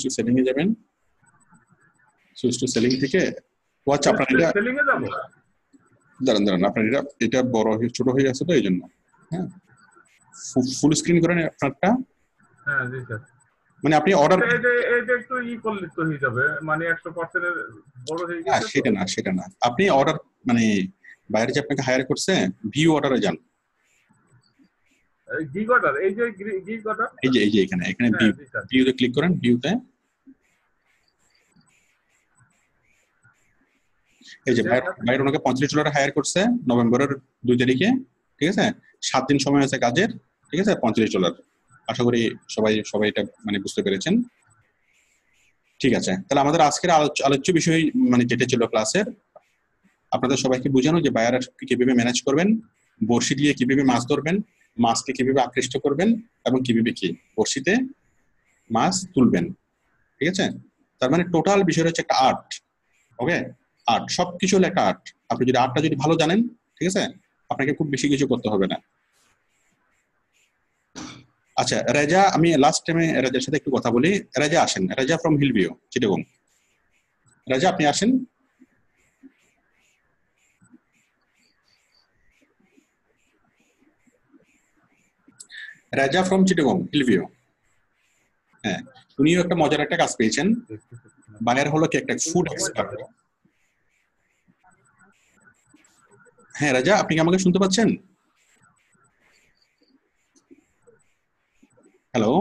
টু সেলিং এ যাবেন, সুইচ টু সেলিং থেকে ওয়াচ আপনার এটা
সেলিং এ যাব।
দাঁড়ান আপনার এটা বড় ছোট হয়ে গেছে তো এই জন্য। হ্যাঁ ফুল স্ক্রিন করেন আপনারটা।
হ্যাঁ জি স্যার।
মানে আপনি অর্ডার
এটা একটু করলে তো হয়ে যাবে, মানে 100% এর বড় হয়ে গেছে।
সেটা না আপনি অর্ডার মানে বাইরে যে আপনাকে হায়ার করছে ভিউ অর্ডারে যান।
গিগ অর্ডার, এই যে গিগ অর্ডার,
এই যে এখানে ভিউতে ক্লিক করেন। ভিউতে এই যে বাইরে ওনাকে $35 হায়ার করছে নভেম্বরের 2 তারিখে। ঠিক আছে, 7 দিন সময় আছে কাজের। ঠিক আছে, $35। আশা করি সবাই এটা মানে বুঝতে পেরেছেন। ঠিক আছে, তাহলে আমাদের আজকের আলোচ্য বিষয় মানে যেটা ছিল ক্লাসের, আপনাদের সবাইকে বোঝানো যে বায়ার কিভাবে ম্যানেজ করবেন, বড়শি দিয়ে কিভাবে মাছ ধরবেন, মাছকে কিভাবে আকৃষ্ট করবেন, এবং কিভাবে কি বড়শিতে মাছ তুলবেন। ঠিক আছে, তার মানে টোটাল বিষয় হচ্ছে একটা আর্ট। ওকে, আর্ট, সবকিছু হলো একটা আর্ট। আপনি যদি আর্টটা যদি ভালো জানেন, ঠিক আছে, আপনাকে খুব বেশি কিছু করতে হবে না। আচ্ছা রেজা, আমি লাস্ট টাইমে রেজার সাথে একটু কথা বলি। রেজা আসেন, রেজা ফ্রম হিলভিউ চিটাগং। রেজা আপনি আসেন। Reza from Chittagong Hillview. হ্যাঁ উনিও একটা মজার একটা কাজ পেয়েছেন, বায়ার হলো কি একটা ফুড এক্সপার্ট। হ্যাঁ রাজা, আপনি কি আমাকে শুনতে পাচ্ছেন? হ্যালো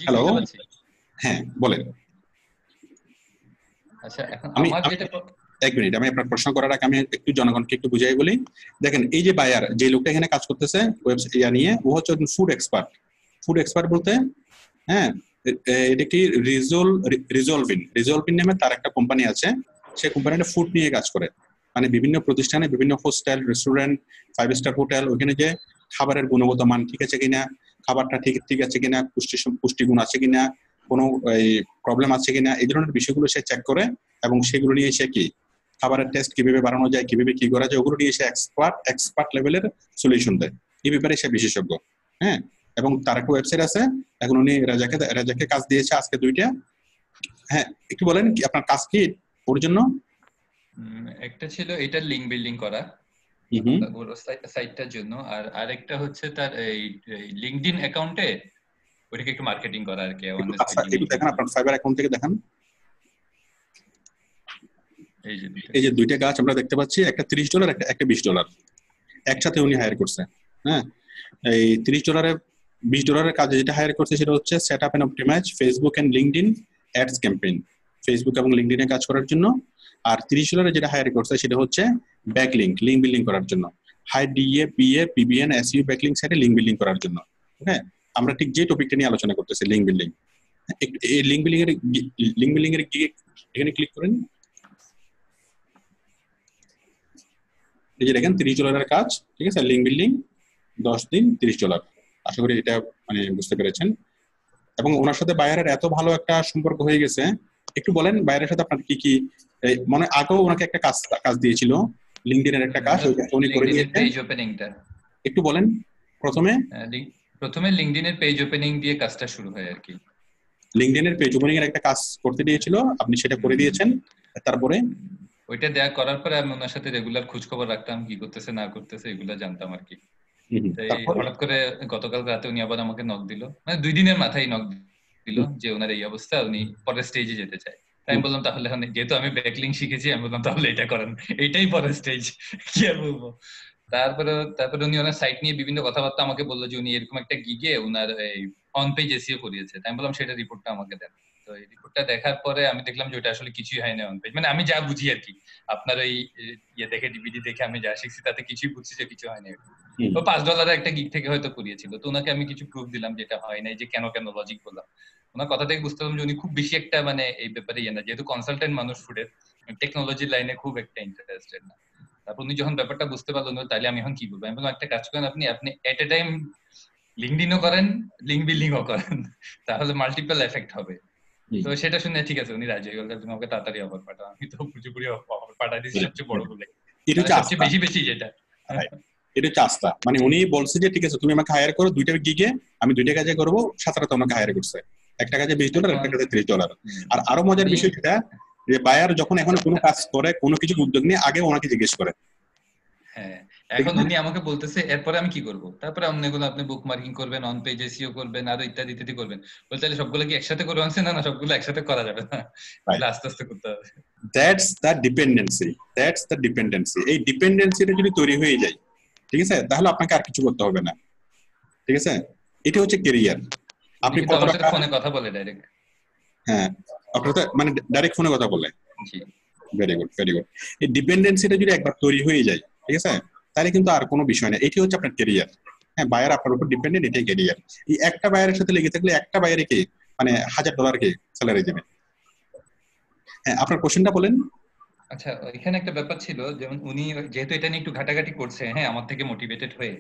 হ্যালো, হ্যাঁ বলেন।
আচ্ছা এখন
আমি এক মিনিট, আমি আপনার প্রশ্ন করার আগে আমি একটু জনগণকে একটু বুঝাই বলি। দেখেন এই যে বায়ার, যে লোকটা এখানে কাজ করতেছে ওয়েবসাইট নিয়ে, ও হচ্ছে ফুড এক্সপার্ট। ফুড এক্সপার্ট বলতে হ্যাঁ এটা কি রিজলভিন নামে তার একটা কোম্পানি আছে, সে কোম্পানিটা ফুড নিয়ে কাজ করে, মানে বিভিন্ন প্রতিষ্ঠানে বিভিন্ন হোস্টেল, রেস্টুরেন্ট, 5 স্টার হোটেল, ওখানে যে খাবারের গুণগত মান ঠিক আছে কিনা, খাবারটা ঠিক আছে কিনা, পুষ্টিগুণ আছে কিনা, কোনো প্রবলেম আছে কিনা, এই ধরনের বিষয়গুলো সে চেক করে এবং সেগুলো নিয়ে সে কি খাবারের টেস্ট কিভাবে বাড়ানো যায়, কিভাবে কি করা যায়, ওগুলো নিয়ে সে এক্সপার্ট লেভেলের সলিউশন দেয়। এই ব্যাপারে সে বিশেষজ্ঞ। হ্যাঁ, এবং তার একটা ওয়েবসাইট আছে, এখন উনি রাজাকে কাজ দিয়েছে আজকে 2টা। হ্যাঁ, একটু বলেন কি আপনার কাজ কি ওর জন্য?
একটা ছিল এটার লিংক বিল্ডিং করা ওর সাইটটার জন্য, আর আরেকটা হচ্ছে তার এই লিংকডইন অ্যাকাউন্টে ওটাকে একটু মার্কেটিং করা আর কি।
একটু দেখেন আপনার ফাইবার অ্যাকাউন্ট থেকে দেখান। এই যে 2টা কাজ আমরা দেখতে পাচ্ছি, একটা $30 একটা $20 একসাথে উনি হায়ার করছে। হ্যাঁ, এই $30 $20 কাজে যেটা হায়ার করছে সেটা হচ্ছে set up and optimize Facebook and LinkedIn ads campaign, Facebook এবং লিংকডইনে কাজ করার জন্য। আর $30 যেটা হায়ার করছে সেটা হচ্ছে ব্যাকলিংক, লিংক বিল্ডিং করার জন্য, high DA, PA, PBN, SEO backlink সাইটে লিংক বিল্ডিং করার জন্য। হ্যাঁ, আমরা ঠিক যে টপিকটা নিয়ে আলোচনা করতেছি লিংক বিল্ডিং। এই লিংক বিল্ডিং এর এখানে ক্লিক করেন। এই যে দেখেন $30 কাজ, ঠিক আছে, লিংক বিল্ডিং 10 দিন $30। আশা করি এটা মানে বুঝতে পেরেছেন। এবং ওনার সাথে বায়ারের এত ভালো একটা সম্পর্ক হয়ে গেছে। একটু বলেন বায়ারের সাথে আপনার কি কি, মানে আগেও ওনাকে একটা কাজ দিয়েছিল লিংকডইনের একটা কাজ, উনি করে দিয়েছেন পেজ ওপেনিংটা। একটু বলেন
প্রথমে লিংকডইনের পেজ ওপেনিং দিয়ে কাজটা শুরু হয় আর কি।
লিংকডইনের পেজ ওপেনিং এর একটা কাজ করতে দিয়েছিল, আপনি সেটা করে দিয়েছেন। তারপরে
ওইটা দেয়া করার পরে আমি ওনার সাথে রেগুলার খোঁজ খবর রাখতাম, কি করতেছে না করতেছে এগুলো জানতাম আর কি। হঠাৎ করে গতকাল রাতে উনি আবার আমাকে নক দিল, মানে 2 দিনের মাথায় নক দিল যে ওনার এই অবস্থা, উনি পরের স্টেজে যেতে চায়। আমি বললাম তাহলে যেহেতু আমি ব্যাকলিংক শিখেছি, আমি বললাম তাহলে এটা করেন, এইটাই পরের স্টেজ, কি আর বলবো। তারপরে উনি ওনার সাইট নিয়ে বিভিন্ন কথাবার্তা আমাকে বললো যে উনি এরকম একটা গিগে ওনার এই অন পেজ এসইও করিয়েছে। আমি বললাম সেটা রিপোর্টটা আমাকে দেন। তো এই রিপোর্টটা দেখার পরে আমি দেখলাম যে ওটা আসলে কিছুই হয় না অন পেজ, মানে আমি যা বুঝি আর কি, আপনার ওই ইয়ে দেখে ডিভিডি দেখে আমি যা শিখছি তাতে কিছুই বুঝছি যে কিছু হয় না। তো $5 একটা গিগ থেকে হয়তো করিয়েছিল। তো ওনাকে আমি কিছু প্রুফ দিলাম যেটা হয় নাই, যে কেন লজিক বললাম। ওনার কথা থেকে বুঝতে পারলাম যে উনি খুব বেশি একটা মানে এই ব্যাপারে ইয়ে না, যেহেতু কনসালটেন্ট মানুষ, ফুডের টেকনোলজি লাইনে খুব একটা ইন্টারেস্টেড না। তারপর উনি যখন ব্যাপারটা বুঝতে পারলেন তাহলে আমি এখন কি বলবো, আমি বললাম একটা কাজ করেন, আপনি এট এ টাইম লিংকডইনও করেন, লিংক বিল্ডিংও করেন, তাহলে মাল্টিপল এফেক্ট হবে। তো সেটা শুনে ঠিক আছে উনি রাজি হয়ে গেল, তুমি আমাকে তাড়াতাড়ি অফার পাঠাও। আমি তো পুরোপুরি অফার পাঠা দিয়েছি সবচেয়ে বড় বলে, সবচেয়ে বেশি যেটা
এটা হচ্ছে আস্থা। মানে উনি বলছে যে ঠিক আছে তুমি আমাকে হায়ার করো 2টা গিগে, আমি 2টা কাজে করবো, সাথে আমাকে হায়ার করছে। একটা কাজে $20, একটা কাজে $30। আর আরো মজার বিষয় যেটা, যে বায়ার যখন এখন কোনো কাজ করে, কোনো কিছু উদ্যোগ নিয়ে আগে ওনাকে জিজ্ঞেস করে।
হ্যাঁ, এখন উনি আমাকে বলতেছে এরপরে আমি কি করব, তারপরে অন্যগুলো আপনি বুক মার্কিং করবেন, অন পেজ এসইও করবেন, আর ইত্যাদি ইত্যাদি করবেন। বলতে তাহলে সবগুলো কি একসাথে করবে? না, সবগুলো একসাথে করা যাবে না, আস্তে আস্তে করতে হবে।
That's the dependency. এই ডিপেন্ডেন্সিটা যদি তৈরি হয়ে যায়, ঠিক আছে, তাহলে আপনাকে আর কিছু করতে হবে না। ঠিক আছে, এটা হচ্ছে ক্যারিয়ার। আপনি
ফোনে কথা বলে ডাইরেক্ট,
হ্যাঁ আপনার মানে ডাইরেক্ট ফোনে কথা বলে। Very good. এই ডিপেন্ডেন্সিটা যদি একবার তৈরি হয়ে যায়, ঠিক আছে, তাহলে কিন্তু আর কোনো বিষয় না, এটি হচ্ছে আপনার ক্যারিয়ার। হ্যাঁ, বায়ার আপনার উপর ডিপেন্ডেন্ট, এটাই ক্যারিয়ার। এই একটা বায়ারের সাথে লেগে থাকলে একটা বায়ারে কি মানে $1000 কে স্যালারি দেবে। হ্যাঁ, আপনার কোশ্চেনটা বলেন।
আচ্ছা, এখানে একটা ব্যাপার ছিল, যেমন উনি যেহেতু এটা নিয়ে একটু ঘাটাঘাটি করছে, হ্যাঁ, আমার থেকে মোটিভেটেড হয়ে,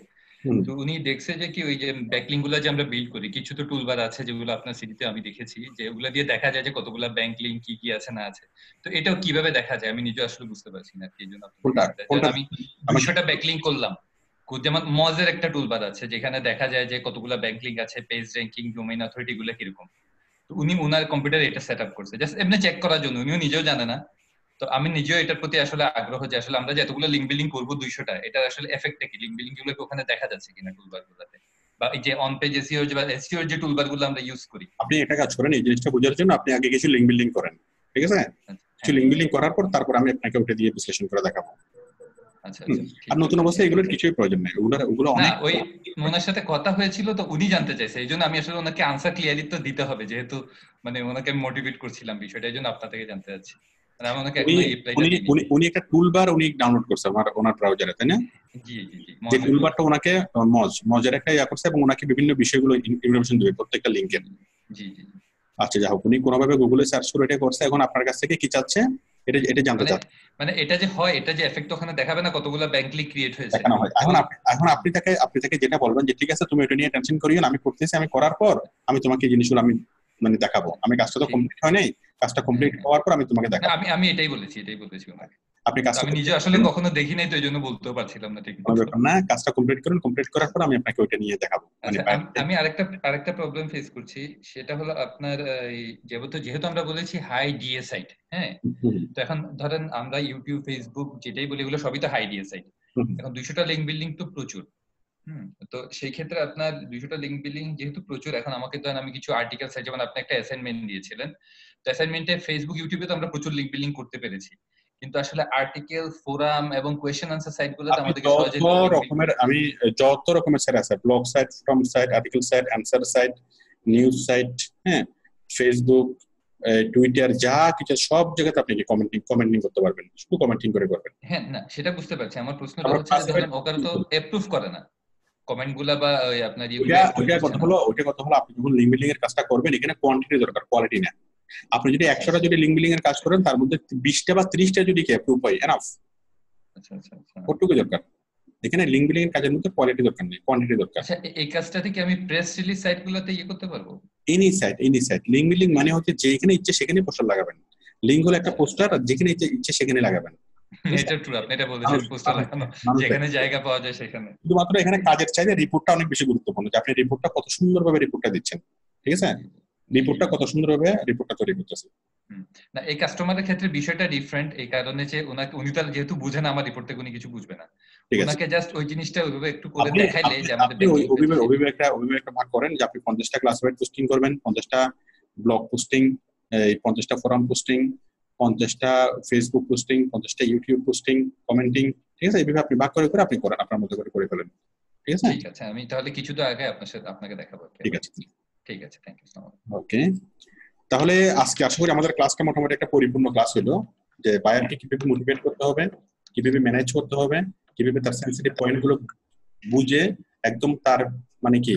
তো উনি দেখছে যে কি ওই যে ব্যাকলিংক গুলো যে আমরা বিল্ড করি, কিছু তো টুলবার আছে যেগুলো আপনার সিডিতে আমি দেখেছি, যে ওগুলা দিয়ে দেখা যায় যে কতগুলা ব্যাংক লিংক কি আছে না আছে। তো এটাও কিভাবে দেখা যায় আমি নিজে আসলে বুঝতে পারছি না, এই জন্য আমি 200টা ব্যাকলিংক করলাম। যেমন মজের একটা টুলবার আছে যেখানে দেখা যায় যে কতগুলা ব্যাংক লিংক আছে, পেজ র্যাঙ্কিং, ডোমেইন অথরিটি গুলো কিরকম। তো উনি ওনার কম্পিউটারে এটা সেট আপ করছে জাস্ট এমনি চেক করার জন্য, উনিও নিজেও জানে না। তো আমি নিজেও এটার প্রতি আসলে আগ্রহ যে আসলে আমরা যে এতগুলো লিংক বিল্ডিং করবো 200টা, এটা আসলে এফেক্ট কি, লিংক বিল্ডিং গুলো ওখানে দেখা যাচ্ছে কিনা টুলবার গুলোতে, বা এই যে অন পেজ এসইও বা এসইও যে টুলবার গুলো আমরা ইউজ করি।
আপনি একটা কাজ করেন, এই জিনিসটা বোঝার জন্য আপনি আগে কিছু লিংক বিল্ডিং করেন, ঠিক আছে? কিছু লিংক বিল্ডিং করার পর তারপর আমি আপনাকে ওটা দিয়ে বিশ্লেষণ করে দেখাবো।
আচ্ছা,
আর নতুন অবস্থায় এগুলোর কিছুই প্রয়োজন নেই, ওগুলো অনেক।
ওই ওনার সাথে কথা হয়েছিল তো উনি জানতে চাইছে, এই জন্য আমি আসলে ওনাকে আনসার ক্লিয়ারলি তো দিতে হবে, যেহেতু মানে ওনাকে মোটিভেট করছিলাম বিষয়টা, এই জন্য আপনার থেকে জানতে চাচ্ছি।
উনি একটা টুলবার উনি ডাউনলোড করছে ওনার ব্রাউজারে, তাই না? যে টুলবারটা ওনাকে মজের একটা ইয়া করছে এবং ওনাকে বিভিন্ন বিষয়গুলো ইনফরমেশন দেবে প্রত্যেকটা লিংকের। আচ্ছা, যাই হোক, উনি কোনোভাবে গুগলে সার্চ করে এটা করছে, এখন আপনার কাছ থেকে কি চাচ্ছে এটা জানতে
মানে
চাচ্ছে।
মানে এটা যে হয়, এটা যে এফেক্ট ওখানে দেখাবে না কতগুলো ব্যাংক লিংক ক্রিয়েট হয়েছে।
দেখানো হয়। এখন আপনি তাকে যেটা বলবেন যে ঠিক আছে তুমি এটা নিয়ে টেনশন করিও না, আমি করতেছি, আমি করার পর আমি তোমাকে এই জিনিসগুলো আমি মানে দেখাবো, আমি কাজটা তো কমপ্লিট হয় নাই, কাজটা কমপ্লিট হওয়ার পর আমি তোমাকে দেখাবো।
আমি এটাই বলেছি ওনাকে।
আপনি কাজটা
আমি নিজে আসলে কখনো দেখি নাই, তো এই জন্য বলতেও পারছিলাম না ঠিক
না, কাজটা কমপ্লিট করুন, কমপ্লিট করার পর আমি আপনাকে ওইটা নিয়ে দেখাবো। মানে
আমি আরেকটা প্রবলেম ফেস করছি, সেটা হলো আপনার যেহেতু আমরা বলেছি হাই ডিএ সাইট, হ্যাঁ, তো এখন ধরেন আমরা ইউটিউব, ফেসবুক যেটাই বলি এগুলো সবই তো হাই ডিএ সাইট। এখন 200টা লিংক বিল্ডিং তো প্রচুর। তো সেই ক্ষেত্রে আপনার 200টা লিংক বিল্ডিং যেহেতু প্রচুর, এখন আমাকে ধরেন আমি কিছু আর্টিকেল সাইট, যেমন আপনি একটা অ্যাসাইনমেন্ট দিয়েছিলেন, তো অ্যাসাইনমেন্টে ফেসবুক, ইউটিউবে তো আমরা প্রচুর লিংক বিল্ডিং করতে পেরেছি, কিন্তু আসলে আর্টিকেল, ফোরাম এবং কোয়েশ্চেন আনসার সাইটগুলোতে আমাদেরকে সহজে
যত রকমের সাইট আছে, blog site, forum site, article site, answer site, news site, হ্যাঁ, ফেসবুক, টুইটার, যা কিছু সব জায়গাতে আপনি কমেন্টিং করতে পারবেন, শুধু কমেন্টিং করে করবেন।
হ্যাঁ, না সেটা বুঝতে পারছি। আমার প্রশ্নটা হচ্ছে যে ধরেন ওখানে তো অ্যাপ্রুভ করে না কমেন্টগুলা বা আপনার
ওইটা কথা হলো আপনি যখন লিংক বিল্ডিং এর কাজটা করবেন, এখানে কোয়ান্টিটি দরকার, কোয়ালিটি না। আপনি যদি 100টা যদি লিংক বিল্ডিং এর কাজ করেন, তার মধ্যে 20টা বা 30টা যদি অ্যাপ্রুভ হয়, এনাফ।
আচ্ছা,
কতটুকু দরকার? এখানে লিংক বিল্ডিং এর কাজের মধ্যে কোয়ালিটি দরকার নেই, কোয়ান্টিটি দরকার।
আচ্ছা, এই কাজটাতে কি আমি প্রেস রিলিজ সাইটগুলোতে করতে পারবো?
Any site. লিংক বিল্ডিং মানে হচ্ছে যেখানে ইচ্ছে সেখানে পোস্টার লাগাবেন। লিংক হলো একটা পোস্টার, আর যেখানে ইচ্ছে সেখানে লাগাবেন।
এটা ট্রু, আপনি এটা বলেছেন, পোস্টার লাগানো, যেখানে জায়গা পাওয়া যায় সেখানে।
শুধুমাত্র এখানে কাজের চাইতে রিপোর্টটা অনেক বেশি গুরুত্বপূর্ণ, যে আপনি রিপোর্টটা কত সুন্দরভাবে রিপোর্টটা দিচ্ছেন, ঠিক আছে? রিপোর্টটা কত সুন্দরভাবে রিপোর্টটা তৈরি করতেছে।
না, এই কাস্টমারের ক্ষেত্রে বিষয়টা ডিফারেন্ট, এই কারণে যে উনি তার যেহেতু বুঝেন আমার রিপোর্ট থেকে উনি কিছু বুঝবে না, ওনাকে জাস্ট ওই জিনিসটা ওইভাবে একটু করে দেখাইলে যে আমাদের
অভিভাবকটা ভাগ করেন যে আপনি 50টা ক্লাসওয়াইড পোস্টিং করবেন, 50টা ব্লগ পোস্টিং, 50টা ফোরাম পোস্টিং, 50টা ফেসবুক পোস্টিং, 50টা ইউটিউব পোস্টিং, কমেন্টিং, ঠিক আছে? এইভাবে আপনি ভাগ করে আপনি করেন, আপনার মতো করে ফেলেন, ঠিক আছে?
ঠিক আছে, আমি তাহলে কিছুদিন আগে আপনাকে দেখাবো।
ঠিক আছে,
থ্যাংক ইউ সো মাচ।
ওকে, তাহলে আজকে আশা করি আমাদের ক্লাসটা মোটামুটি একটা পরিপূর্ণ ক্লাস হলো, যে বায়ারকে কিভাবে মোটিভেট করতে হবে, কিভাবে ম্যানেজ করতে হবে, কিভাবে তার সেনসিটিভ পয়েন্টগুলো বুঝে একদম তার মানে কি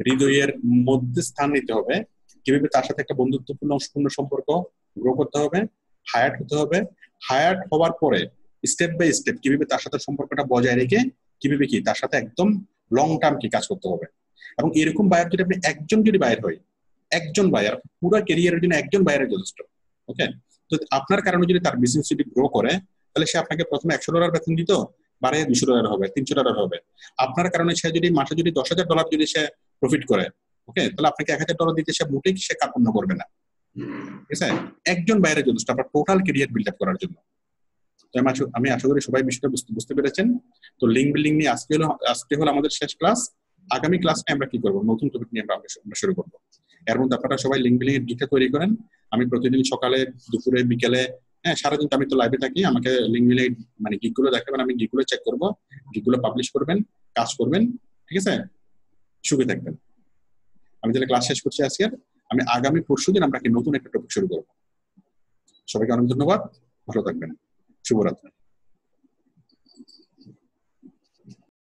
হৃদয়ের মধ্যে স্থান নিতে হবে, কিভাবে তার সাথে একটা বন্ধুত্বপূর্ণ সম্পর্ক গ্রো করতে হবে, হায়ার হতে হবে, হায়ার হওয়ার পরে স্টেপ বাই স্টেপ কিভাবে তার সাথে সম্পর্কটা বজায় রেখে কিভাবে কি তার সাথে একদম লং টার্ম কি কাজ করতে হবে। এবং এরকম বায়ার যদি আপনি একজন যদি বায়ার হয়, একজন বায়ার পুরো ক্যারিয়ারের জন্য একজন বায়ারের যথেষ্ট। ওকে, তো আপনার কারণে যদি তার বিজনেস যদি গ্রো করে, তাহলে সে আপনাকে প্রথমে $100 বেতন দিত, বাড়ে $200 হবে, $300 হবে। আপনার কারণে সে যদি মাসে যদি $10,000 যদি সে প্রফিট করে, ওকে, তাহলে আপনাকে $1,000 দিতে সে মোটেই সে কার্পণ্য করবে না, ঠিক আছে? একজন বায়ারের যথেষ্ট আপনার টোটাল ক্যারিয়ার বিল্ড আপ করার জন্য। আমি আশা করি সবাই বিষয়টা বুঝতে পেরেছেন। তো লিংক বিল্ডিং নিয়ে আজকে হলো আমাদের শেষ ক্লাস। আগামী ক্লাসে আমরা কি করবো, নতুন টপিক নিয়ে আমরা শুরু করবো। এর মধ্যে আপনারা সবাই লিংক বিল্ডিং এর গিকটা তৈরি করেন। আমি প্রতিদিন সকালে, দুপুরে, বিকেলে, হ্যাঁ, সারাদিন আমি তো লাইভে থাকি, আমাকে লিংক বিল্ডিং মানে গিকগুলো দেখাবেন, আমি গিকগুলো চেক করবো, গিকগুলো পাবলিশ করবেন, কাজ করবেন, ঠিক আছে? সুখে থাকবেন। আমি তাহলে ক্লাস শেষ করছি আজকের। আমি আগামী পরশুদিন আমরা কি নতুন একটা টপিক শুরু করবো। সবাইকে অনেক ধন্যবাদ, ভালো থাকবেন, শুভরাত্রি।